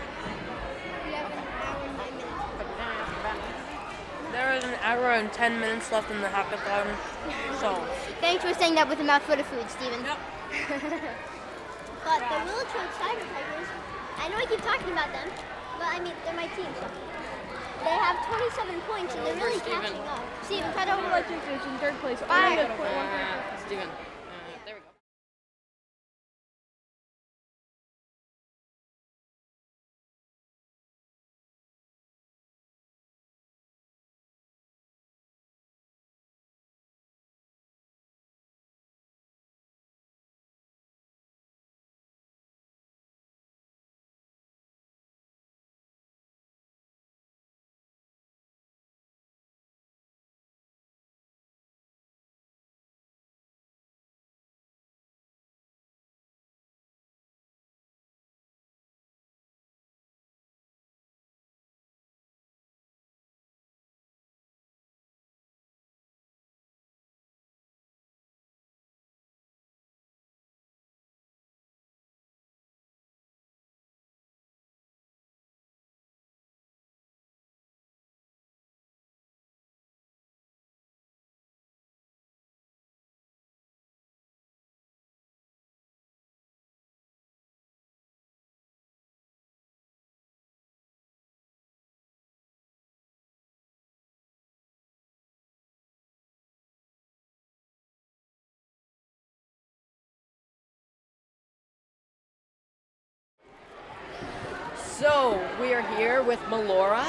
hour and 10 minutes left in the hackathon. So. Thanks for saying that with a mouthful of food, Steven. Yep. But the Willits Road Cyber Tigers, I know I keep talking about them, but I mean, they're my team. So they have 27 points and they're really catching up. Steven, cut over. It's in third place. Bye. Steven. There we go. So we are here with Melora,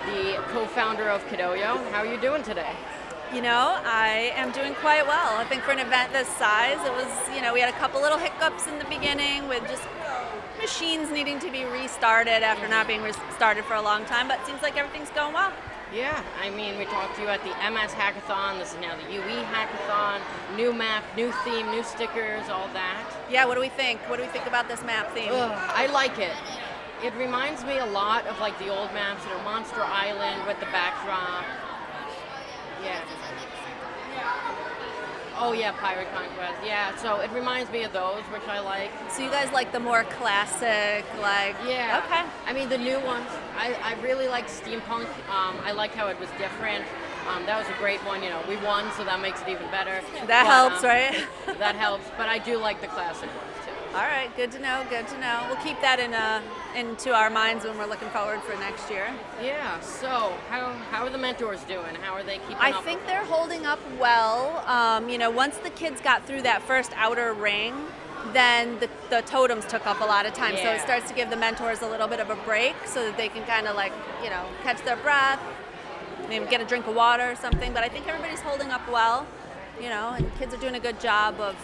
the co-founder of Kidoyo. How are you doing today? You know, I am doing quite well. I think for an event this size, it was, we had a couple little hiccups in the beginning with just machines needing to be restarted after not being restarted for a long time, but it seems like everything's going well. Yeah, I mean, we talked to you at the MS Hackathon. This is now the UE Hackathon. New map, new theme, new stickers, all that. Yeah, what do we think? What do we think about this map theme? I like it. It reminds me a lot of like the old maps, Monster Island with the backdrop. Yeah. Oh yeah, Pirate Conquest. Yeah, so it reminds me of those, which I like. So you guys like the more classic, like... Yeah. Okay. I mean, the new ones. I really like Steampunk. I like how it was different. That was a great one. We won, so that makes it even better. That helps, right? That helps, but I do like the classic ones too. All right, good to know, good to know. We'll keep that into our minds when we're looking forward for next year. Yeah, so how are the mentors doing? How are they keeping up? I think they're holding up well. Once the kids got through that first outer ring, then the totems took up a lot of time. So it starts to give the mentors a little bit of a break so that they can kind of catch their breath, maybe get a drink of water or something. But I think everybody's holding up well, and kids are doing a good job of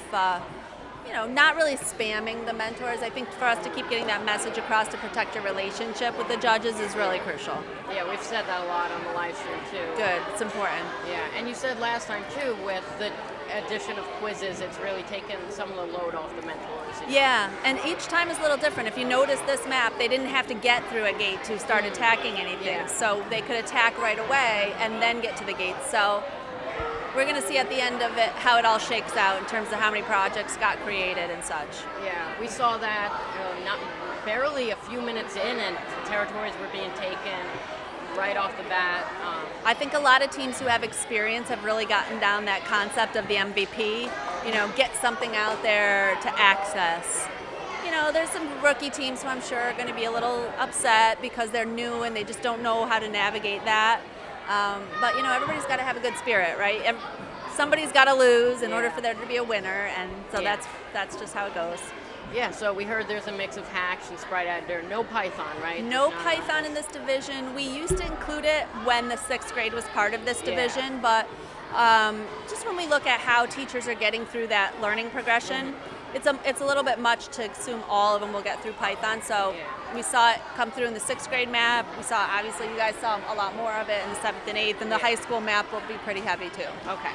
not really spamming the mentors. I think for us to keep getting that message across to protect your relationship with the judges is really crucial. Yeah, we've said that a lot on the live stream too. Good, it's important. Yeah, and you said last time too, with the addition of quizzes, it's really taken some of the load off the mentors. Yeah, and each time is a little different. If you notice this map, they didn't have to get through a gate to start attacking anything. So they could attack right away and then get to the gate. So we're going to see at the end of it how it all shakes out in terms of how many projects got created and such. Yeah, we saw that barely a few minutes in, and territories were being taken right off the bat. I think a lot of teams who have experience have really gotten down that concept of the MVP, get something out there to access. There's some rookie teams who I'm sure are going to be a little upset because they're new and they just don't know how to navigate that. But everybody's got to have a good spirit, right? Somebody's got to lose in order for there to be a winner, and so that's just how it goes. Yeah, so we heard there's a mix of hacks and sprite editor. No Python, right? No Python in this division. We used to include it when the 6th grade was part of this division, but just when we look at how teachers are getting through that learning progression, it's a little bit much to assume all of them will get through Python. So we saw it come through in the 6th grade map. We saw, obviously, you guys saw a lot more of it in the 7th and 8th, and the high school map will be pretty heavy too. Okay.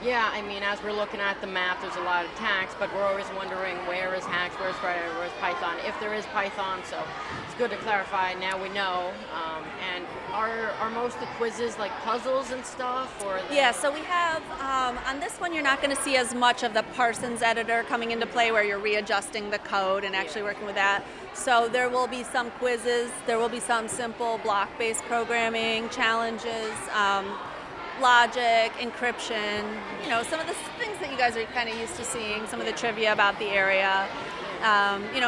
Yeah, I mean, as we're looking at the map, there's a lot of tax, but we're always wondering where is Hax, where's Predator, where's Python, if there is Python, so it's good to clarify. Now we know. And are most of the quizzes like puzzles and stuff? Or Yeah, so we have, on this one, you're not going to see as much of the Parsons editor coming into play where you're readjusting the code and actually working with that. So there will be some quizzes, there will be some simple block-based programming, challenges, logic, encryption, some of the things that you guys are kind of used to seeing, some of the trivia about the area.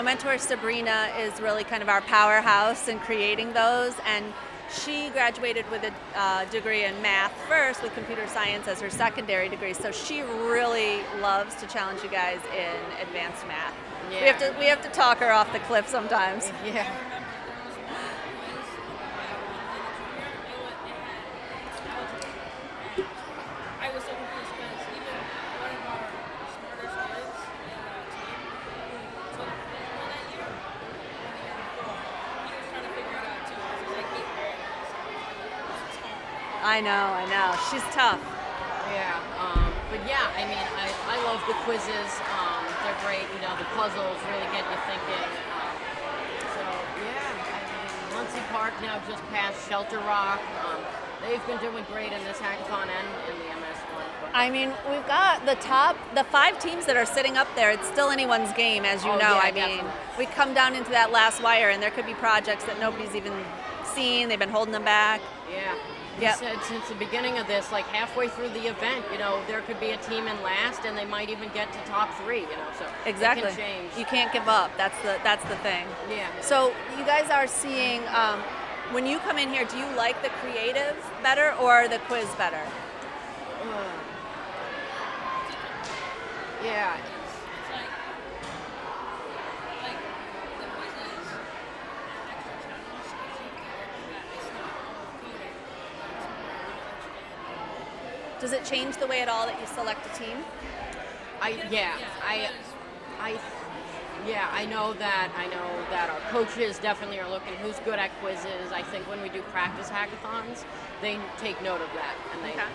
Mentor Sabrina is really kind of our powerhouse in creating those, and she graduated with a degree in math first with computer science as her secondary degree, so she really loves to challenge you guys in advanced math. Yeah. We have to talk her off the cliff sometimes. Yeah. I was so confused because even one of our smartest kids in our team who took one that year, and the year before, he was trying to figure it out too. It was like 8th grade. It's hard. I know. She's tough. Yeah, but yeah, I mean, I love the quizzes. They're great. The puzzles really get you thinking. So yeah, I mean, Muncie Park now just passed Shelter Rock. They've been doing great in this hackathon and in the MS one. I mean, we've got the 5 teams that are sitting up there. It's still anyone's game, as you know. Yeah, I mean, definitely. we come down into that last wire, and there could be projects that nobody's even seen. They've been holding them back. Yeah. You Yep. said since the beginning of this, like halfway through the event, there could be a team in last, and they might even get to top 3. So Exactly. it can change. You can't give up. That's the thing. Yeah. So you guys are seeing. When you come in here, do you like the creative better or the quiz better? Yeah. It's like the quizzes and extra challenge gives you the work that it's not all coding, but it's more knowledge and Does it change the way at all that you select a team? I know that our coaches definitely are looking who's good at quizzes. I think when we do practice hackathons, they take note of that, and they. Okay.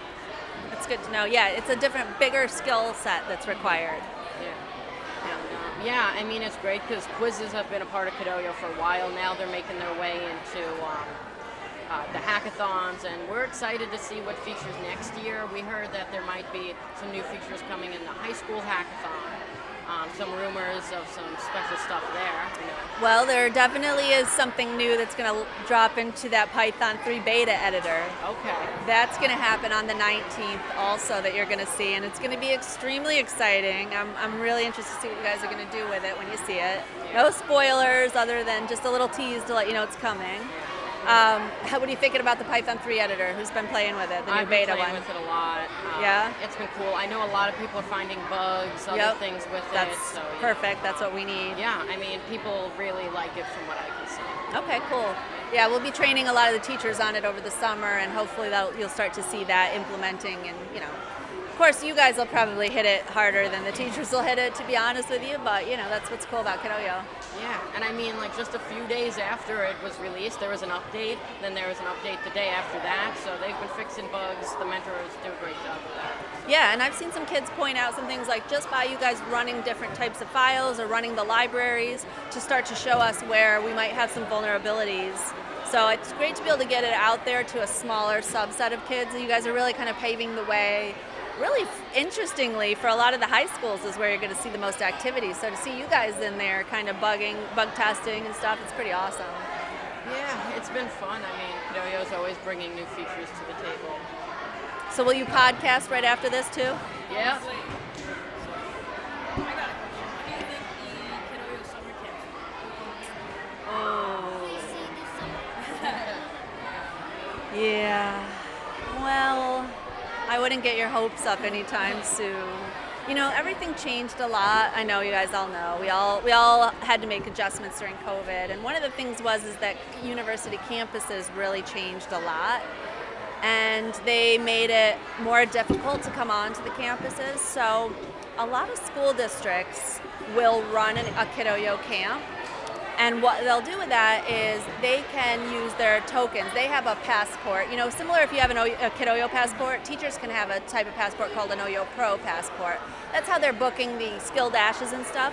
That's good to know. Yeah, it's a different, bigger skill set that's required. Yeah, I mean, it's great because quizzes have been a part of Kidoyo for a while now. They're making their way into the hackathons, and we're excited to see what features next year. We heard that there might be some new features coming in the high school hackathon. Some rumors of some special stuff there. Well, there definitely is something new that's going to drop into that Python 3 beta editor. Okay. That's going to happen on the 19th also that you're going to see, and it's going to be extremely exciting. I'm really interested to see what you guys are going to do with it when you see it. No spoilers other than just a little tease to let you know it's coming. What are you thinking about the Python 3 editor? Who's been playing with it, the new beta one? I've been playing with it a lot. Yeah? It's been cool. I know a lot of people are finding bugs, other things with That's it. So, perfect. That's what we need. Yeah, I mean, people really like it from what I can see. Okay, cool. Yeah, we'll be training a lot of the teachers on it over the summer, and hopefully you'll start to see that implementing. And of course, you guys will probably hit it harder than the teachers will hit it, to be honest with you. But that's what's cool about Kidoyo. Yeah, and I mean, like just a few days after it was released, there was an update. Then there was an update the day after that. So they've been fixing bugs. The mentors do a great job with that. Yeah, and I've seen some kids point out some things like just by you guys running different types of files or running the libraries to start to show us where we might have some vulnerabilities. So it's great to be able to get it out there to a smaller subset of kids. You guys are really kind of paving the way. Really interestingly, for a lot of the high schools is where you're going to see the most activity. So to see you guys in there kind of bug testing and stuff, it's pretty awesome. Yeah, it's been fun. I mean, Kidoyo's always bringing new features to the table. So will you podcast right after this too? Yeah. I got a question. What do you think the Kidoyo summer camp? Yeah. Well, I wouldn't get your hopes up anytime soon. Everything changed a lot. I know you guys all know. We all had to make adjustments during COVID, and one of the things is that university campuses really changed a lot, and they made it more difficult to come onto the campuses. So a lot of school districts will run a Kidoyo camp, And what they'll do with that is they can use their tokens. They have a passport. You know, similar if you have a Kidoyo passport, teachers can have a type of passport called an Oyo Pro passport. That's how they're booking the skill dashes and stuff.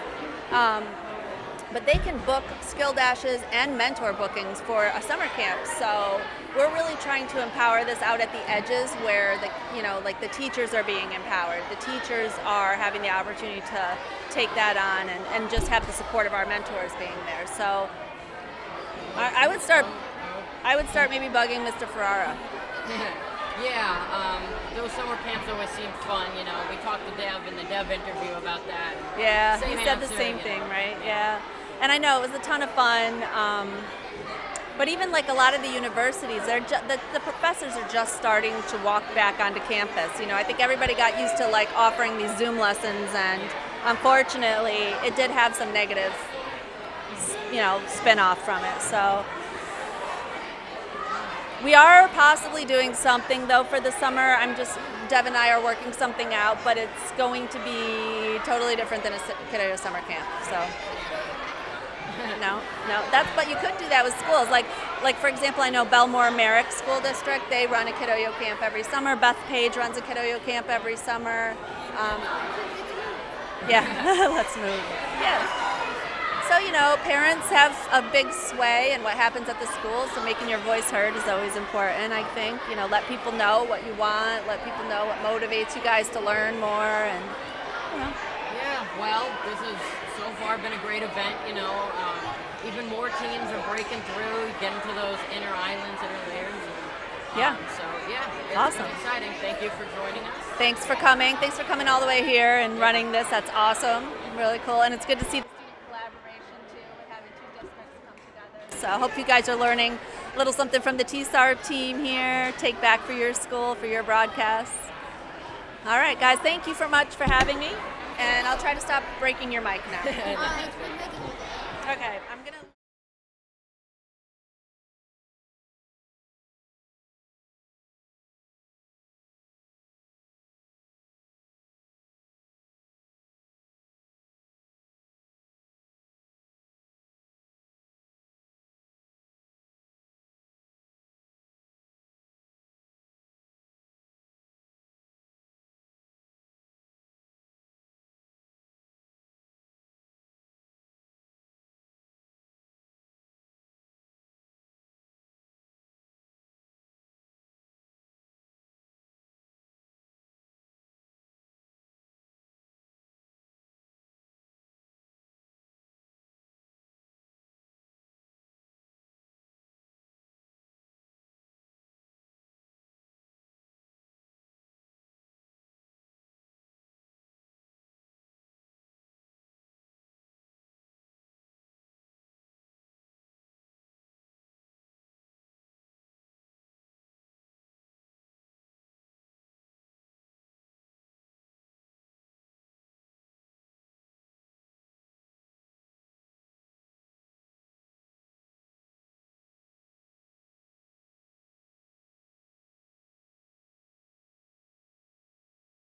But they can book skill dashes and mentor bookings for a summer camp. So we're really trying to empower this out at the edges where the teachers are being empowered. The teachers are having the opportunity to take that on and just have the support of our mentors being there. So I would start maybe bugging Mr. Ferrara. Yeah, those summer camps always seem fun. You know, we talked to Dev in the Dev interview about that. Yeah, Same he said the answer, same you thing, know. right? Yeah. And I know it was a ton of fun. But even like a lot of the universities, the professors are just starting to walk back onto campus. You know, I think everybody got used to like offering these Zoom lessons, and unfortunately, it did have some negative, spin-off from it. So we are possibly doing something though for the summer. Dev and I are working something out, but it's going to be totally different than a Kidoyo summer camp. So. No, but you could do that with schools. Like for example, I know Belmore Merrick School District, they run a Kidoyo camp every summer. Beth Page runs a Kidoyo camp every summer. Yeah, let's move. Yeah. So, parents have a big sway in what happens at the school, so making your voice heard is always important, I think. Let people know what you want, let people know what motivates you guys to learn more, and, Yeah, well, this has so far been a great event, even more teams are breaking through, getting to those inner islands, inner layers. It's awesome. Exciting. Thank you for joining us. Thanks for coming. Thanks for coming all the way here and running this. That's awesome. Really cool. And it's good to see the student collaboration too, with having two districts come together. So I hope you guys are learning a little something from the TSARP team here. Take back for your school, for your broadcasts. All right, guys. Thank you so much for having me. And I'll try to stop breaking your mic now. Okay, I'm gonna.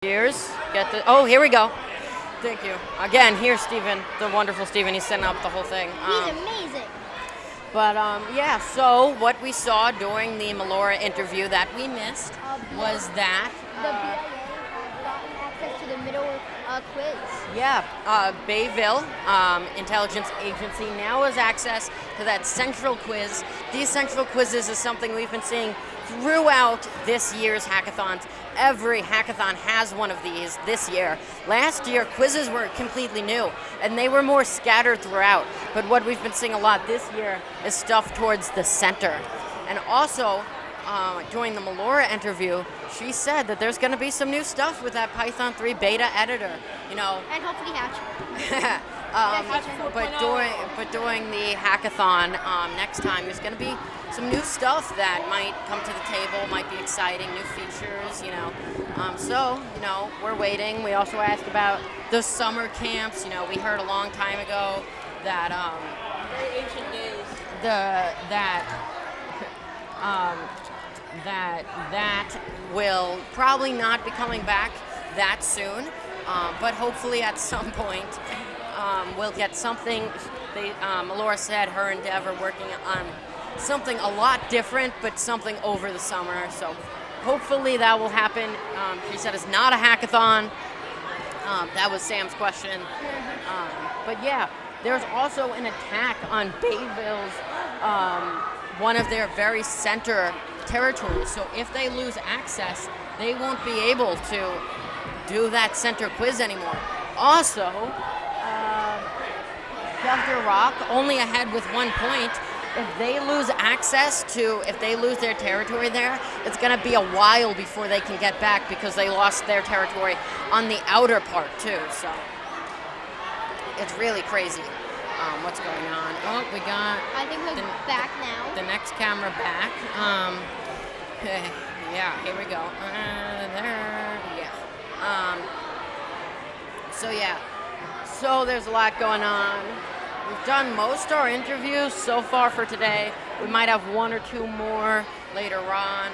Cheers. Here we go. Thank you. Again, here's Stephen, the wonderful Stephen. He's setting up the whole thing. He's amazing. But so what we saw during the Melora interview that we missed was that The BIA has gotten access to the middle quiz. Yeah, Bayville Intelligence Agency now has access to that central quiz. These central quizzes is something we've been seeing throughout this year's hackathons. Every hackathon has one of these this year. Last year, quizzes were completely new, and they were more scattered throughout. But what we've been seeing a lot this year is stuff towards the center. And also, during the Melora interview, she said that there's going to be some new stuff with that Python 3 beta editor. And hopefully Hatch. But during the hackathon next time, there's going to be some new stuff that might come to the table, might be exciting, new features, we're waiting. We also asked about the summer camps. We heard a long time ago that Very ancient days. that will probably not be coming back that soon, but hopefully at some point we'll get something Melora said her and Dev are working on something a lot different, but something over the summer. So hopefully that will happen. She said it's not a hackathon. That was Sam's question. But yeah, there's also an attack on Bayville's, one of their very center territories. So if they lose access, they won't be able to do that center quiz anymore. Also, Shelter Rock only ahead with 1 point. If they lose if they lose their territory there, it's going to be a while before they can get back because they lost their territory on the outer part too. So it's really crazy what's going on. Oh, we got. I think we're back now. The next camera back. Yeah, here we go. There. Yeah. So there's a lot going on. We've done most of our interviews so far for today. We might have 1 or 2 more later on.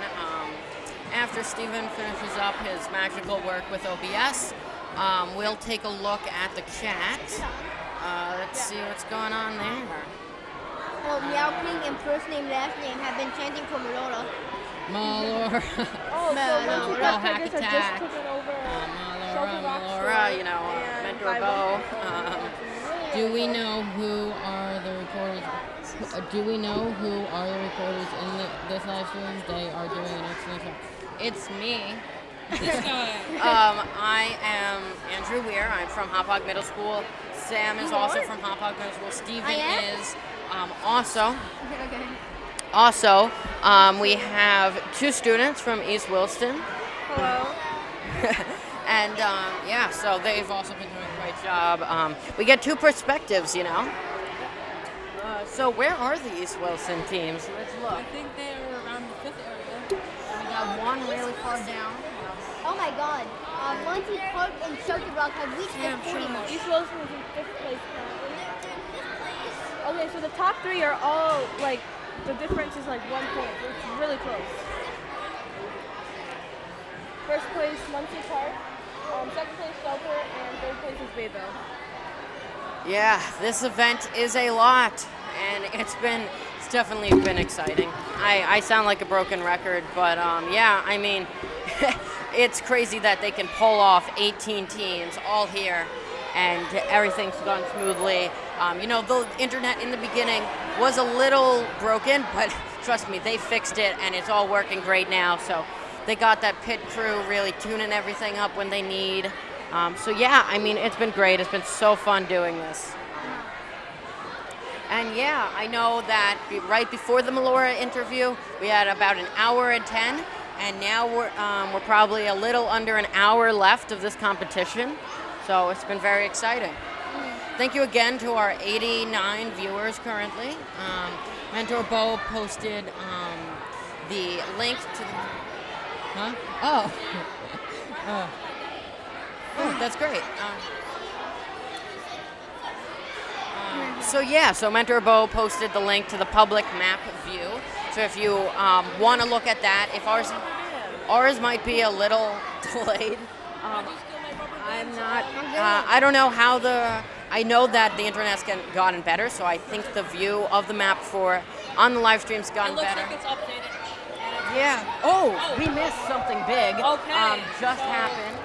After Steven finishes up his magical work with OBS, we'll take a look at the chat. Let's see what's going on there. Oh, Meowking and first name, last name have been chanting for Melora. Melora. Oh, so once you got Hack Pegasus, have Attack. just taken over Melora, you know, Mentor Bo. Do we know who are the recorders? Do we know who are the recorders in this live stream? They are doing an excellent job. It's me. This guy. I am Andrew Weir. I'm from Hop Hog Middle School. Sam is also from Hop Hog Middle School. Steven is also. Okay. Also, we have 2 students from East Williston. Hello. And so they've also been doing a great job. We get 2 perspectives, you know. So where are the East Williston teams? Let's look. I think they're around the 5th area. We got one really far down. Oh my god. Monty Park and Shelter Rock have reached the 40 mark. East Wilson is in 5th place currently. Okay, so the top 3 are all like, the difference is like 1 point. It's really close. First place, Muncie Park. Second place, Shelter, and third place is Bayville. Yeah, this event is a lot, and it's definitely been exciting. I sound like a broken record, but I mean, it's crazy that they can pull off 18 teams all here, and everything's gone smoothly. The internet in the beginning was a little broken, but trust me, they fixed it, and it's all working great now. So they got that pit crew really tuning everything up when they need. It's been great. It's been so fun doing this. And I know that right before the Melora interview, we had about 1 hour and 10, and now we're probably a little under an hour left of this competition. So it's been very exciting. Thank you again to our 89 viewers currently. Mentor Bo posted the link to the... Huh? Oh. That's great. So Mentor Bo posted the link to the public map view. So if you want to look at that, if ours might be a little delayed. I'm not. I don't know how I know that the internet's gotten better, so I think the view of the map on the live stream's gotten better. It looks like it's updated. Yeah. Oh, we missed something big. Okay. Just happened.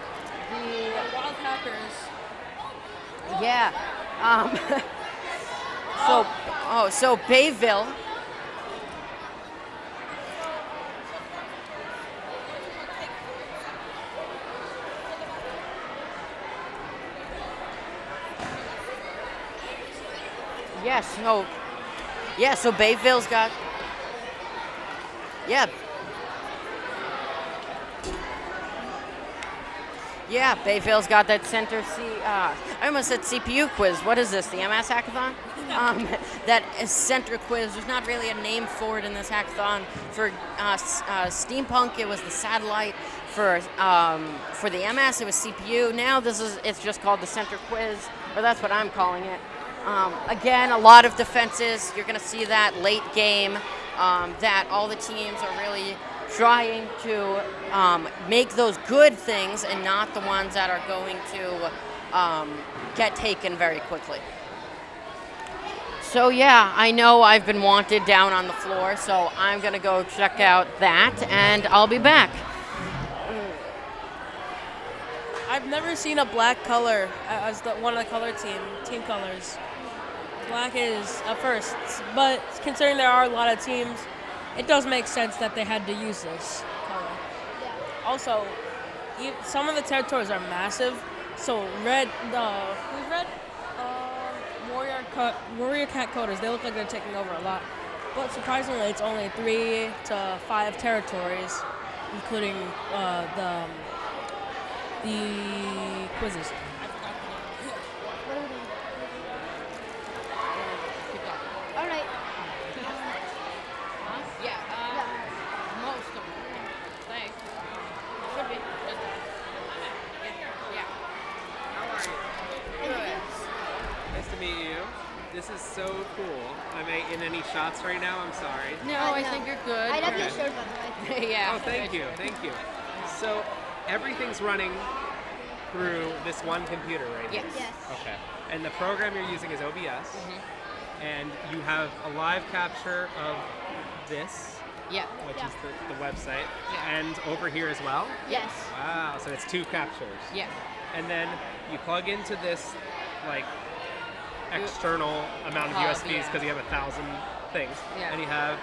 The Wild Hackers. Yeah. So Bayville. So Bayville's got. Yeah. Yeah, Bayville's got that center I almost said CPU quiz. What is this, the MS Hackathon? That center quiz. There's not really a name for it in this hackathon. For Steampunk, it was the satellite. For the MS, it was CPU. Now it's just called the center quiz, or that's what I'm calling it. Again, a lot of defenses. You're going to see that late game, that all the teams are really trying to make those good things and not the ones that are going to get taken very quickly. So yeah, I know I've been wanted down on the floor, so I'm gonna go check out that, and I'll be back. I've never seen a black color as one of the color team colors. Black is a first, but considering there are a lot of teams, it does make sense that they had to use this color. Also, some of the territories are massive, so red. Who's red? Warrior Cat coders. They look like they're taking over a lot, but surprisingly, it's only 3 to 5 territories, including the quizzes. All right. Yeah, most of them. Thanks. Should be. Yeah. How are you? Good. Nice to meet you. This is so cool. Am I in any shots right now? I'm sorry. No, I think you're good. I love your shirt, by the way. Yeah. Oh, thank you. Thank you. So everything's running through this one computer, right? Yes. Yes. Okay. And the program you're using is OBS. And you have a live capture of this, Yeah. which is the website, Yeah. and over here as well? Yes. Wow, so it's 2 captures. Yeah. And then you plug into this, like, external amount of Hub, USBs yeah. because you have 1,000 things. Yeah. And you have,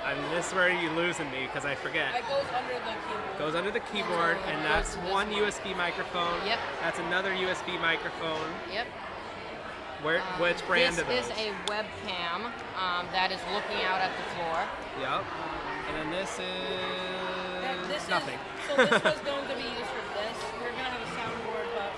I mean, this is where you're losing me because I forget. It goes under the keyboard. Goes under the keyboard, So it and goes that's to this one one. USB microphone. Yep. That's another USB microphone. Yep. Which brand this are those? is a webcam that is looking out at the floor. Yep. And then this is This nothing. So this was going to be used for this. We're going to have a soundboard, but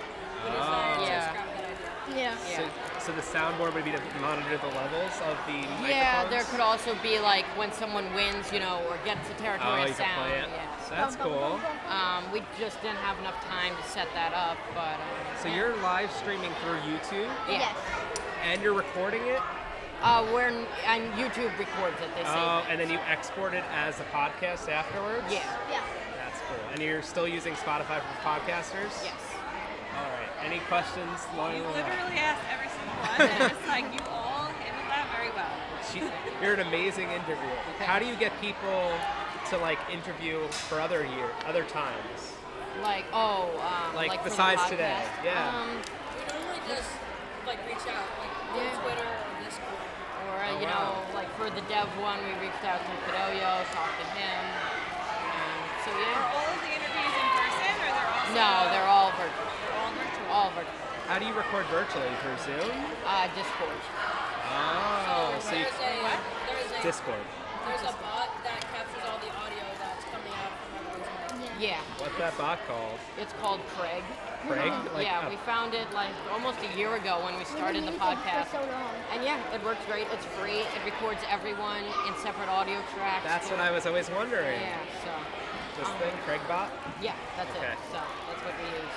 we decided to Yeah. scrap that idea. Yeah. So the soundboard would be to monitor the levels of the microphones? Yeah, there could also be like when someone wins, or gets a Oh, territorial you can sound. play it. Yeah. That's cool. We just didn't have enough time to set that up, but. So you're live streaming through YouTube, Yes. and you're recording it? And YouTube records it. They say. Oh, and then you export it as a podcast afterwards? Yeah. Yeah. That's cool. And you're still using Spotify for podcasters? Yes. All right. Any questions? You literally asked every single one, and it's like you all handled that very well. You're an amazing interviewer. How do you get people to interview for other times? Like Like for the besides podcast? today, yeah. We normally just reach out, on Twitter or Discord. Or Oh, you wow. know, like for the dev one, we reached out to Kidoyo, talked to him. So Are yeah. all of the interviews in person, or they're also? No, they're all virtual. They're all virtual. All virtual. How do you record virtually? Through Zoom? Discord. Oh, so you, Discord. There's a bot that captures all the audio that's coming out from everyone's mic. Yeah. What's that bot called? It's called Craig. Craig? Yeah, we found it almost a year ago when we started the podcast. For so long. And yeah, it works great. It's free. It records everyone in separate audio tracks. That's what I was always wondering. Yeah, so. This thing, Craigbot? Yeah, that's Okay. it. So that's what we use.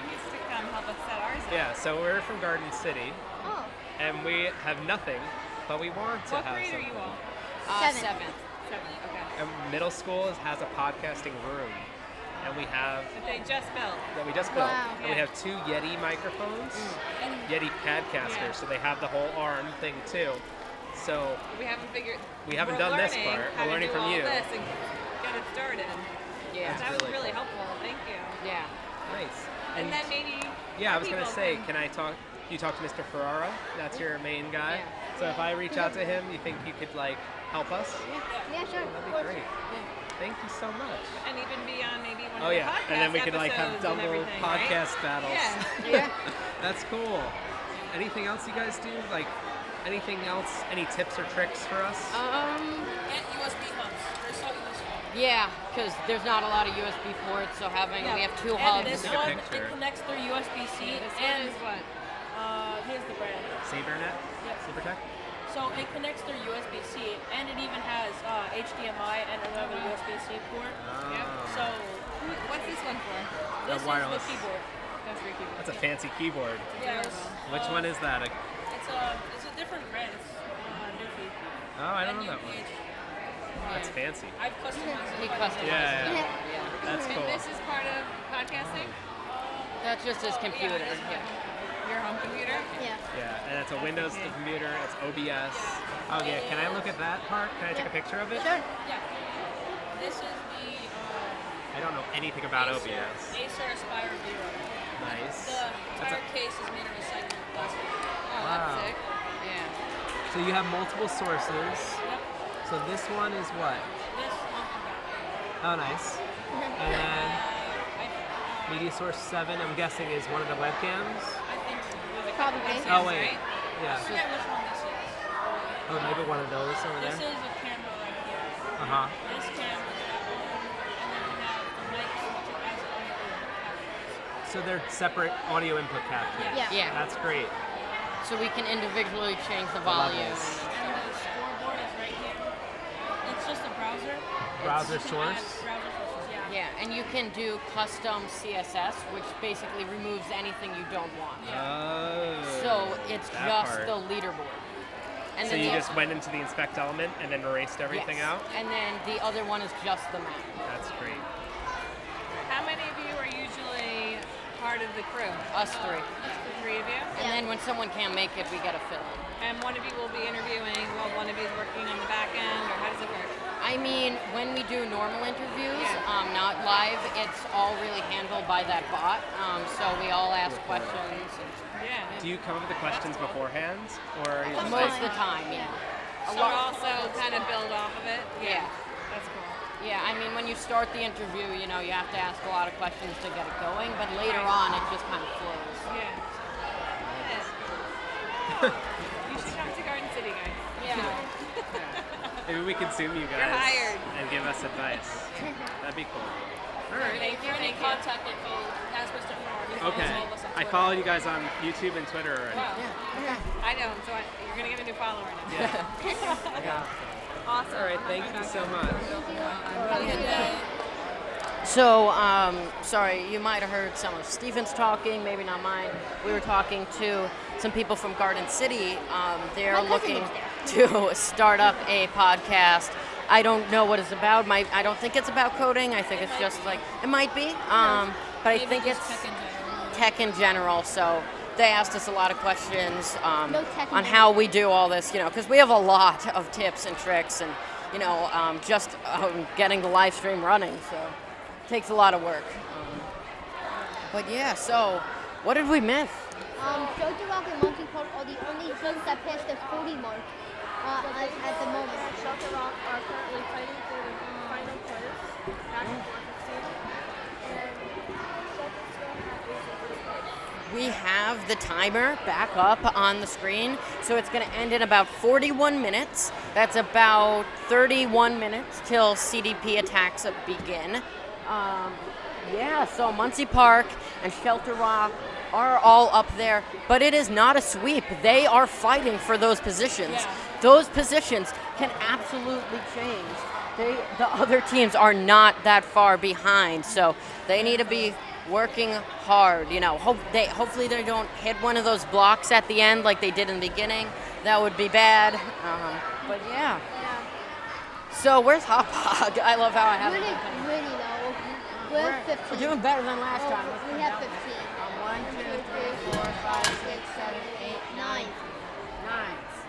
He needs to come help us set ours up. Yeah, so we're from Garden City, Oh. and we have nothing, but we want to What have grade are something. you all? Seventh. 7. Okay. And middle school has a podcasting room, and we have That they just built. that we just built, Wow. and we have 2 Yeti microphones, Mm. Yeti Padcasters, so they have the whole arm thing too. So We haven't figured. We haven't we're done this learning part. how We're to learning do from all you. This and get it started. Yeah. That was really really cool. helpful. Thank you. Yeah. nice. And then maybe. Yeah, I was people gonna say, can- can I talk? You talk to Mr. Ferrara? That's your main guy. Yeah. So if I reach out to him, you think you could help us? Yeah, sure. That'd be great. Thank you so much. And even be on maybe one Oh of the yeah, podcast and then we could have episodes and double everything, right? podcast battles. Yeah. Yeah. That's cool. Anything else you guys do? Anything else? Any tips or tricks for us? And USB hubs. They're so useful. Yeah, because there's not a lot of USB ports, so we have 2 And hubs. this Take a one, picture. it connects through USB-C. This and one is what? Here's the brand. SaberNet? Yep. SaberTech? So it connects through USB-C, and it even has HDMI and another USB-C port. Yep. So What's this one for? this wireless. is the keyboard. That's very cute. That's a fancy keyboard. Yes. Which one is that? It's a different brand. It's Newfie. Oh, I don't know that one. NUPH. That's fancy. I've customized it. He customized Yeah, it. yeah. That's And cool. this is part of podcasting? That's just his computer. Yeah, Yeah. Your home computer? Yeah. Yeah, and it's a Windows computer. It's OBS. Oh yeah, can I look at that part? Can I take a picture of it? Sure. Yeah. This is the I don't know anything about Acer OBS. Aspire Zero. Nice. The That's entire case is made of recycled plastic. Oh, Wow. that's sick. Yeah. So you have multiple sources. Yep. So this one is what? This Oh, nice. And then media source 7, I'm guessing, is one of the webcams. I think so. Probably. Oh wait, I yeah. forget which one this is. Oh, maybe one of those over This there. is a camera right here. Uh huh. This camera is that one. And then we have the mic which has audio captures. So they're separate audio input captures. Yeah. Yeah. That's great. So we can individually change the love volume. this. And the scoreboard is right here. It's just a browser. Browser You can source. add browser sources, yeah. Yeah, and you can do custom CSS, which basically removes anything you don't want. Oh. So it's that just part. the leaderboard. And So then you the- just went into the inspect element and then erased everything yes. out? And then the other one is just the map. That's great. How many of you are usually part of the crew? Us three. The three of you? And then when someone can't make it, we get a fill in. And one of you will be interviewing while one of you is working on the back end, or how does it work? I mean, when we do normal interviews, Yeah. not live, it's all really handled by that bot. So we all ask questions. Yeah. Do you come up with the questions beforehand? Or are you just Most of the time, yeah. A So lot. also kind of build off of it? Yeah. That's cool. Yeah, I mean, when you start the interview, you know, you have to ask a lot of questions to get it going, but later on, it just kind of flows. Yeah. You should come to Garden City, guys. Yeah. Maybe we can Zoom you guys You're hired. and give us advice. That'd be cool. All right. Thank you. Any contact info has Mr. Farr. Okay. I follow you guys on YouTube and Twitter already. Wow. I don't, so you're going to get a new follower now. Yeah. Awesome. All right, thank you so much. So, sorry, you might have heard some of Steven's talking, maybe not mine. We were talking to some people from Garden City. They're My cousin looking lives to start up a podcast. I don't know what it's about. I don't think it's about coding. I think it's just like, it might be. But I think it's tech in general. So they asked us a lot of questions No tech in on how we do all this, you know, because we have a lot of tips and tricks and, you know, just getting the live stream running. So it takes a lot of work. But yeah, so what did we miss? Shelter Rock and Monkey Park are the only teams that passed the 40 mark at the moment. Shelter Rock are currently fighting for the final place, back and forth 16. And Shelter still have first place. We have the timer back up on the screen, so it's going to end in about 41 minutes. That's about 31 minutes till CDP attacks begin. Yeah, so Muncie Park and Shelter Rock are all up there, but it is not a sweep. They are fighting for those positions. Yeah. Those positions can absolutely change. The other teams are not that far behind, so they need to be working hard. You know, hopefully they don't hit one of those blocks at the end like they did in the beginning. That would be bad. But yeah. So where's Hop Hog? I love how I have it. Really low. We're 15. We're doing better than last time. Let's We come have down. 15. 1, 2, 3, 4, 5, 6, 7, 8, 9.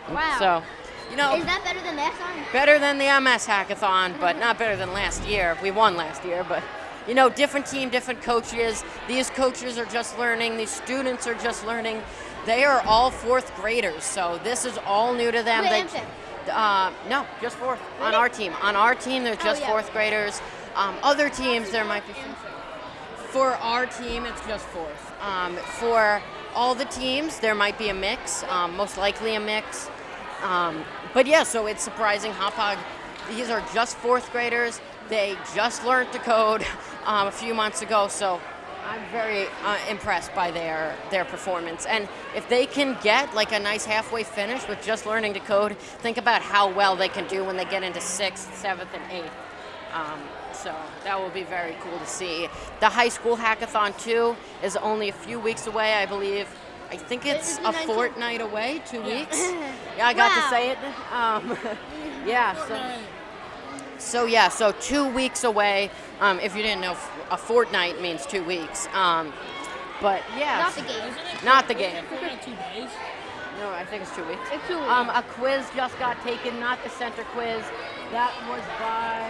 9. Wow. So, you know, Is that better than last time? better than the MS Hackathon, but not better than last year. We won last year, but you know, different team, different coaches. These coaches are just learning. These students are just learning. They are all fourth graders, so this is all new to them. Wait, They- and fifth? no, just fourth. On Really? our team. On our team, they're just yeah. fourth graders. Other teams, there might be some. For our team, it's just fourth. For all the teams, there might be a mix, most likely a mix. But yeah, so it's surprising. Hopog, these are just fourth graders. They just learned to code a few months ago, so I'm very impressed by their performance. And if they can get like a nice halfway finish with just learning to code, think about how well they can do when they get into 6th, 7th, and 8th. So that will be very cool to see. The high school hackathon too is only a few weeks away, I believe. I think it's a fortnight away, 2 weeks. Yeah, I got to say it. Yeah, so 2 weeks away. If you didn't know, a fortnight means 2 weeks. But yeah, Not the game. Not the game. Isn't it 2 days? No, I think it's 2 weeks. It's 2 weeks. A quiz just got taken, not the center quiz. That was by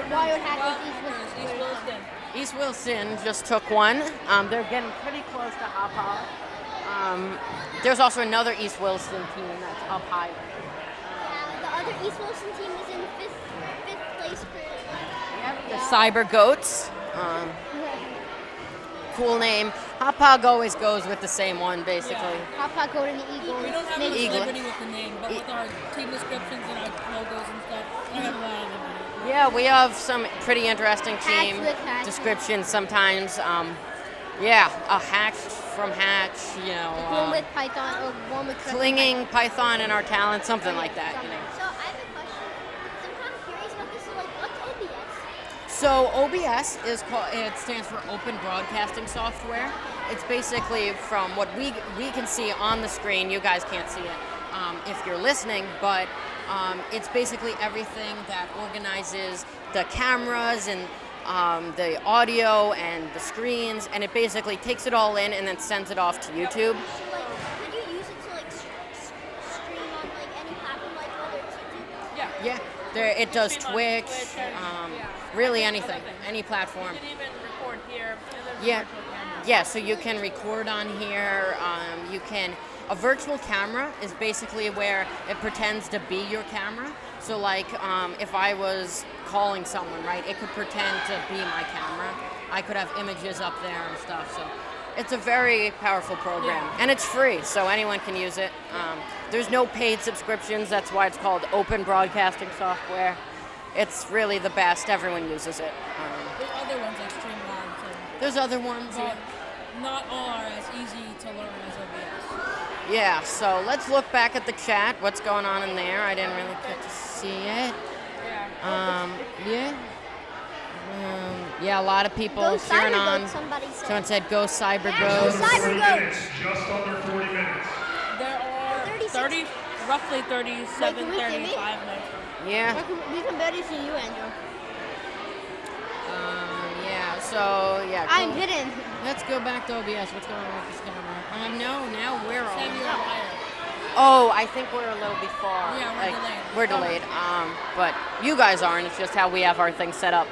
Wild Hackers East Williston. East Wilson just took one. They're getting pretty close to Hop. There's also another East Wilson team that's up higher. The other East Wilson team is in fifth place currently. The Cyber Goats. Cool name. Hop always goes with the same one, basically. Hop Goat and the Eagles. We don't have Maybe much Eagle. liberty with the name, but with our team descriptions and our logos and stuff, we have a lot of liberty. Yeah, we have some pretty interesting team Hatch with Hatch. descriptions sometimes. Yeah, a Hatch from Hatch, you know. One with Python or one with Clinging Python and our talent, something like that, you know. So I have a question. So I'm kind of curious about this. So like, what's OBS? So OBS is called. It stands for Open Broadcasting Software. It's basically from what we can see on the screen. You guys can't see it if you're listening, but it's basically everything that organizes the cameras and the audio and the screens, and it basically takes it all in and then sends it off to YouTube. So like, could you use it to like stream on like any platform, like whether it's YouTube? Yeah, it does Twitch, really anything, any platform. You can even record here. And there's Yeah, a virtual camera. yeah. So you can record on here. You can. A virtual camera is basically where it pretends to be your camera. So like, if I was calling someone, right, it could pretend to be my camera. I could have images up there and stuff. So it's a very powerful program, and it's free, so anyone can use it. There's no paid subscriptions. That's why it's called Open Broadcasting Software. It's really the best. Everyone uses it. There's other ones like Streamlabs, There's other ones. but not all are as easy to learn as OBS. Yeah, so let's look back at the chat. What's going on in there? I didn't really get to see it. Yeah, a lot of people Go cheering Cyber on. Goat, somebody said. Someone said, "Go Cyber Yeah, Goats." go Cyber 40 Goats. minutes, just under 40 minutes. There are 36. roughly 37, Wait, can we see me? 35 minutes. Yeah, We can barely see you, Andrew. yeah. So yeah. I'm go- hidden. Let's go back to OBS. What's going on with this camera? No, now we're Send on. you a higher. Oh, I think we're a little bit far. Yeah, we're delayed. We're delayed. But you guys aren't. It's just how we have our thing set up.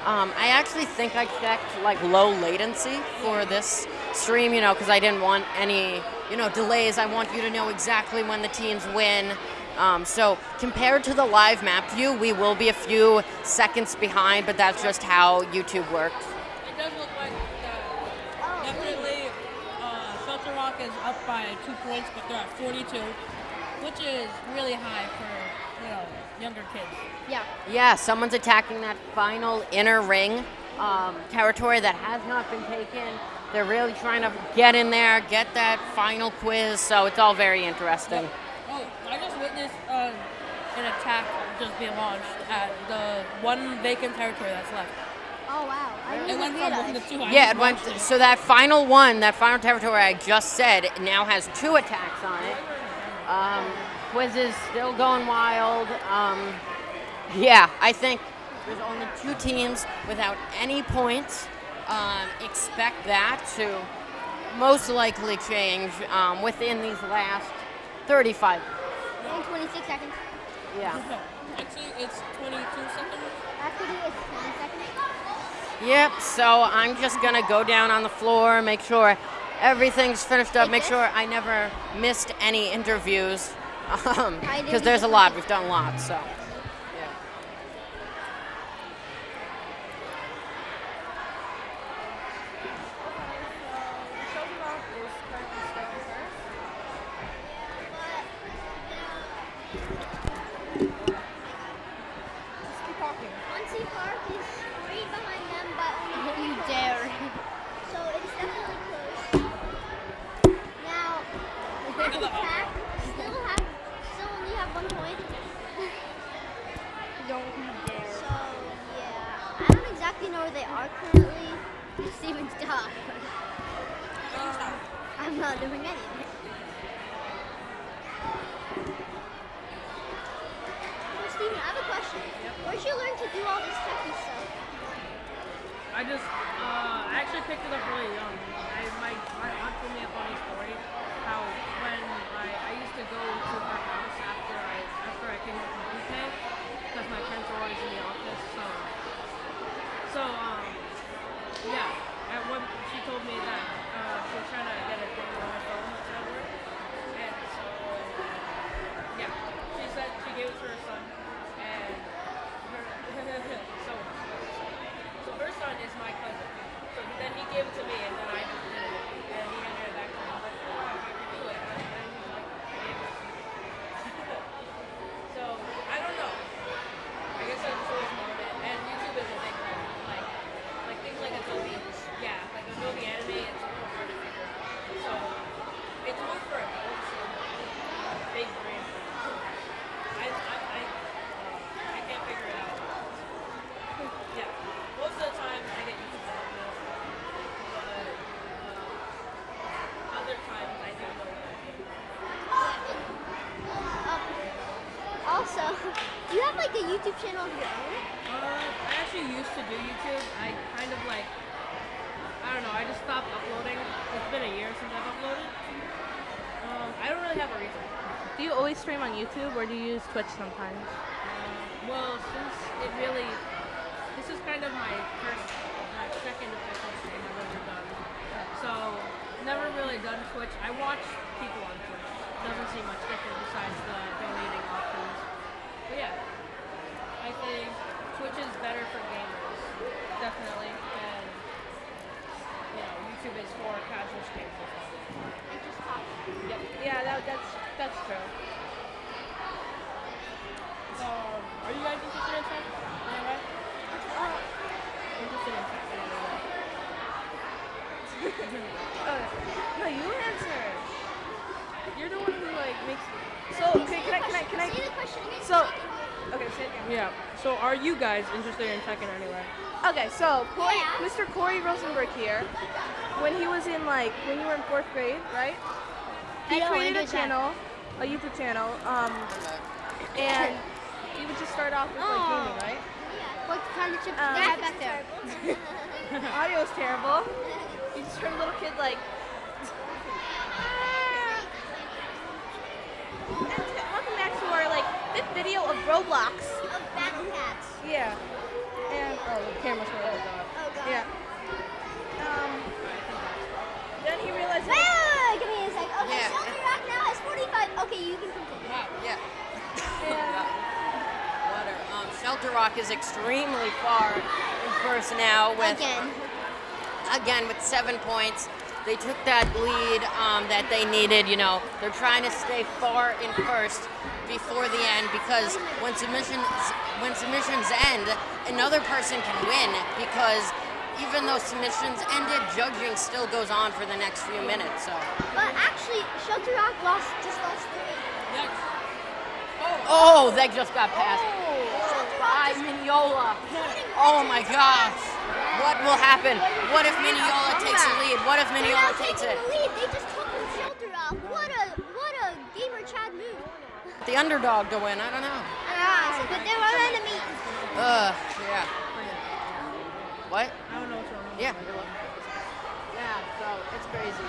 I actually think I checked like low latency for this stream, you know, because I didn't want any, you know, delays. I want you to know exactly when the teams win. So compared to the live map view, we will be a few seconds behind, but that's just how YouTube works. It does look like definitely Shelter Rock is up by 2 points, but they're at 42, which is really high for, you know, younger kids. Yeah. Yeah, someone's attacking that final inner ring territory that has not been taken. They're really trying to get in there, get that final quiz, so it's all very interesting. Oh, I just witnessed an attack just being launched at the one vacant territory that's left. Oh wow. I didn't It even went from realize. 1 to 2. I Yeah, just it went. watched it. So that final one, that final territory I just said, now has 2 attacks on it. Quiz is still going wild. Yeah, I think there's only 2 teams without any points. Expect that to most likely change within these last 35. In 26 seconds. Yeah. Actually, it's 22 seconds. Actually, it's 10 seconds. Yep, so I'm just gonna go down on the floor, make sure everything's finished up, make sure I never missed any interviews, because there's a lot, we've done lots, so. Muncie Park is right behind them, but only you dare. So it's definitely close. Now, the attack still only have 1 point. Don't you dare. So yeah, I don't exactly know where they are currently. Steven's dog. I'm not doing any of it. So Steven, I have a question. Where'd you learn to do all this techie stuff? I I actually picked it up really young. My aunt told me a funny story how when I used to go to her house after I came home from UK because my parents were always in the office. So yeah. At one, she told me that she was trying to get a thing on her phone at work, and so yeah, she said she gave it to her son, and so her son is my cousin. So then he gave it to me, and then I just did it, and he handed it back to me. I was like, oh, wow, I can do it. And he's like, I gave it. So I don't know. I guess I just always known it, and YouTube is a big one. Like things like Adobe. Yeah, like Adobe Anime, it's a little hard to figure out. So it's more for adults and big brain. I can't figure it out. Yeah, most of the time I get used to it, but other times I do know what I'm doing. Also, do you have like a YouTube channel of your own? I actually used to do YouTube. I kind of like, I don't know, I just stopped uploading. It's been a year since I've uploaded. I don't really have a reason. Do you always stream on YouTube or do you use Twitch sometimes? Well, since this is kind of my second official stream I've ever done. So, never really done Twitch. I watch people on Twitch. It doesn't seem much different besides the donating options. But yeah, I think Twitch is better for gamers, definitely. And YouTube is for casual streamers. Yep. Yeah, that's true. So, are you guys interested in tech? Anyway? Interested in tech anyway. No, you answer. You're the one who like makes. So okay, can I? Say the question again. So, okay, say it again. Yeah. So, are you guys interested in tech in any way? Okay, so Yeah. Mr. Corey Rosenberg here, when you were in 4th grade, right? He created a channel, a YouTube channel, and he would just start off with like gaming, right? What kind of chips do you have back there? Audio is terrible. You just heard a little kid like. And welcome back to our like 5th video of Roblox. Of Battle Cats. Yeah. And the camera's really good. Oh god. Yeah. Then he realized. Wait, give me a sec. Okay, Yeah. Shelter Rock now has 45. Okay, you can continue. Yeah. Water. Shelter Rock is extremely far in first now with again with 7 points. They took that lead that they needed. They're trying to stay far in first before the end because when submissions end, another person can win because even though submissions ended, judging still goes on for the next few minutes. So. But actually, Shelter Rock just lost 3. Oh, they just got passed by Mignola. Oh my gosh. What will happen? What if Mignola takes the lead? What if Mignola takes it? The lead. They just took from Shelter Rock. What a gamer Chad move. The underdog to win, I don't know. But they were enemies. Yeah. What? I don't know what's wrong. Yeah. Yeah, so it's crazy.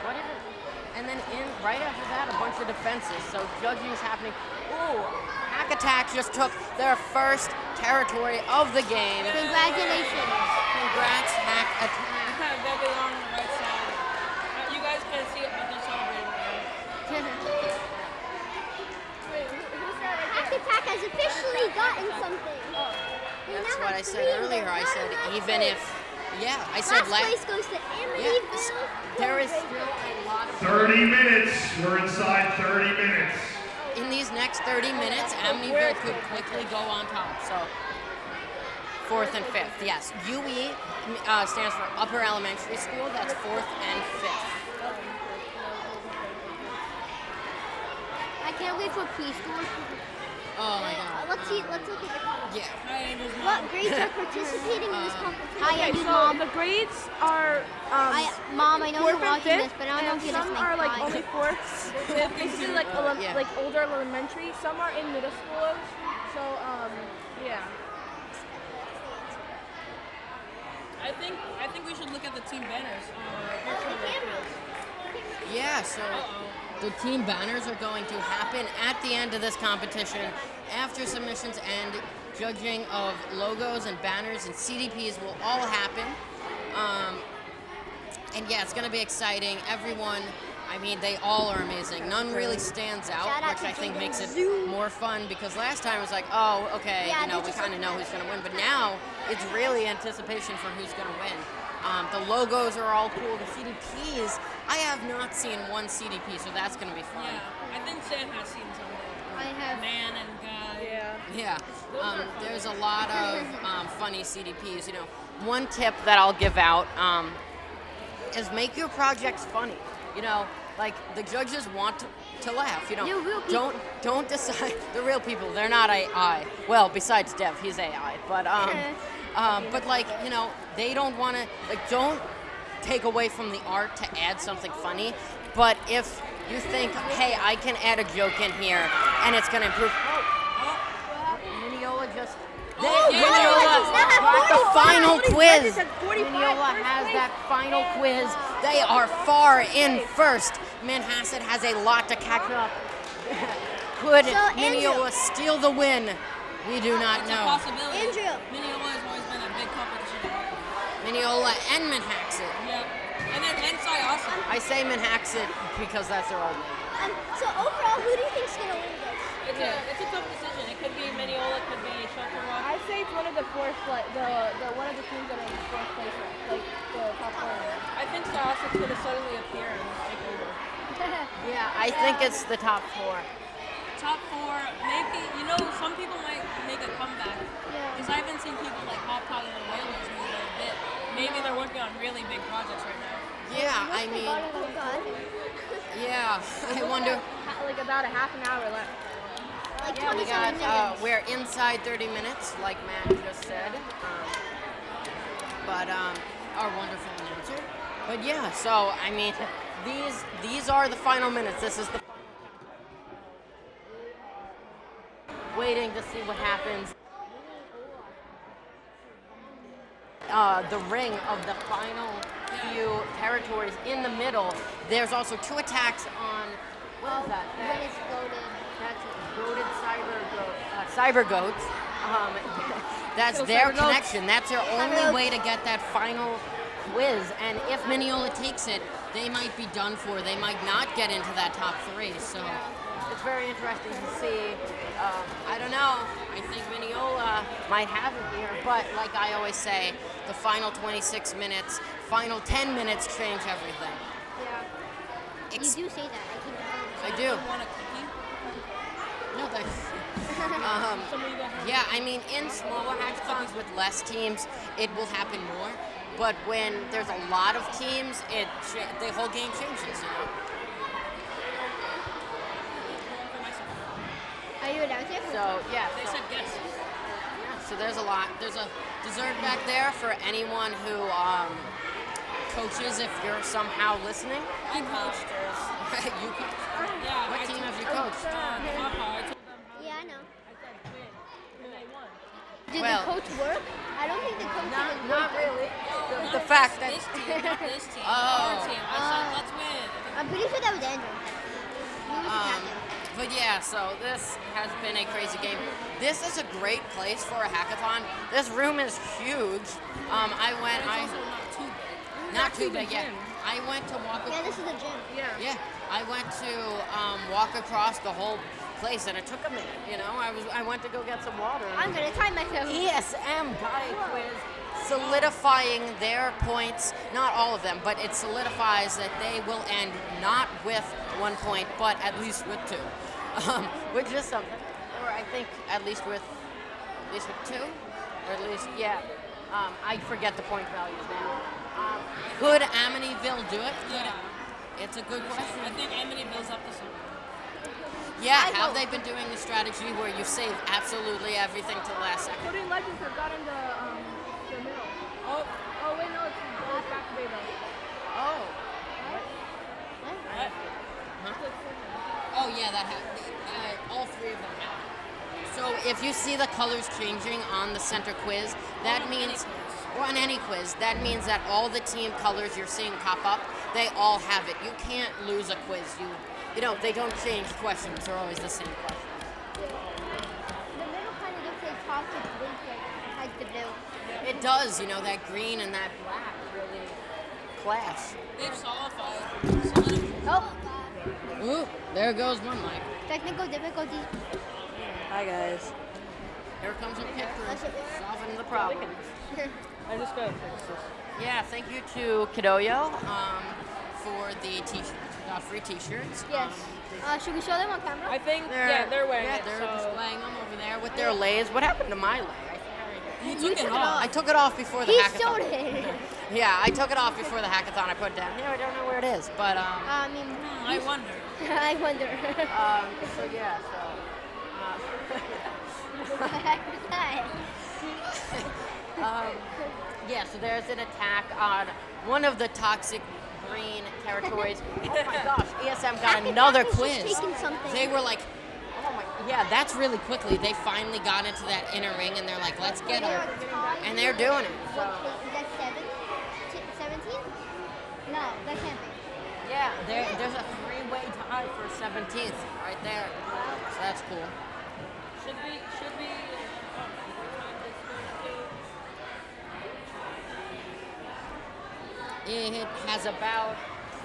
What is it? And then right after that, a bunch of defenses. So judging is happening. Ooh, Hack Attack just took their first territory of the game. Congratulations. Congrats, Hack Attack. They belong on the right side. You guys can't see it, but they're celebrating. Hack Attack has officially gotten something. That's what I said earlier. I said even if, I said last place goes to Amityville. There is still a lot of 30 minutes. We're inside 30 minutes. in these next 30 minutes, Amityville could quickly go on top. So, 4th and 5th, yes. UE stands for Upper Elementary School. That's 4th and 5th. I can't wait for preschool. Oh my God. Let's look at the comments. Yeah. What grades are participating in this competition? Okay, so the grades are Mom, I know you're 4th and watching 5th, this, but I don't know if you're some listening. are like only 4th, 5th, basically like Yeah. like older elementary. Some are in middle schoolers. So yeah. I think we should look at the team banners. Yeah, so the team banners are going to happen at the end of this competition. After submissions and judging of logos and banners and CDPs will all happen. And yeah, it's going to be exciting. Everyone, I mean, they all are amazing. None really stands out, which I think makes it more fun because last time it was like, oh, okay, we kind of know who's going to win. But now it's really anticipation for who's going to win. The logos are all cool. The CDPs, I have not seen one CDP, so that's going to be fun. Yeah, I think Sam has seen some of them. I have. Man and Guy. Yeah. There's a lot of funny CDPs. One tip that I'll give out is make your projects funny. Like the judges want to laugh. Don't decide. The real people, they're not AI. Well, besides Dev, he's AI. But they don't want to don't take away from the art to add something funny. But if you think, hey, I can add a joke in here and it's going to improve. Mineola just. Mineola got the final quiz. Mineola has that final quiz. They are far in first. Manhasset has a lot to catch up. Could Mineola steal the win? We do not know. It's a possibility. Mineola has always been a big competition. Mineola and Manhasset. Yep. And then Ensai also. I say Manhasset because that's their old name. So overall, who do you think's gonna win this? It's a tough decision. It could be Mineola, it could be Shelter Rock. I say it's one of the one of the teams that are in fourth place, like the top four. I think Sarasak's gonna suddenly appear and take over. Yeah, I think it's the top four. Top four, maybe, some people might make a comeback. Because I haven't seen people like Hot Pot and the Whalers move a bit. Maybe they're working on really big projects right now. Yeah, I mean, I wonder. Like about a half an hour left. Like Yeah, 27 minutes. we're inside 30 minutes, like Matt just said. But our wonderful announcer. But yeah, so I mean, these are the final minutes. This is the waiting to see what happens. The ring of the final few territories in the middle. There's also 2 attacks on what is that? When it's loaded. That's goated cyber goats. That's their connection. That's their only way to get that final quiz. And if Mineola takes it, they might be done for. They might not get into that top 3. So it's very interesting to see. I don't know. I think Mineola might have it here. But like I always say, the final 26 minutes, final 10 minutes change everything. Yeah. You do say that. I do. No, yeah, I mean, in smaller hackathons with less teams, it will happen more. But when there's a lot of teams, the whole game changes, Are you announcing? So, yeah. They said yes. Yeah, so there's a lot. There's a dessert back there for anyone who coaches if you're somehow listening. I coached. You coached? Yeah. What team have you coached? Yeah, I know. And they won. Did the coach work? I don't think the coach did Not work. really. The fact that... This team, not this team. Oh. Our team. I said, let's win. I'm pretty sure that was Andrew. He was the captain. But yeah, so this has been a crazy game. This is a great place for a hackathon. This room is huge. I went. It's also not too big. Not too big. Yeah. I went to walk. Yeah, this is the gym. Yeah. I went to walk across the whole place, and it took a minute. I went to go get some water. I'm gonna time myself. ESM Guy quiz, solidifying their points. Not all of them, but it solidifies that they will end not with 1 point, but at least with 2, which is something. Or I think at least with 2, or at least I forget the point values now. Could Amityville do it? It's a good question. I think Amityville's up to something. Yeah, have they been doing the strategy where you save absolutely everything to the last second? Coding Legends have gotten the middle. Oh wait, no, it's back to Beta. Oh. What? Huh? Oh yeah, that all 3 of them have. So if you see the colors changing on the center quiz, that means or on any quiz, that means that all the team colors you're seeing pop up, they all have it. You can't lose a quiz. You know, they don't change questions. They're always the same questions. The middle kind of looks like toxic blue, like the blue. It does, you know, that green and that black really clash. They've solidified. Oh, Ooh, there goes one mic. technical difficulties. Hi guys. Here comes a pit crew, solving the problem. I just gotta fix this. Yeah, thank you to Kidoyo for the t-shirts, free t-shirts. Yes. Should we show them on camera? I think they're wearing it. They're so displaying them over there with their lays. What happened to my lay? You took it off. I took it off before the He hackathon. showed it. Yeah, I took it off before the hackathon. I put it down. Yeah, I don't know where it is, but I mean, I wonder. I wonder. so yeah, What the heck was that? yeah. So there's an attack on one of the toxic green territories. Oh my gosh, ESM got another Hackers quiz. just taking something. They were like, oh my, yeah, that's really quickly. They finally got into that inner ring, and they're like, let's get them, and they're doing it. So. Is that 17? No, that can't be. Yeah, there's a three-way tie for 17th right there. So that's cool. Should we It has about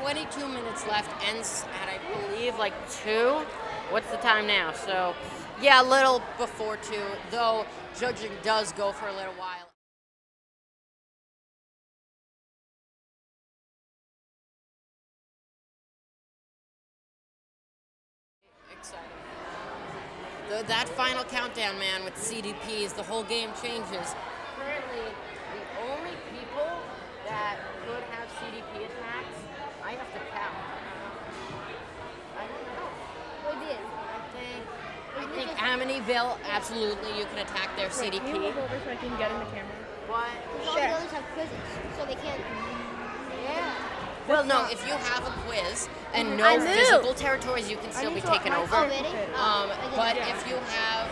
22 minutes left, ends at, I believe, like 2. What's the time now? So, yeah, a little before 2, though judging does go for a little while. Exciting. That final countdown, man, with CDPs, the whole game changes. Currently, the only people that could have CDP attacks, I have to count. I don't know. What did? I think Amityville, absolutely, you can attack their CDP. Can you move over so I can get in the camera? What? All the others have quizzes, so they can't. Yeah. Well, no, if you have a quiz and no I moved. physical territories, you can still be taken over. Already? But if you have,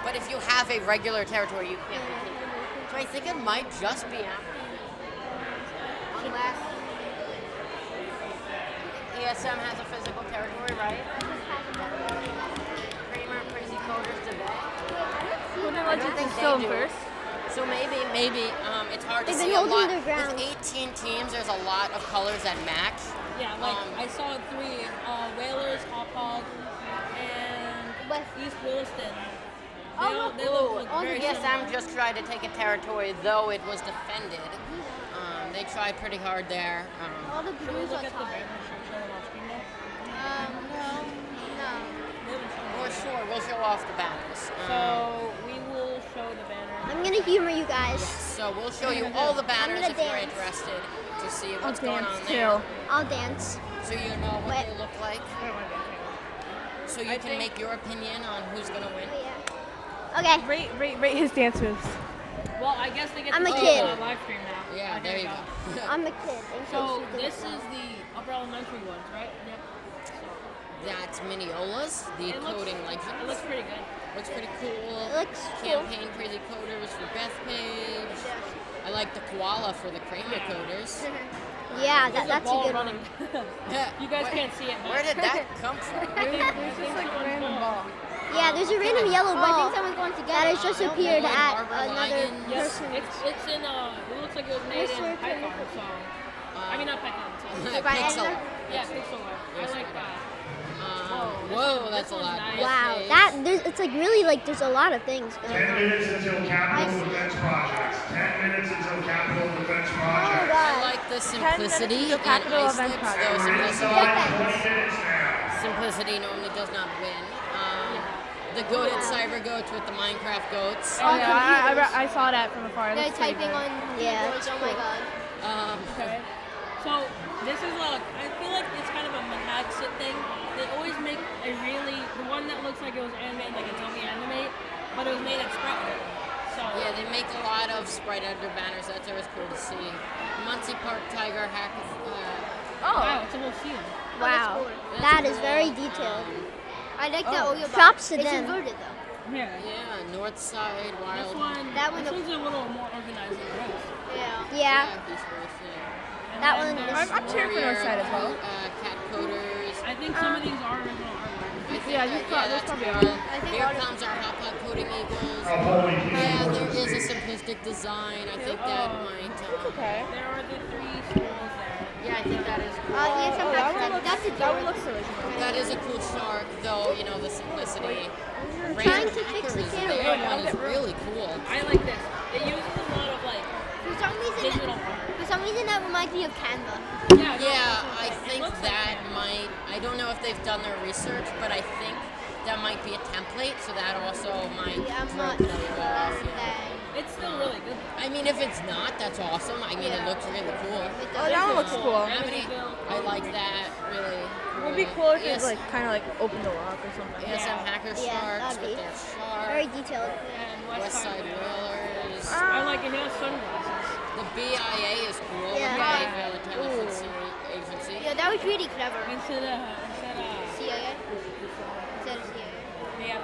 but if you have a regular territory, you can't be taken over. So I think it might just be unless ESM has a physical territory, right? Kramer and Crazy Coders debate. Well, then I let's don't think just they show do. them first. So maybe it's hard to They've see been a holding lot. their ground. With 18 teams, there's a lot of colors that match. Yeah, like I saw 3 Whalers, Hop Hog, and East Williston. They look very ESM just tried to take a territory, though it was defended. They tried pretty hard there. All the blues are at the tied. banner. Should we show them off screen now? No. Or sure, we'll show off the banners. So we will show the banner. I'm gonna humor you guys. So we'll show you all the banners gonna if you're dance. interested to see what's I'll going dance on too. there. I'll dance. So you know what Wait. they look like. So you can make your opinion on who's gonna win. Okay. Rate his dance moves. Well, I guess they get I'm to a see kid. the live stream now. Yeah, there you go. I'm a kid. in case So you didn't this know. is the upper elementary ones, right? Yep. That's Miniola's, the It looks- coding legend. It looks pretty good. Looks pretty cool. It looks cool. Campaign Crazy Coders for Beth Page. I like the koala for the Kramer Coders. Yeah, There's that's a ball good running. one. You guys can't see it. But Where did that come from? Yeah, there's a random yellow Oh, I ball think someone's going to get that it. has just appeared Barbara at Lyons. another Yes, person. it's in it looks like it was made in Python, so I mean not Python, so Pixel. yeah, Pixel art. I like that. Whoa, that's a one's lot. nice. Wow, it's like really like there's a lot of things going 10 on. minutes until capital defense projects. 10 minutes until capital defense Oh projects. I god. like the simplicity until and capital ice event slips, project. though We're simplicity, inside 20 minutes now. simplicity normally does not win. The goated cyber goats with the Minecraft goats. Oh yeah, I saw that from afar. It They're looks pretty typing good. on Yeah, keyboards. Oh my god. Okay. So this is I feel like it's kind of a Manhattan thing. They always make the one that looks like it was animated, like a dummy animate, but it was made at Sprite. So Yeah, they make a lot of sprite editor banners. That's always cool to see. Muncie Park Tiger Hack. wow, it's a whole scene. Wow. That's That is cool. very detailed. I like that Oyo box. Props to It's them. inverted though. Yeah. Yeah, North Side Wild. This one, That one this looks- one's a little more organized than the rest. Yeah. He's racing. That And one then is- there's I'm cheering for North Side as well. Cat coders. I think some of these are original artwork. I think Yeah, that, those that's probably cool. are. Here comes our hot pot coating eagles. Holy Yeah, King there was is a the simplistic design. I think that might. Okay. There are the 3 schools there. Yeah, I think that is cool. Yeah, some that have one that. looks, That's that one looks original. That is a cool shark, though. You know the simplicity. trying to fix the camera. That one is really cool. I like this. It uses a lot of like For some reason, digital art. that reminds me of Canva. Yeah, Yeah, I it think looks like that that. might. I don't know if they've done their research, but I think that might be a template, so that also might Yeah, I'm throw not Kidoyo sure off. of Yeah. that. It's still really good. I mean, if it's not, that's awesome. I mean, it looks really cool. Oh, that one looks cool. I like that. Really. It would be cool if it was like kind of like open the lock or something. Yeah, some hacker Yeah, sharks that'd be with their shark. very detailed. And West Side Whalers. I like it. He has sunglasses. The BIA is cool. Yeah. The Bayville Intelligence Agency. Yeah, that was really clever. Instead of CIA? Instead of CIA. yeah.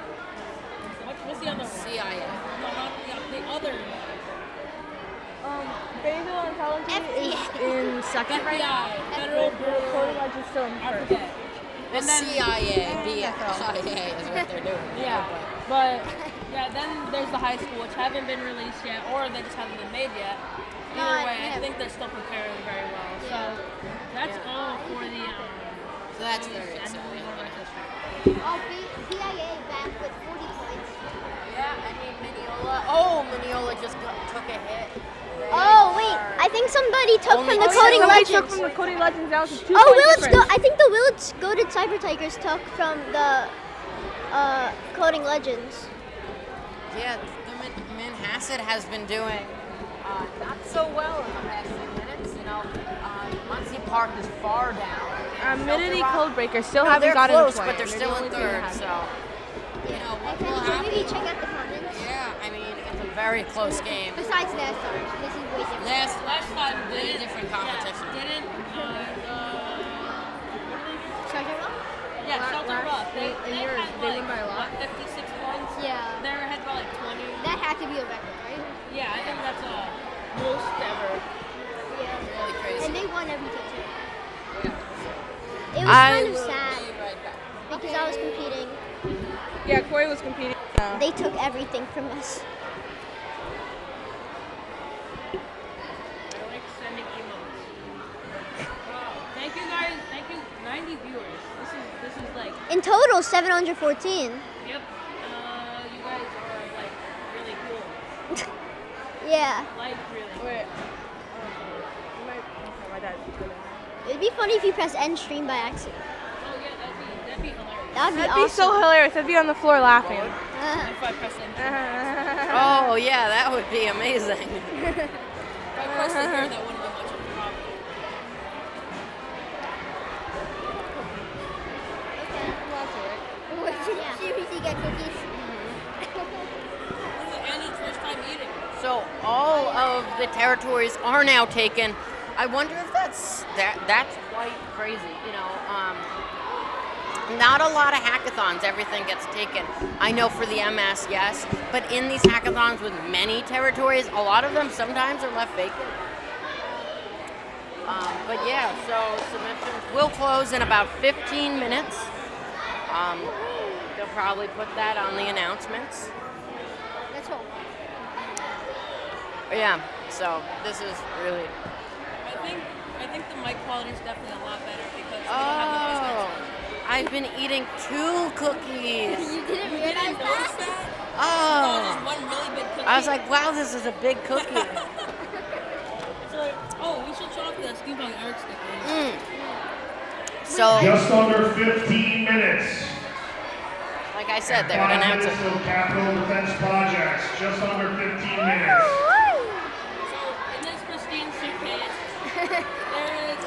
What's the other one? CIA. No, not the other. Bayville Intelligence is FBI. in second right now. FBI, Federal The Bureau. coding ledge is still in I first. forget. The CIA, BIA is what they're doing. Yeah, but yeah, then there's the high school, which haven't been released yet, or they just haven't been made yet. Either way, I think they're still preparing very well. So that's all for the. So that's very exciting. Oh, BIA back with 40 points. Yeah, I mean Mineola. Oh, Mineola just took a hit. Oh, wait. I think somebody took Only from the two. Coding Somebody Legends. took from the Coding Legends down to 2 Oh, point Willits difference. I think the Willits Goated Cyber Tigers took from the Coding Legends. Yeah, the Manhasset has been doing not so well in the past few minutes. You know, Muncie Park is far down. Minity Codebreaker still No, haven't they're gotten close, a point. but they're still the in only team that third. has it. So, you know, what Okay, will so maybe happen? check out the comments. Yeah, I mean, it's a very close game. Besides last time, this is way different. Last time Really different competition. Treasure Rock? Yeah, Shelter Rock. They yours, had they like, won by a lot? 56 points. Yeah. They were ahead by like 20. That had to be a record, right? Yeah, I think that's most ever. Yeah. Really crazy. And they won everything too. It was I kind of will sad be right back. because I was competing. Yeah, Corey was competing. They took everything from us. I don't like sending emails. Wow. Thank you guys. Thank you, 90 viewers. This is like, In total, 714. yep. You guys are like really cool. Yeah. Like really. Wait. Okay, my dad's good. It'd be funny if you press end stream by accident. Oh yeah, that'd be hilarious. That would be That'd awesome. be so hilarious. I'd be on the floor laughing. If I press enter. Oh, yeah, that would be amazing. If I press enter, that wouldn't be much of a problem. Yeah. Seriously, get cookies. This is Andrew's first time eating. So all of the territories are now taken. I wonder if that's quite crazy. You know, not a lot of hackathons. Everything gets taken. I know for the MS, yes, but in these hackathons with many territories, a lot of them sometimes are left vacant. But yeah, so submissions will close in about 15 minutes. They'll probably put that on the announcements. Let's hope. Yeah, so this is really. I think the mic quality is definitely a lot better because we don't have the noise cancellation. I've been eating 2 cookies. You didn't You realize didn't notice that? that? Oh. Just one really big cookie. I was like, wow, this is a big cookie. So, oh, we should show off the Steampunk Eric stickers. So, Just under 15 minutes. like I said, they're 5 an minutes announcement. till Capital Defense Projects. Just under 15 minutes. So, in this pristine suitcase, there is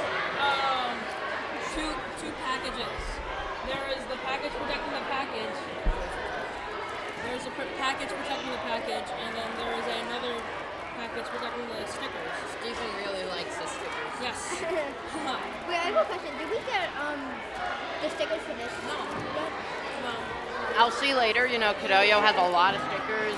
two packages. There is the package protecting the package. There's a package protecting the package, and then there is another package protecting the stickers. Stephen really likes the stickers. Yes. Wait, I have a question. Did we get the stickers for this? No. I'll see later. You know, Kidoyo has a lot of stickers,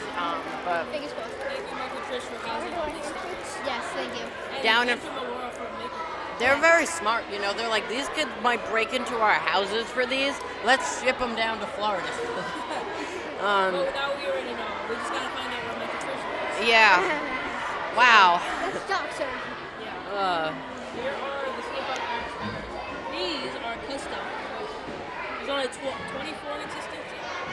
but Fingers crossed. Thank you, Michael Trish, for housing all these stickers. Yes, thank you. And Down in- thank you, Laura, for making they're very smart. You know, they're like, these kids might break into our houses for these. Let's ship them down to Florida. Well, now we already know. We just gotta find out where Michael Trish is. Yeah. Wow. That's doctor. Yeah. Here are the slip-up arts. These are custom. There's only 24 in existence.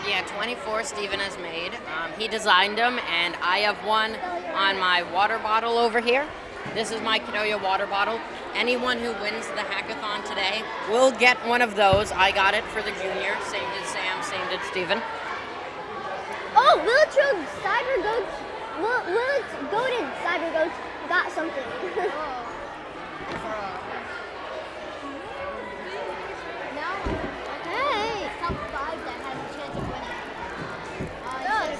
Yeah, 24 Steven has made. He designed them, and I have one on my water bottle over here. This is my Kidoyo water bottle. Anyone who wins the hackathon today will get one of those. I got it for the junior. Same did Sam, same did Steven. Oh, Wiltron Cyber Goats. Goated Cyber Goats got something. Hey. Top 5 that has a chance of winning.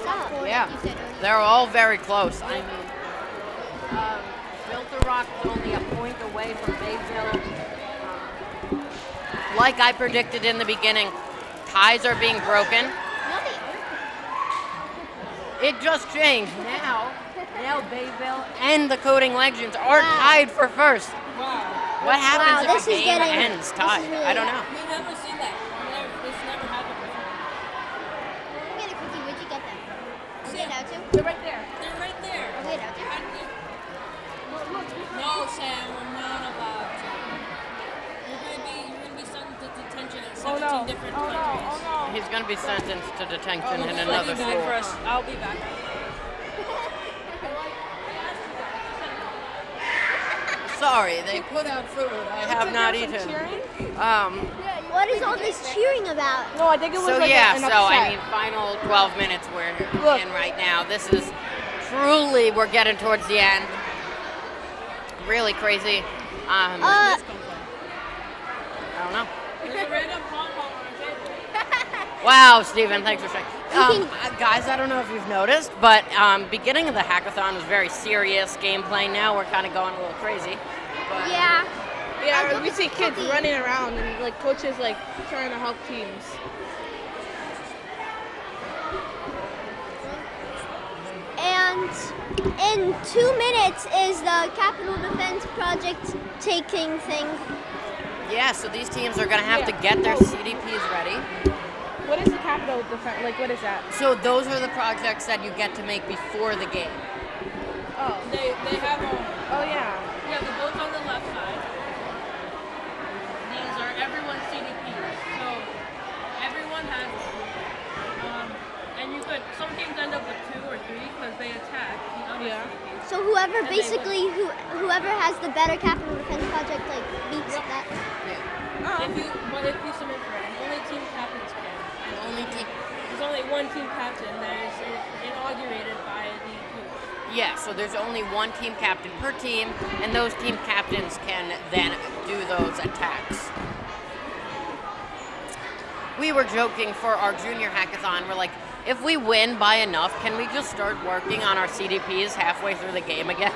Stop. Yeah, they're all very close. I mean, Filter Rock is only a point away from Bayville. Like I predicted in the beginning, ties are being broken. It just changed. Now Bayville and the Coding Legends are tied for first. Wow. What happens Wow, if a game ends tied? really I don't know. We've never seen that. This never happened before. Get a cookie. Where'd you get that? Are they out too? They're right there. They're right there. Are they out too? No, Sam, we're not about to. You're gonna be sent to detention in 17 different countries. He's going to be sentenced to detention in I'll another be back for school. us. I'll be back. Sorry, they put out food. I have not eaten. What is all this cheering about? No, I think it was So like yeah, an so upset. I mean, final 12 minutes we're in right now. This is truly, we're getting towards the end. Really crazy. I don't know. There's a random pom-pom on our table. Wow, Steven, thanks for checking. Guys, I don't know if you've noticed, but beginning of the hackathon was very serious gameplay. Now we're kind of going a little crazy. But Yeah. Yeah, we see kids running around and like coaches like trying to help teams. And in 2 minutes is the Capital Defense Project taking thing. Yeah, so these teams are going to have to get their CDPs ready. What is the capital defense? Like, what is that? So those are the projects that you get to make before the game. Oh. They have Oh yeah. yeah, the boats on the left side. These are everyone's CDPs. So everyone has and you could some teams end up with 2 or 3 because they attack the other CDPs. So whoever And they basically whoever has the better Capital Defense Project like beats that. If you submit for it, and only team captains can. And there's only one team captain that is inaugurated by the coach. Yeah, so there's only one team captain per team, and those team captains can then do those attacks. We were joking for our junior hackathon, we're like, if we win by enough, can we just start working on our CDPs halfway through the game again?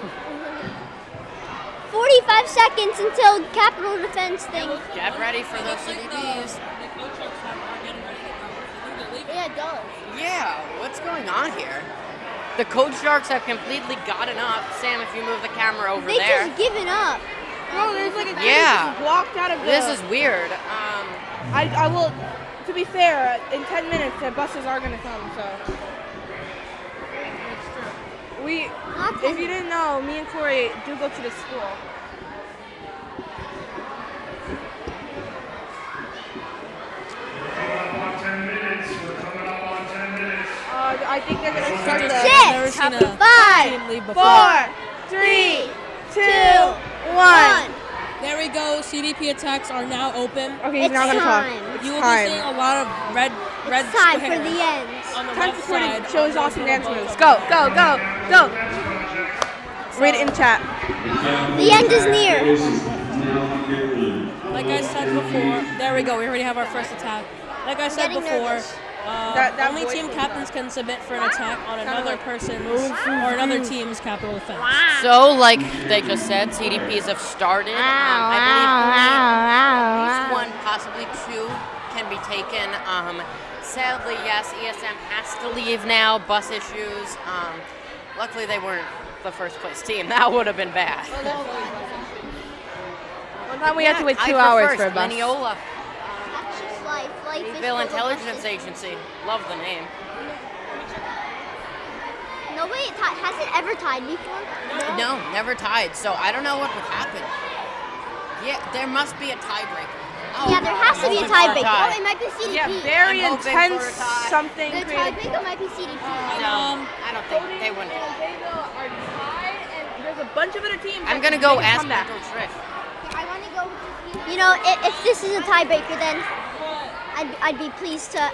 45 seconds until Capital Defense thing. Get ready for those CDPs. The coach are getting ready to go. I think they're leaving. Yeah, it does. Yeah, what's going on here? The Code Sharks have completely gotten up. Sam, if you move the camera over They there. just given up. Bro, there's like a kid Yeah. just walked out of the. This is weird. I will. To be fair, in 10 minutes the buses are gonna come. So. We. If you didn't know, me and Corey do go to this school. I think they're gonna start the. 6, 5, 4, 3, 2, 1. There we go. CDP attacks are now open. Okay, he's not gonna talk. You will time. be seeing a lot of red Time for squares the end. on the Time left for Corey side. to show his awesome dance moves. Go, go, go, go. Read it in chat. The end is near. Like I said before, there we go. We already have our first attack. Like I said Getting before, nervous. That only team captains can submit for an attack on another person's or another team's capital defense. So, like they just said, CDPs have started. I believe only at least 1, possibly 2, can be taken sadly, yes, ESM has to leave now. Bus issues. Luckily, they weren't the first place team. That would have been bad. One time we had to wait 2 hours for a bus. Mineola. That's just life. Life is Seville full of Intelligence buses. Agency. Love the name. Nobody has it ever tied before? No, never tied. So I don't know what would happen. Yeah, there must be a tiebreaker. Oh, Yeah, there has to be a tiebreaker. tie. Oh, it might be CDP. Yeah, very I'm hoping for a intense tie. something. The created. tiebreaker might be CDP. No, I don't think they wouldn't. Vega are tied, and there's a bunch of other teams. I'm that gonna can go make a ask comeback. Mental Trick. I want to go. You know, if this is a tiebreaker, then I'd be pleased to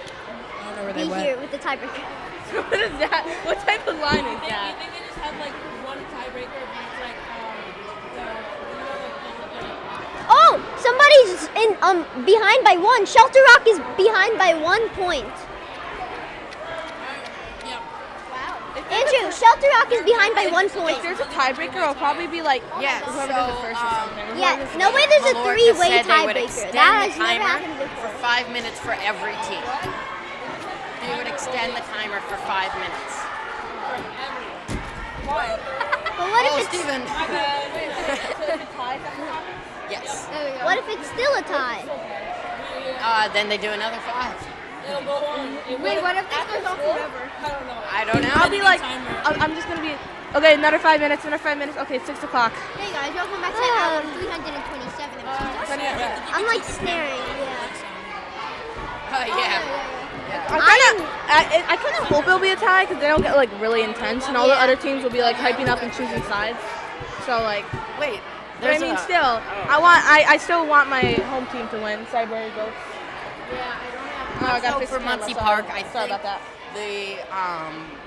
be here with the tiebreaker. What is that? What type of line is You that? think they just have like one tiebreaker, but it's like Oh, somebody's in behind by one. Shelter Rock is behind by 1 point. Andrew, Shelter Rock is behind by 1 point. If there's a tiebreaker, it'll probably be like whoever does it first or something. Yeah, no way there's a Malort three-way just said they would tiebreaker. extend That the has never timer happened before. for 5 minutes for every team. They would extend the timer for 5 minutes. But what if it's Steven. Yes. what if it's still a tie? Then they do another 5. it'll go on. Wait, what if this goes on forever? I don't know. I'll be like, I'm just gonna be, okay, another 5 minutes, okay, it's 6 o'clock. Hey guys, welcome back to hour 327 of I'm like staring, I kind of hope it'll be a tie because they don't get like really intense, and all the other teams will be like hyping up and choosing sides. So like, wait, but I mean, still, I still want my home team to win. Cyber Ghosts. Yeah, I got So fixed for camera, Muncie sorry. Park, I Sorry think about that. the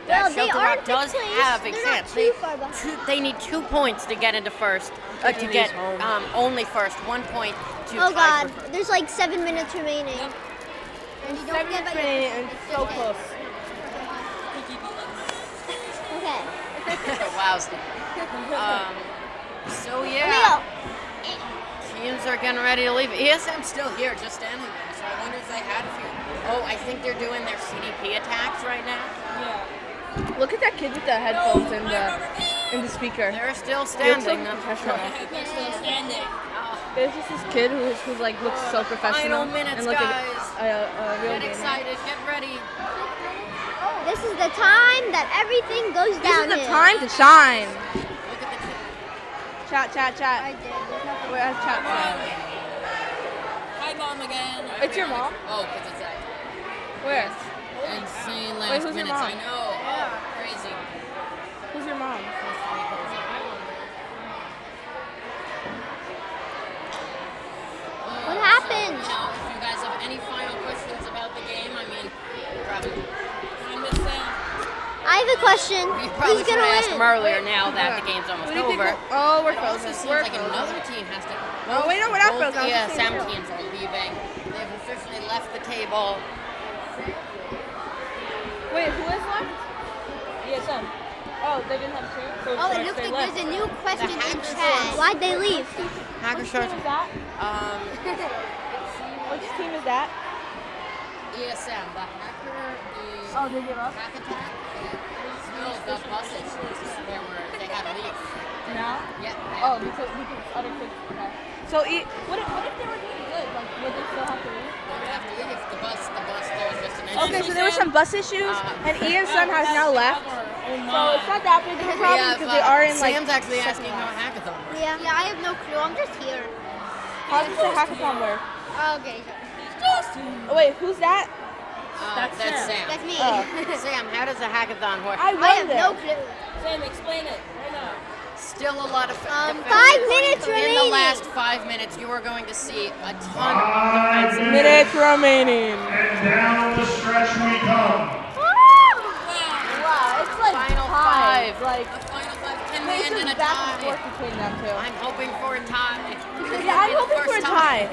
Well, that they Shelter are Rock in does fifth place. have They're not exams. too far behind. They need 2 points to get into first. To get only first, 1 point to Oh tie god, for first. there's like 7 minutes remaining. And you don't 7 get minutes by remaining and so close. Okay. Wow, Steve. So Here yeah, we go. teams are getting ready to leave. ESM's still here, just standing there. So I wonder if they had a few. Oh, I think they're doing their CDP attacks right now. Yeah. Look at that kid with the headphones and the speaker. They're still They look so standing. That's for professional. sure. They're still standing. There's just this kid who's like looks so professional Final minutes, and like guys. a real Get gamer. excited. Get ready. This is the time that everything goes This downhill. is the time to shine. Look at the Chat. I did. There's nothing. Where has chat? Hi, Mom again. It's your mom. Oh, because it's that Where? insane Wait, last who's your minutes. mom? I know. Crazy. Who's your mom? What happened? You know, if you guys have any final questions about the game, I mean, probably. I miss them. I have a question. We probably Who's should gonna have asked win? them earlier now that the game's almost What do you think over. Oh, we're It also frozen. seems We're like frozen. another team has to. Oh, wait, no, we're not both frozen. I'm just ESM saying teams are leaving. They've officially left the table. Wait, who is left? ESM. Oh, they didn't have two. So Oh, it they looks like left. there's a new question in hackers. chat. Why'd they leave? Hacker Which Sharks. team is that? Which team is that? ESM. The hacker is. Oh, they give up? Hack attack. No, the buses. They had to leave. No. Yeah. Oh, because other kids. Okay. So what if they were doing good? Like, would they still have to leave? They would have to leave if the bus. There was just an issue. Okay, so there were some bus issues, and Ian's son has now left. So it's not that big of a problem because they are in like. Sam's actually asking how a hackathon works. Yeah, I have no clue. I'm just here. How does the hackathon work? Okay. Oh, wait, who's that? That's Sam. That's me. Sam, how does a hackathon work? I I won have no this. clue. Sam, explain it right now. Still a lot of 5 minutes In remaining. the last 5 minutes, you are going to see a ton of defensive. Minutes remaining. And down the stretch we come. Wow, it's like Final tied. 5. Like, The final 5 can this end in is a back and tie. forth between them two. I'm hoping for a tie. Yeah, I'm hoping for a tie.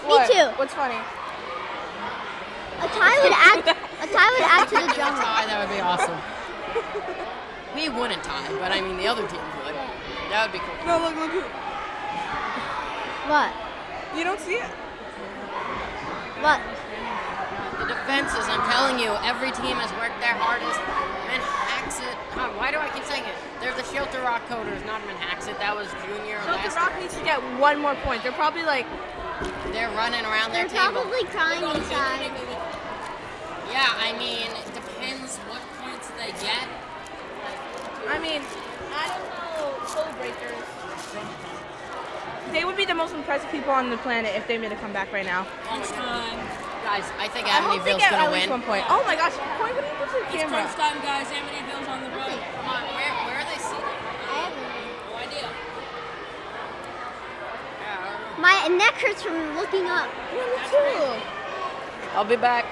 Me too. What's funny? A tie would add to the If a drama. tie, that would be awesome. We wouldn't tie, but I mean the other teams would. That would be cool. No, look. What? You don't see it? What? The defenses, I'm telling you, every team has worked their hardest. Manhaxet, why do I keep saying it? They're the Shelter Rock Coders, not Manhaxet. That was junior Shelter last Rock year. needs to get one more point. They're probably like. They're running around their They're table. probably crying inside. Yeah, I mean, it depends what points they get. I mean, I don't know. Code breakers. They would be the most impressive people on the planet if they made a comeback right now. Guys, I think I hope they Amityville's get gonna at least win. 1 point. Oh my gosh, Corey, what are you doing to the It's camera? crunch time, guys. Amityville's on the road. Come on, where are they seated? No idea. My neck hurts from looking up. Yeah, me too. I'll be back.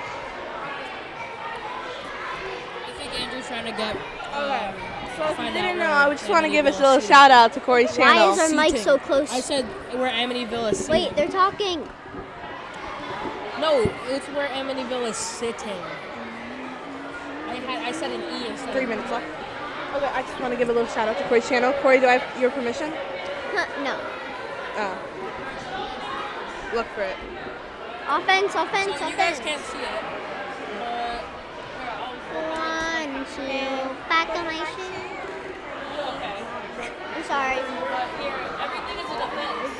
I think Andrew's trying to get. Okay. So if you find didn't out know, where I would just want to give us a Amityville little is shout out to Corey's channel. Why is our mic Seating. so close? I said where Amityville is sitting. Wait, they're talking. No, it's where Amityville is sitting. I said an E instead. 3 minutes left. Okay, I just want to give a little shout out to Corey's channel. Corey, do I have your permission? No. Oh. Look for it. Offense, offense, So you guys offense. can't see it. One, two. Back on my shoe. Okay. I'm sorry. But here, everything is a defense.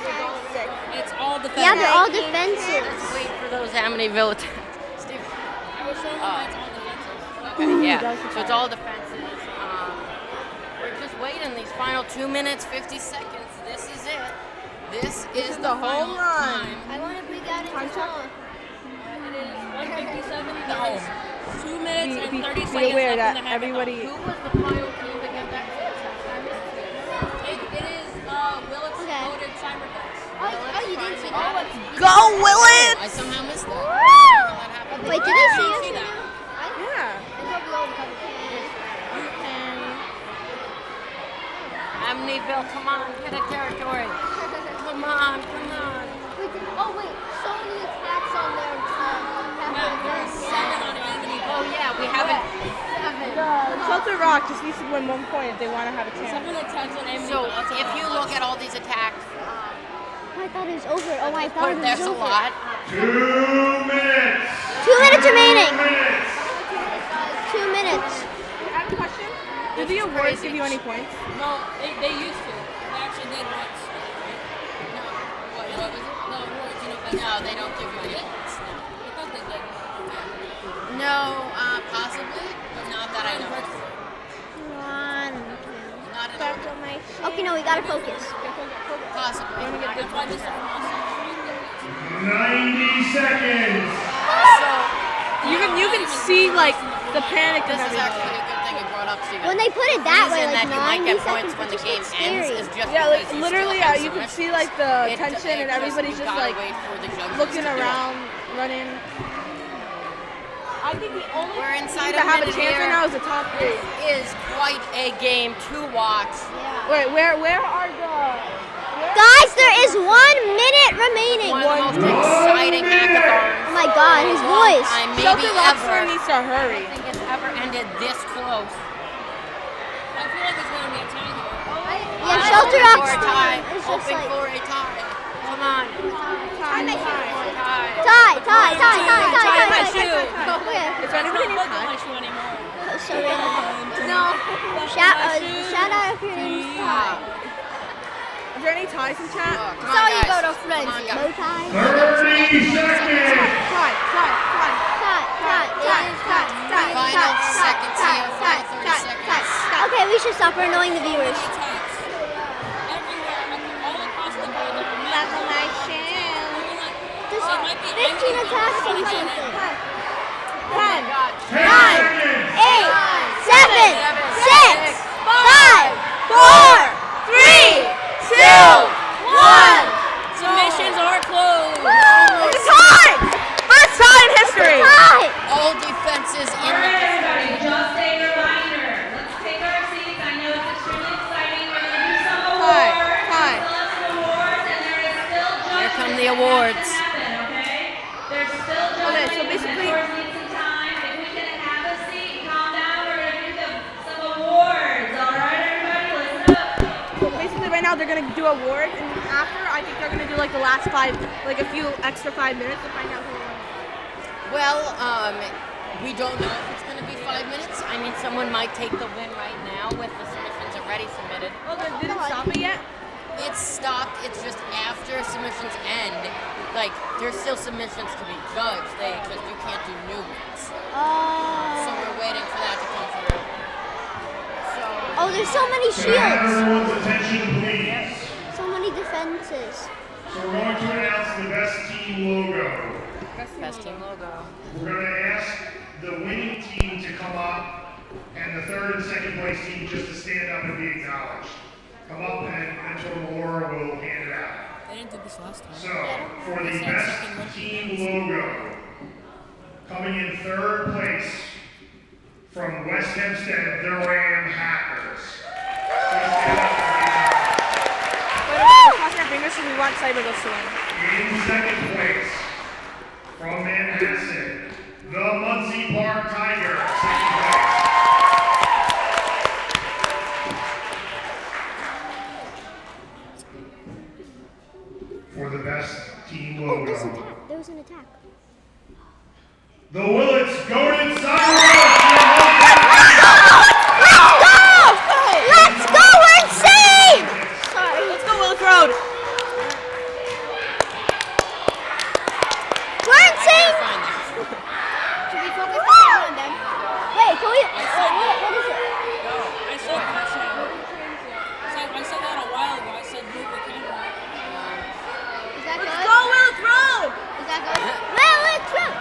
It's all defense. Yeah, they're all defensive. Let's wait for those Amityville attacks. Steve. I was showing you why it's all defenses. Okay, yeah. So it's all defenses. We're just waiting these final 2 minutes, 50 seconds. This is it. This is the home final run. time. I want to bring out into song. It is 157. There's 2 minutes and 30 Be seconds aware left that in the hackathon. everybody. Who was the final team to get that success? It is Willits Okay. voted Cyberducks. Oh, you didn't see that? Go, Willis! I somehow missed that. Wait, did they see us? See that? Amityville, come on, get a territory. Come on, come on. Wait, so many attacks on their There's 7 on Amityville. Oh yeah, we haven't. Shelter Rock just needs to win 1 point if they want to have a chance. 7 attacks on Amityville. So That's a if lot. you look at all these attacks, I thought it was over. Oh, I thought it was there's a over. lot. 2 minutes. 2 minutes remaining. 2 minutes. 2 minutes. I have a question. Do the awards give you any points? No, they used to. They actually did once. What was it? No, awards, you know, No, they don't give you any points. I thought they did. No, possibly, but not that I know. One. Not at all. Okay, no, we gotta focus. Possibly. That's why this is 90 seconds. So You can see like the panic of this is everybody. actually a good thing you brought up, Steven. When they put it that way, reason like that you might 90 get seconds, points when the it's game just ends scary. is just Yeah, like because you literally, still have you can submissions. see like the It- tension it and everybody's you just gotta like wait for the judges looking to do it. around, running. I think the only We're team inside to a have a minute chance here. right now is the top 3. Is quite a game to watch. Wait, where are the? Guys, there is 1 minute remaining. One of the most exciting hackathons. Oh my god, his voice. Time, maybe Shelter Rockstar ever. needs to hurry. I think it's ever ended this close. I feel like it's going to be a tie here. Yeah, Shelter Hoping for a Rockstar tie. is just Hoping like for a tie. Come on. tie. Tie my shoe. Okay. Is there anybody Don't named look at Ty? my shoe anymore. So no. Shout out if your name is Ty. Is there any ties in chat? Come on, guys. Come on, guys. No Ty. 30 seconds. Tie. Final seconds here. Final 30 seconds. Okay, we should stop. We're annoying the viewers. Attacks. Everywhere, all across the board. There There's might be 15 attacks on Amityville. something. 10. 10 9, seconds. 8, 7, 6, 5, 4, 3, 2, 1. Submissions are closed. Woo! It's a tie! First tie in history! Tie! All defenses in All the right, everybody, just a reminder. Let's take our seats. I know it's extremely exciting. We're going to do some awards. Tie. We still have some awards, and there is still judgment. Here come the that has to awards. happen, okay? There's still judgment. Okay, so basically- The viewers need some time. If we can have a seat, calm down. We're going to do some awards. All right, everybody, listen up. So basically right now they're gonna do awards, and after I think they're gonna do like the last 5, like a few extra 5 minutes to find out who won. Well, we don't know if it's going to be 5 minutes. I mean, someone might take the win right now with the submissions already submitted. Oh, they didn't stop it yet? It's stopped. It's just after submissions end. Like, there's still submissions to be judged. You can't do new ones. So we're waiting for that to come through. Oh, there's so many Can I have shields. everyone's attention, please? So many defenses. So we're going to announce the best team logo. Best team logo. We're going to ask the winning team to come up and the third and second place team just to stand up and be acknowledged. Come up and Mentor Laura will hand it out. They didn't do this last time. So, for the best team logo, coming in third place from West Hempstead, the Ram Hackers. Please stand up and be acknowledged. Cross our fingers because we want Cyber Ghost to win. In second place, from Manhasset, the Muncie Park Tiger, second place. For the best team Oh, there's an logo, attack. There was an attack. the Willits Goated Cyber. Let's go! We're insane! Sorry. Let's go, Wilk Road. We're insane! Should we focus the camera on them? Wait, can we? What is it? I said that a while ago. I said move the camera. Is that good? Go, Wilk Road. Is that good? Well, it's true.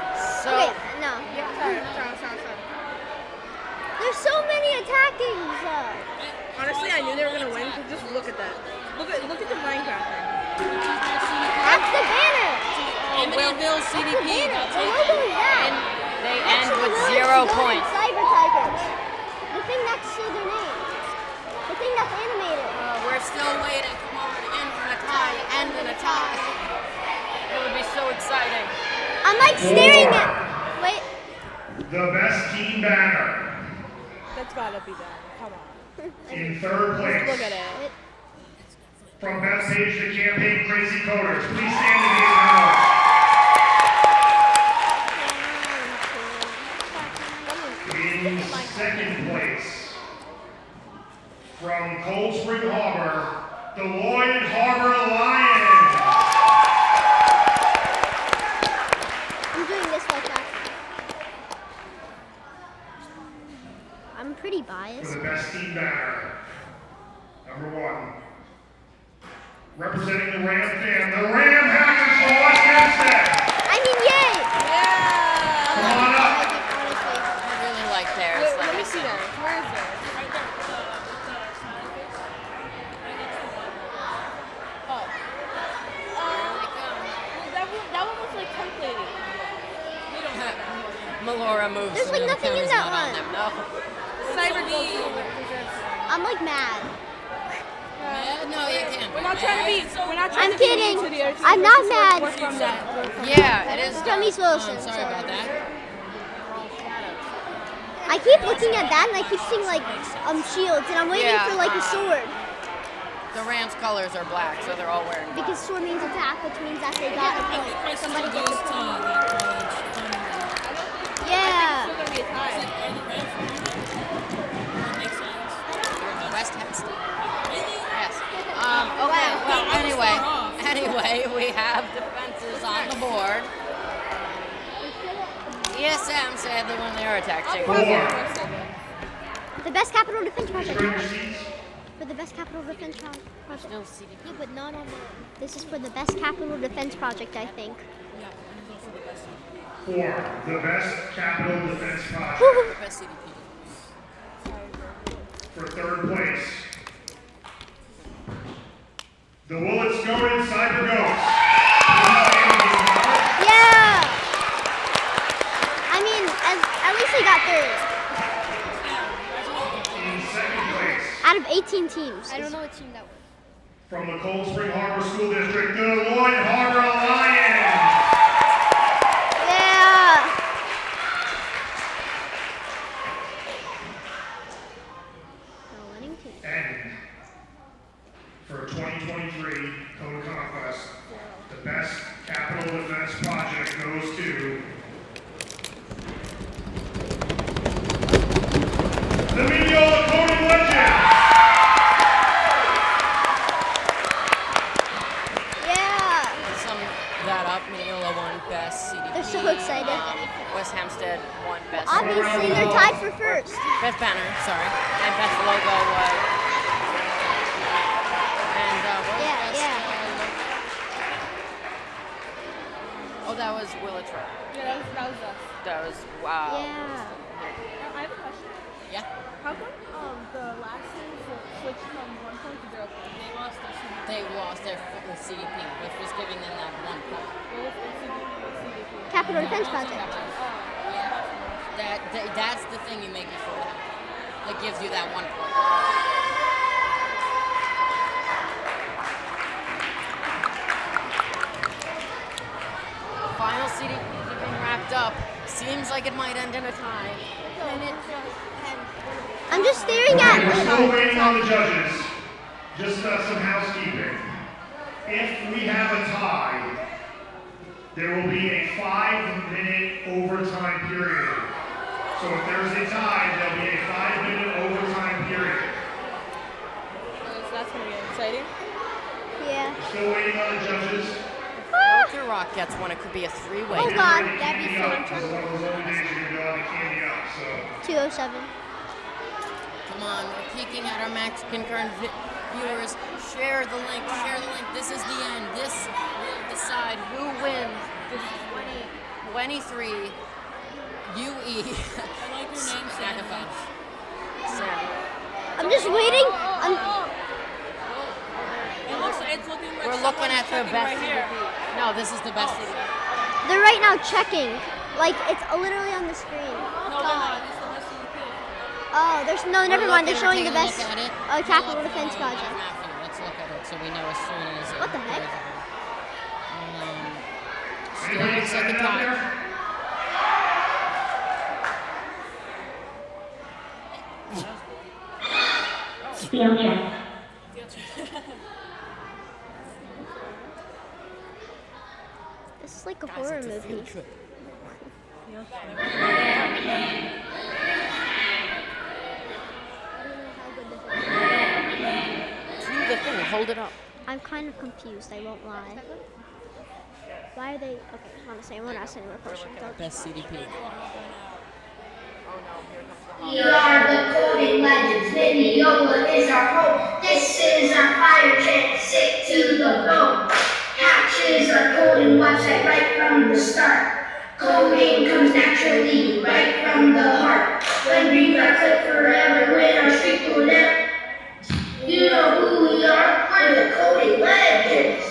So, Okay, no. Sorry. There's so many attacking. Honestly, I knew they were gonna win. Cause just look at that. Look at the Minecraft thing. That's the banner. Amityville CDP. That's the banner. The logo is that. they That's end the with Willits 0 Goated points. Cyber Tigers. The thing next to their name. The thing that's animated. We're still waiting. Come on, end in a tie. End in a tie. It would be so exciting. I'm like staring at. Wait. The best team banner, That's gotta be that. Come on. in third place. Look at it. From Beth's page to Campaign Crazy Coders, please stand and be acknowledged. In second place, from Cold Spring Harbor, the Lloyd Harbor Lions. I'm doing this like that. I'm pretty For biased. the best team banner, number 1. Representing the Ram fan, the Ram Hackers from West Hempstead. I mean, yay! Come on up. I really like theirs. Let me see that. Where is it? That one was like templated. We don't have that. Melora moves. There's like so the nothing in camera's that not on one. them. No. Cyber Ghost. I'm like mad. No, you can't. We're not trying to be. We're not trying I'm to be kidding. mean to the other I'm team. not We're mad. from that. We're from Yeah, it is. Dummies Wilson. Sorry about that. I keep looking at that and I keep seeing like shields and I'm waiting Yeah, for like a sword The Rams' colors are black, so they're all wearing black. because sword means attack, which means that they got a point. Somebody gets a point. Yeah. West Hempstead. Yes. Okay. Well, anyway, we have defenses on the board. ESM said they won their attack. The best capital defense project. Bring your seats. For the best capital defense project. No CDP. Yeah, but not on the. This is for the best capital defense project, I think. For the best capital defense project. The best CDP. For third place, the Willits Goated Cyber Ghosts. Yeah. I mean, at least they got third. In second place, Out of 18 teams. I don't know what team that was. from the Cold Spring Harbor School District, the Lloyd Harbor Lions. Yeah. The winning team. And for 2023 Code Conquest, the best capital defense project goes to Beth Banner, sorry. And Beth's logo was. And what was Beth's? Oh, that was Willitrop. Yeah, that was us. That was, wow. Yeah. I have a question. Yeah. How come the last team switched from 1 point to 0 point? They lost their CDP. They lost their CDP, which was giving them that 1 point. What was their CDP? Capital Defense Project. That's the thing you make before that. That gives you that 1 point. Final CDP is being wrapped up. Seems like it might end in a tie. I'm just staring at. We're still waiting on the judges. Just some housekeeping. If we have a tie, there will be a 5-minute overtime period. So if there's a tie, there'll be a 5-minute overtime period. So that's going to be exciting. Yeah. We're still waiting on the judges. If your rock gets one, it could be a 3-way. Oh God, that'd be fun. This is one of those only days you're going to go on the candy up, so. 207. Come on, we're peeking at our max concurrent viewers. Share the link, share the link. This is the end. This will decide who wins this 2023 UE. I like your name, Hackathon. I'm just waiting. It's looking like We're looking at the best right here. CDP. No, this is the best CDP. They're right now checking. Like it's literally on the screen. No, they're not. It's the best CDP. Oh, there's no. Never mind. They're showing the best Look at it. Capital Defense Project. Let's look at it so we know as soon as. What the heck? Still looks like a tie. Field check. This is like a horror movie. Do the thing. Hold it up. I'm kind of confused. I won't lie. Why are they? Okay, honestly, I won't ask any more questions. Best CDP. We are the coding legends. Mineola is our hope. This is our fire chant. Sick to the bone. Hatch is our coding website right from the start. Coding comes naturally right from the heart. When we got click forever, when our streak will end. You know who we are. We're the coding legends.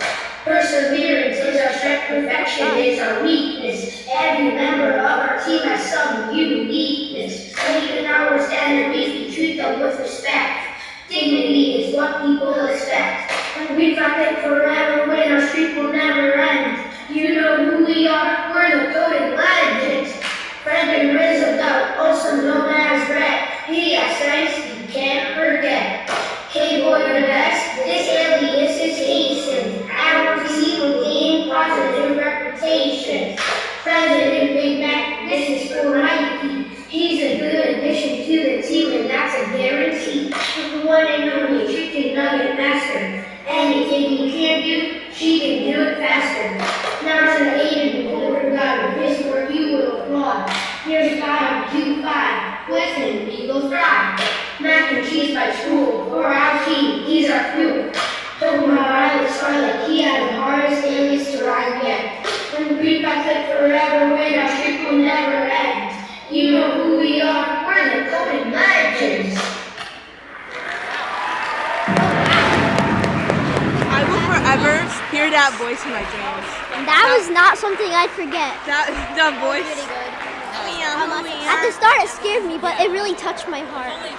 Perseverance is our strength. Perfection is our weakness. Every member of our team has some uniqueness. Even our enemies, we treat them with respect. Dignity is what people expect. When we fight it forever, when our streak will never end. You know who we are, we're the coding legends. Brendan Roosevelt, also known as Red. He has strengths you can't forget. K-Boy the best, this alias is hastened. Our team will gain positive reputation. President Big Mac, this is for Nike. He's a good addition to the team, and that's a guarantee. The one and only chicken nugget master. Anything you can't do, she can do it faster. Now to the Aiden, older guy with his work you will applaud. Here's 525, with him we will thrive. Mac and cheese by school, for our team, he's our fuel. Pokemon Violet Scarlet, he had the hardest alias to ride yet. When we back click forever, when our streak will never end. You know who we are, we're the coding legends. I will forever hear that voice in my dreams. That was not something I'd forget. That voice. Really good. At the start, it scared me, but it really touched my heart. There's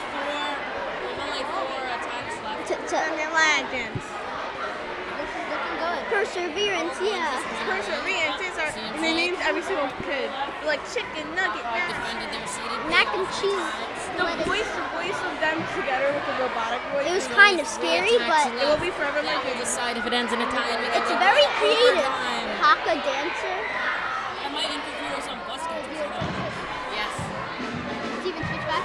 only four attacks left. Legends. This is looking good. Perseverance, yeah. Perseverance is our. And they named every single kid. Like chicken nugget. Mac and cheese. The voice of them together with the robotic voice. It was kind of scary, but it will be forever my dream. Decide if it ends in a tie. It's very creative. Haka dancer. I might interview some bus kids, you know. Yes. Steven, switch back.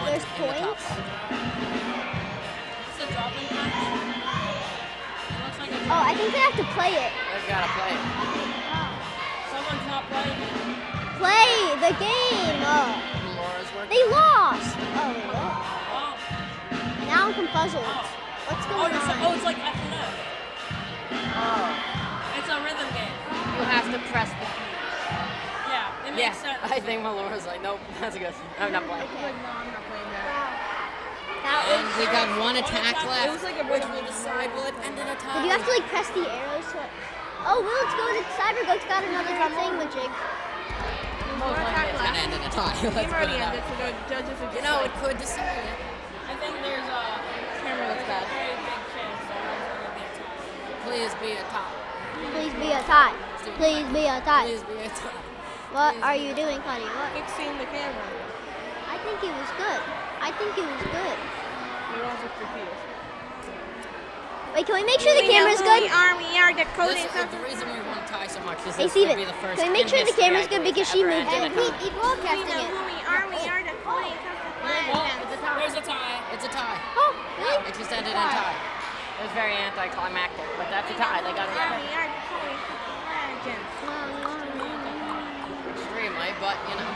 There's points. think they have to play it. They've got to play it. Someone's not playing it. Play the game. Laura's working. They lost. Oh, what? Now I'm confuzzled. What's going on? It's like F and F. Oh. It's a rhythm game. You have to press the key. Yeah, it makes sense. I think Laura's like, nope, that's good. I'm not playing. No, I'm not playing that. And we got one attack It left, was like a which rhythm will game. decide will it end in a tie. Did you have to like press the arrows to it? Oh, will it's going to Cybergoat's got another thingamajig. Most likely it's gonna end in a tie. Game Let's put already it out. ended, so the judges are You know, it could decide it. I think there's a camera looks bad. very big chance that it's going to be a tie. Please be a tie. Please be a tie. Please be a tie. Please be a tie. What are you doing, Connie? What? Fixing the camera. I think it was good. I think it was good. You want to repeat it. Wait, can we make sure the camera's good? Army are decoding The reason we want to tie so much is Hey, this would Steven, be the first can we make in sure the history, camera's I good believe, because to she ever moved end in a it? tie. He's broadcasting it. Army are decoding There's a tie. It's a tie. Oh, really? It just ended in a tie. It was very anticlimactic, but that's a tie. They got it right. are decoding legends. Extremely, but you know.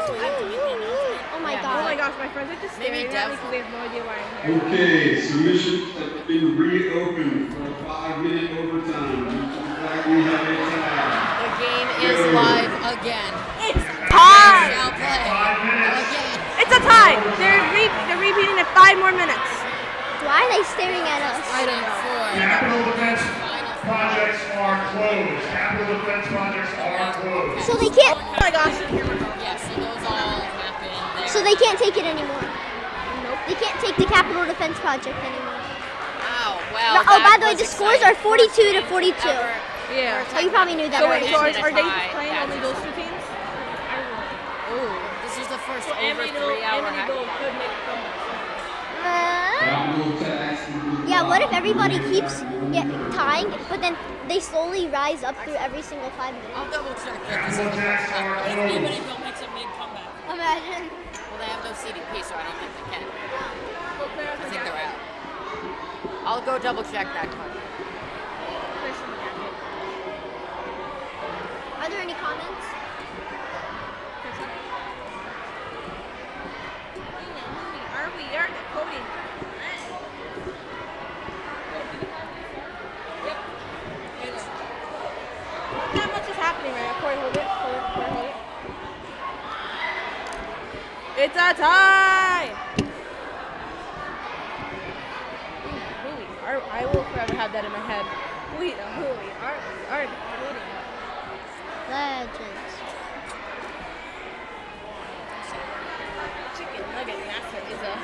Oh my Yeah. god. Oh my gosh, my friends are just Maybe staring at me Dev- because they have no idea why I'm here. Okay, submissions have been reopened for a 5-minute overtime. Looks like we have a tie. The game is live again. It's Shall time! play again. It's a tie! They're repeating it 5 more minutes. Why are they staring at us? I don't know. Capital defense projects are closed. Capital defense projects are closed. So they can't. Oh my gosh. Yes, so those all happen there. So they can't take it anymore. Nope. They can't take the Capital Defense Project anymore. Oh, well. No, oh, that by the way, was the scores exciting. are 42 to 42. Yeah. Oh, you probably knew that So wait, already. so Ended in a are they tie. playing That's only those two teams? Ooh, this is the first So over 3-hour Amityville hackathon. could make a comeback. Capital tax. Yeah, what if everybody keeps tying, but then they slowly rise up through every single 5 minutes? I'll double check that. This is Capital the tax first are time. closed. Amityville makes a big comeback. Imagine. Well, they have no CDP, so I don't think they can. I think they're out. I'll go double check that one. Are there any comments? We are decoding. Yep. It's Not much is happening right now. Corey, hold it. Hold it. It's a tie! I will forever have that in my head. We are decoding. Legends. Chicken nugget master is a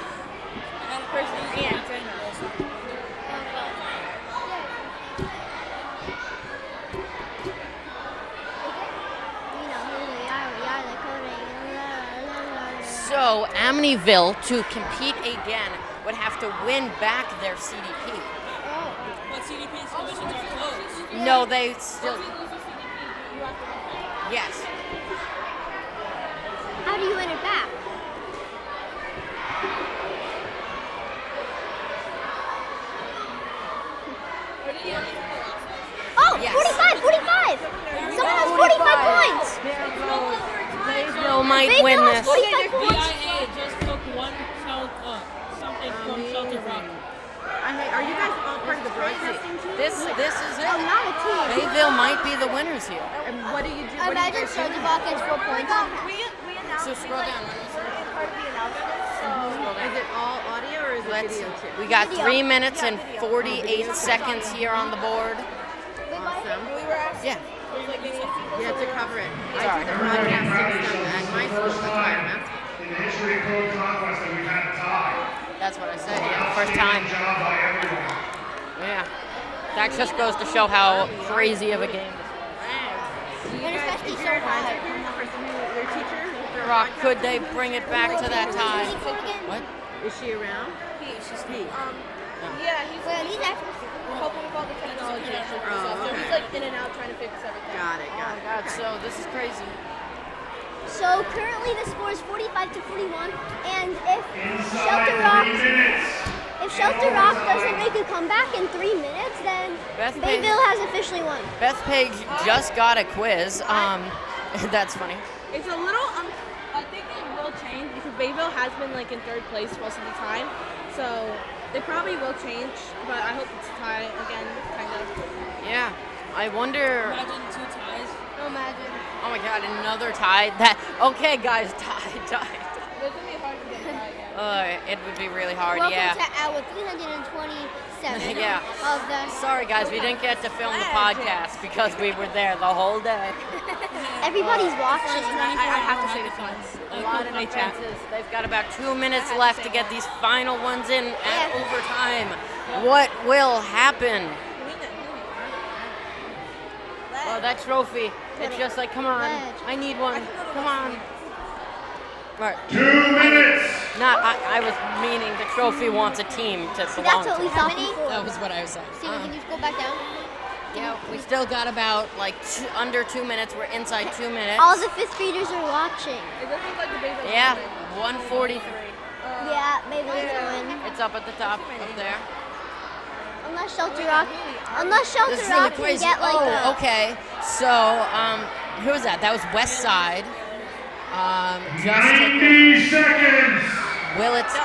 person and So, Amityville, to compete again, would have to win back their CDP. But CDP submissions are closed. No, they still. Yes. How do you win it back? Oh, Yes. 45, 45! Someone has 45 points! Bayville might Bayville win has this. 45 points! BIA just took one something from Shelter Rock. Are you guys all part of the broadcasting team? This is it. Oh, not a team. Bayville might be the winners here. And what do you do? Imagine Shelterbock gets 4 points. We announced So scroll down. in part of the announcement. Is it all audio or is it Let's. video too? We got 3 minutes and 48 seconds here on the board. Awesome. We were asked. Yeah. You have to cover it. Sorry. I do the broadcasting stuff at my school. First That's why I'm time asking. in the history of Code Conquest that we've had a tie. That's what I said. Yeah, first time. Outstanding job by everyone. Yeah. That just goes to show how crazy of a game this Do you guys keep your advisor here, the person who, your teacher? was. Rock, could they bring it back to that tie? What? Is she around? She's Pete. Yeah, he's He's actually. helping with all the technology and stuff. So okay. he's like in and out trying to fix everything. Got it. God, so this is crazy. So currently the score is 45 to 41, and if Inside Shelter Rock, 3 minutes. if Shelter Rock doesn't make a comeback in 3 minutes, then Bayville has officially won. Bethpage just got a quiz. That's funny. It's a little, I think it will change because Bayville has been like in third place most of the time. So they probably will change, but I hope it's a tie again, kind of. Yeah. I wonder. Imagine 2 ties. Imagine. Oh my God, another tie. Okay, guys, tie. It's going to be hard to get a tie again. It would be really hard, Welcome yeah. to our 327 Yeah. of the... Sorry, guys, we didn't get to film the podcast because we were there the whole day. Everybody's watching. I have to say this once. A lot of defenses. They've got about 2 minutes left to get these final ones in at overtime. What will happen? Oh, that trophy. It's just like, come on. I need one. Come on. Right. 2 minutes. I was meaning the trophy wants a team to belong That's what we to. thought before. That was what I was saying. See, we can just go back down. Yeah, we still got about like under 2 minutes. We're inside 2 minutes. All the 5th graders are watching. It doesn't look like the Bayville. Yeah, 143. Yeah, maybe they're going to win. It's up at the top, up there. Unless Shelter Rock, This is really can crazy. get like Okay. So, who was that? That was West Side. 90 seconds. Willits.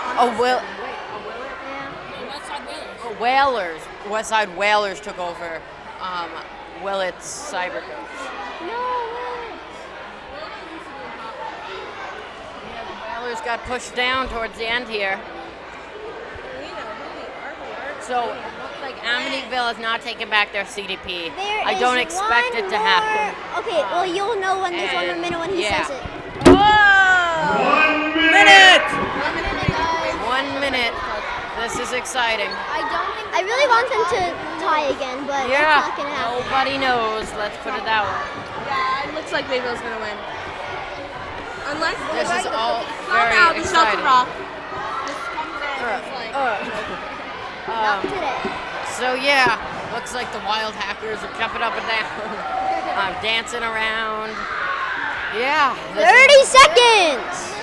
Whalers. West Side Whalers took over Willits Cyber Coach. No way. Yeah, the Whalers got pushed down towards the end here. So it looks like Amityville is not taking back their CDP. I don't expect it to happen. Okay, well you'll know when there's 1 more minute when he says it. Whoa! 1 minute. 1 minute. This is exciting. I really want them to tie again, but it's not gonna happen. Nobody knows. Let's put it that way. Yeah, it looks like Bayville's going to win. Unless This is all somehow very the Shelter exciting. Rock just comes in and it's like... Not today. So yeah, looks like the wild hackers are jumping up and down, dancing around. Yeah. 30 seconds.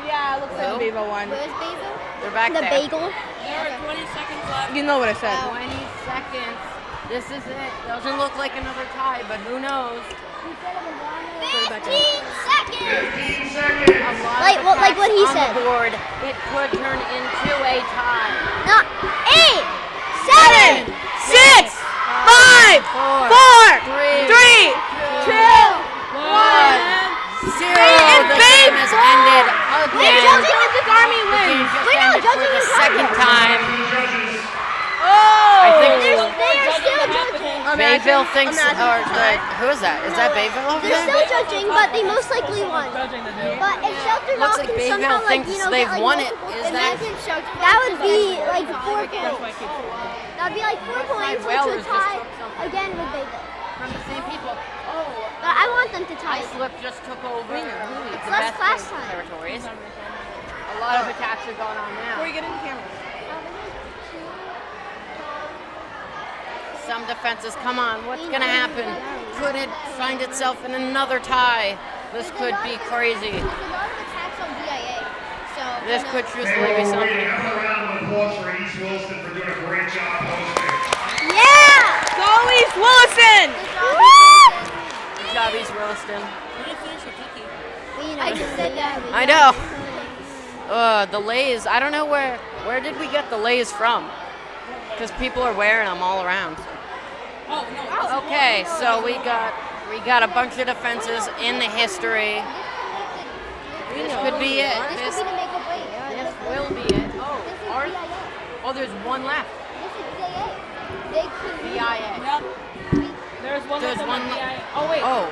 Yeah, it looks like Bayville won. Where's Bayville? They're back The there. bagel. There are 20 seconds left. You know what I said. 20 seconds. This is it. Doesn't look like another tie, but who knows? 15 seconds. 15 seconds. Like what he On said. the board, it could turn into a tie. Not 8, 7, 6, 5, 4, 3, 2, 1. 0. The game has ended again. Judging is the Army The wins. game just Wait, no, ended for judging the is second Army. time. Judges. I think They are still judging. Bayville thinks, who is that? Is that Bayville over They're there? still judging, but they most likely won. But if Shelter Looks Rock like can Bayville somehow, like, thinks you know, they've get, like, won it. multiple Is that? that would be like 4 points. That would be like 4 points, which Whalers would just tie took something. again with Bayville. From the same people. Oh, But I want them to tie. Islip just took over the less best class time. territories. A lot of attacks are going on now. Before you get in the camera. Some defenses, come on, what's going to happen? Could it find itself in another tie? This could be crazy. There's a lot of attacks on DIA. So, This could Hey, truthfully be we're something. waiting. Have a round of applause for East Wilson for doing a great job hosting. Yeah! Go East Wilson! Good job, East Williston. I just said that. I know. The Lays, I don't know where did we get the Lays from? Because people are wearing them all around. Okay, so we got a bunch of defenses in the history. This could be it. This could be the make or break. This will be it. Oh, there's one left. This is DIA. They could be. BIA. There's one There's left one on the left. DIA. Oh, wait. Oh.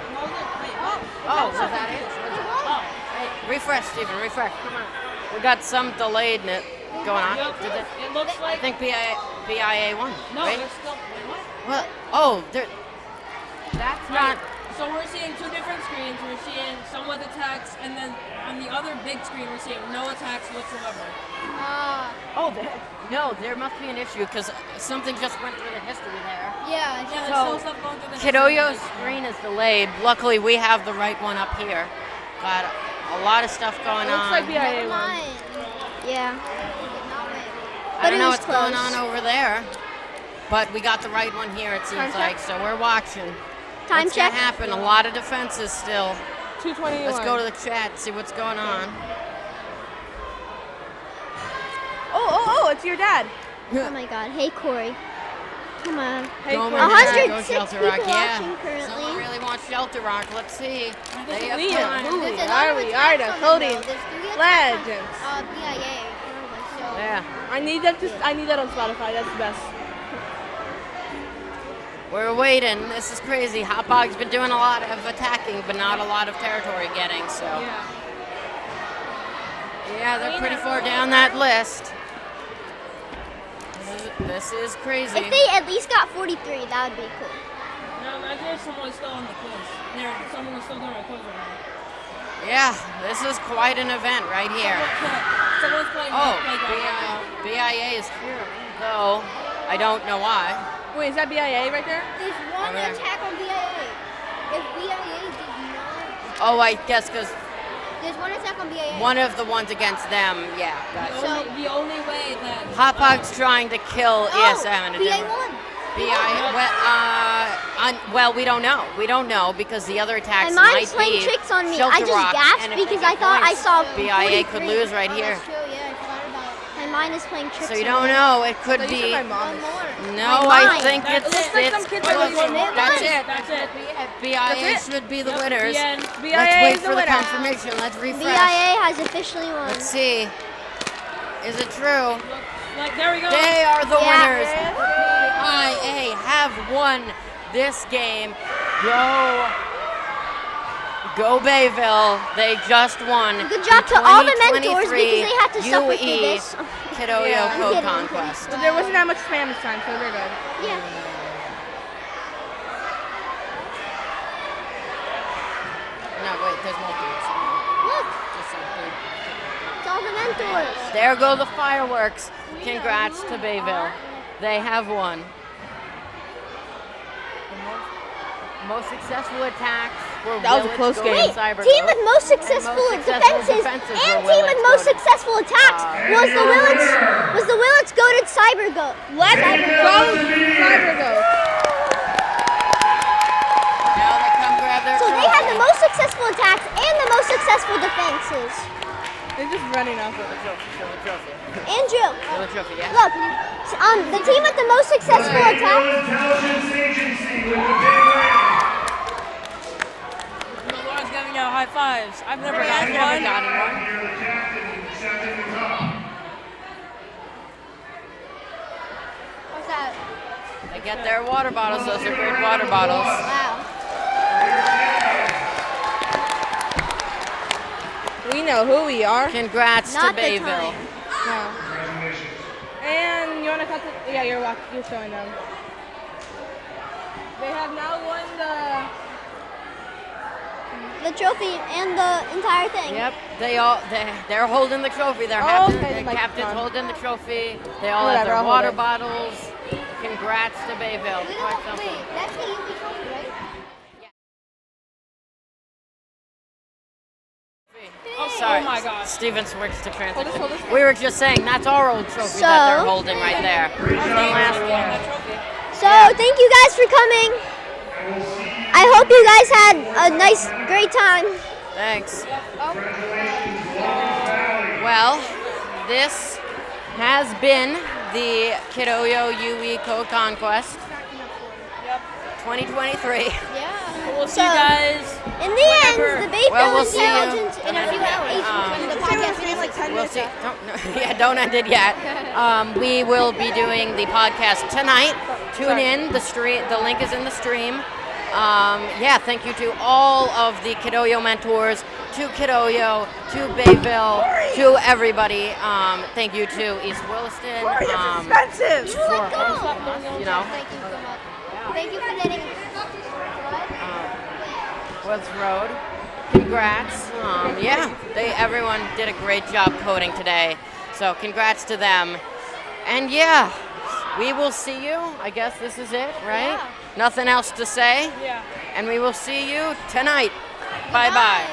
Oh, Was that it? Refresh, Stephen, refresh. Come on. We got some delayed going on. It looks I like... think BIA won. No, right? there's still... What? What? Oh, that's not. So we're seeing 2 different screens. We're seeing some with attacks, and then on the other big screen, we're seeing no attacks whatsoever. Oh, no, there must be an issue because something just went through the history there. Yeah, Yeah, there's So, still stuff going through the Kidoyo's screen is delayed. Luckily, we have the right one up here. Got a lot of stuff going It looks on. like BIA won. Yeah. I don't know what's going on over there, but we got the right one here, it seems like, so we're watching. Time what's check. Gonna happen? A lot of defenses still. 221. Let's go to the chat, see what's going on. Oh, it's your dad. Oh my God. Hey, Corey. Come on. Hey, Go, Corey. Go 106 Shelter people Rock, yeah. watching currently. Someone really wants Shelter Rock. Let's see. They have Liam, time. who There's a are lot we? of Are attacks the on them, coding though. There's 3 attacks legends? on BIA. So Yeah. I need that on Spotify. That's the best. We're waiting. This is crazy. Hotbog's been doing a lot of attacking, but not a lot of territory getting, so. Yeah, they're pretty far down that list. This is crazy. If they at least got 43, that would be cool. No, imagine if someone's still on the quiz. Someone is still doing a quiz right now. Yeah, this is quite an event right here. Someone's playing. Oh, BIA is here, though I don't know why. Wait, is that BIA right there? there's one Over there. attack on BIA. If BIA did not, Oh, I guess because there's one attack on BIA. one of the ones against them, yeah. That's The only way that Hotbog's trying to kill ESM and it BIA didn't. won. Well, we don't know. We don't know because the other attacks And might mine's playing be tricks on me. Shelter I just Rock, gasped and if they because get I thought I points, saw BIA 43. could lose right here. That's true, yeah, I forgot about it. And mine is playing tricks So you on don't me. know. It could So you be. said my mom. One more. No, My I mind. think It looks like some kids are close. losing. That's it. That's it. BIA should be the winners. The end. BIA Let's wait is the for the winner. confirmation. Let's refresh. BIA has officially won. Let's see. Is it true? Like, there we go. They are the Yeah. winners. BIA have won this game. Go Bayville. They just won. Good job to all the mentors 2023 because they had to suffer through UE this. Kidoyo Yeah. Code Kidding. Conquest. But there wasn't that much spam this time, so they're good. Yeah. No, wait, there's multiple. Look, Just something. it's all the mentors. There go the fireworks. Congrats to Bayville. They have won. Most successful attacks were That was a close game. Wait, Cyber team Growth. with most successful defenses and team with most successful attacks was the Willits goated Cyber Goat. Let's go, Cyber Go. Now they come grab their So they had the trophy. most successful attacks and the most successful defenses. They're just running off of it. Show the trophy. Andrew, Show the trophy, yeah? look, the team with the most successful attacks. Intelligence Agency with the big ring. Laura's giving out high fives. I've never I've never gotten one. Here, the captain accepting the cup. What's that? They get their water bottles. Those are great water bottles. Wow. We know who we are. Congrats Not to the Bayville. time. No. Congratulations. And you want to cut the... Yeah, you're showing them. They have now won The trophy and the entire thing. Yep, they're holding the trophy. They're Oh, happy. okay, The like, captain's fine. holding the trophy. They all Whatever, have their I'll hold water it. bottles. Congrats to Bayville. Quite something. Wait, that's the UE trophy, right? Oh, sorry. Oh my God. Steven switched to transition. Hold this. We were just saying that's our old trophy that they're holding right there. The last one. So thank you guys for coming. I hope you guys had a nice, great time. Thanks. Well, this has been the Kidoyo UE Code Conquest 2023. Yeah. We'll see you guys. In the end, the Bayville Well, we'll see you Intelligence In a few hours, when the podcast finishes. We'll see. Don't end it yet. We will be doing the podcast tonight. Tune in. The link is in the stream. Thank you to all of the Kidoyo mentors, to Kidoyo, to Bayville, to everybody. Thank you to East Williston. Expensive. For hosting us, you know. Thank you so much. Thank you for letting us. Woods Road. Congrats. Everyone did a great job coding today. So congrats to them. And we will see you. I guess this is it, right? Yeah. Nothing else to say. Yeah. And we will see you tonight. Bye-bye.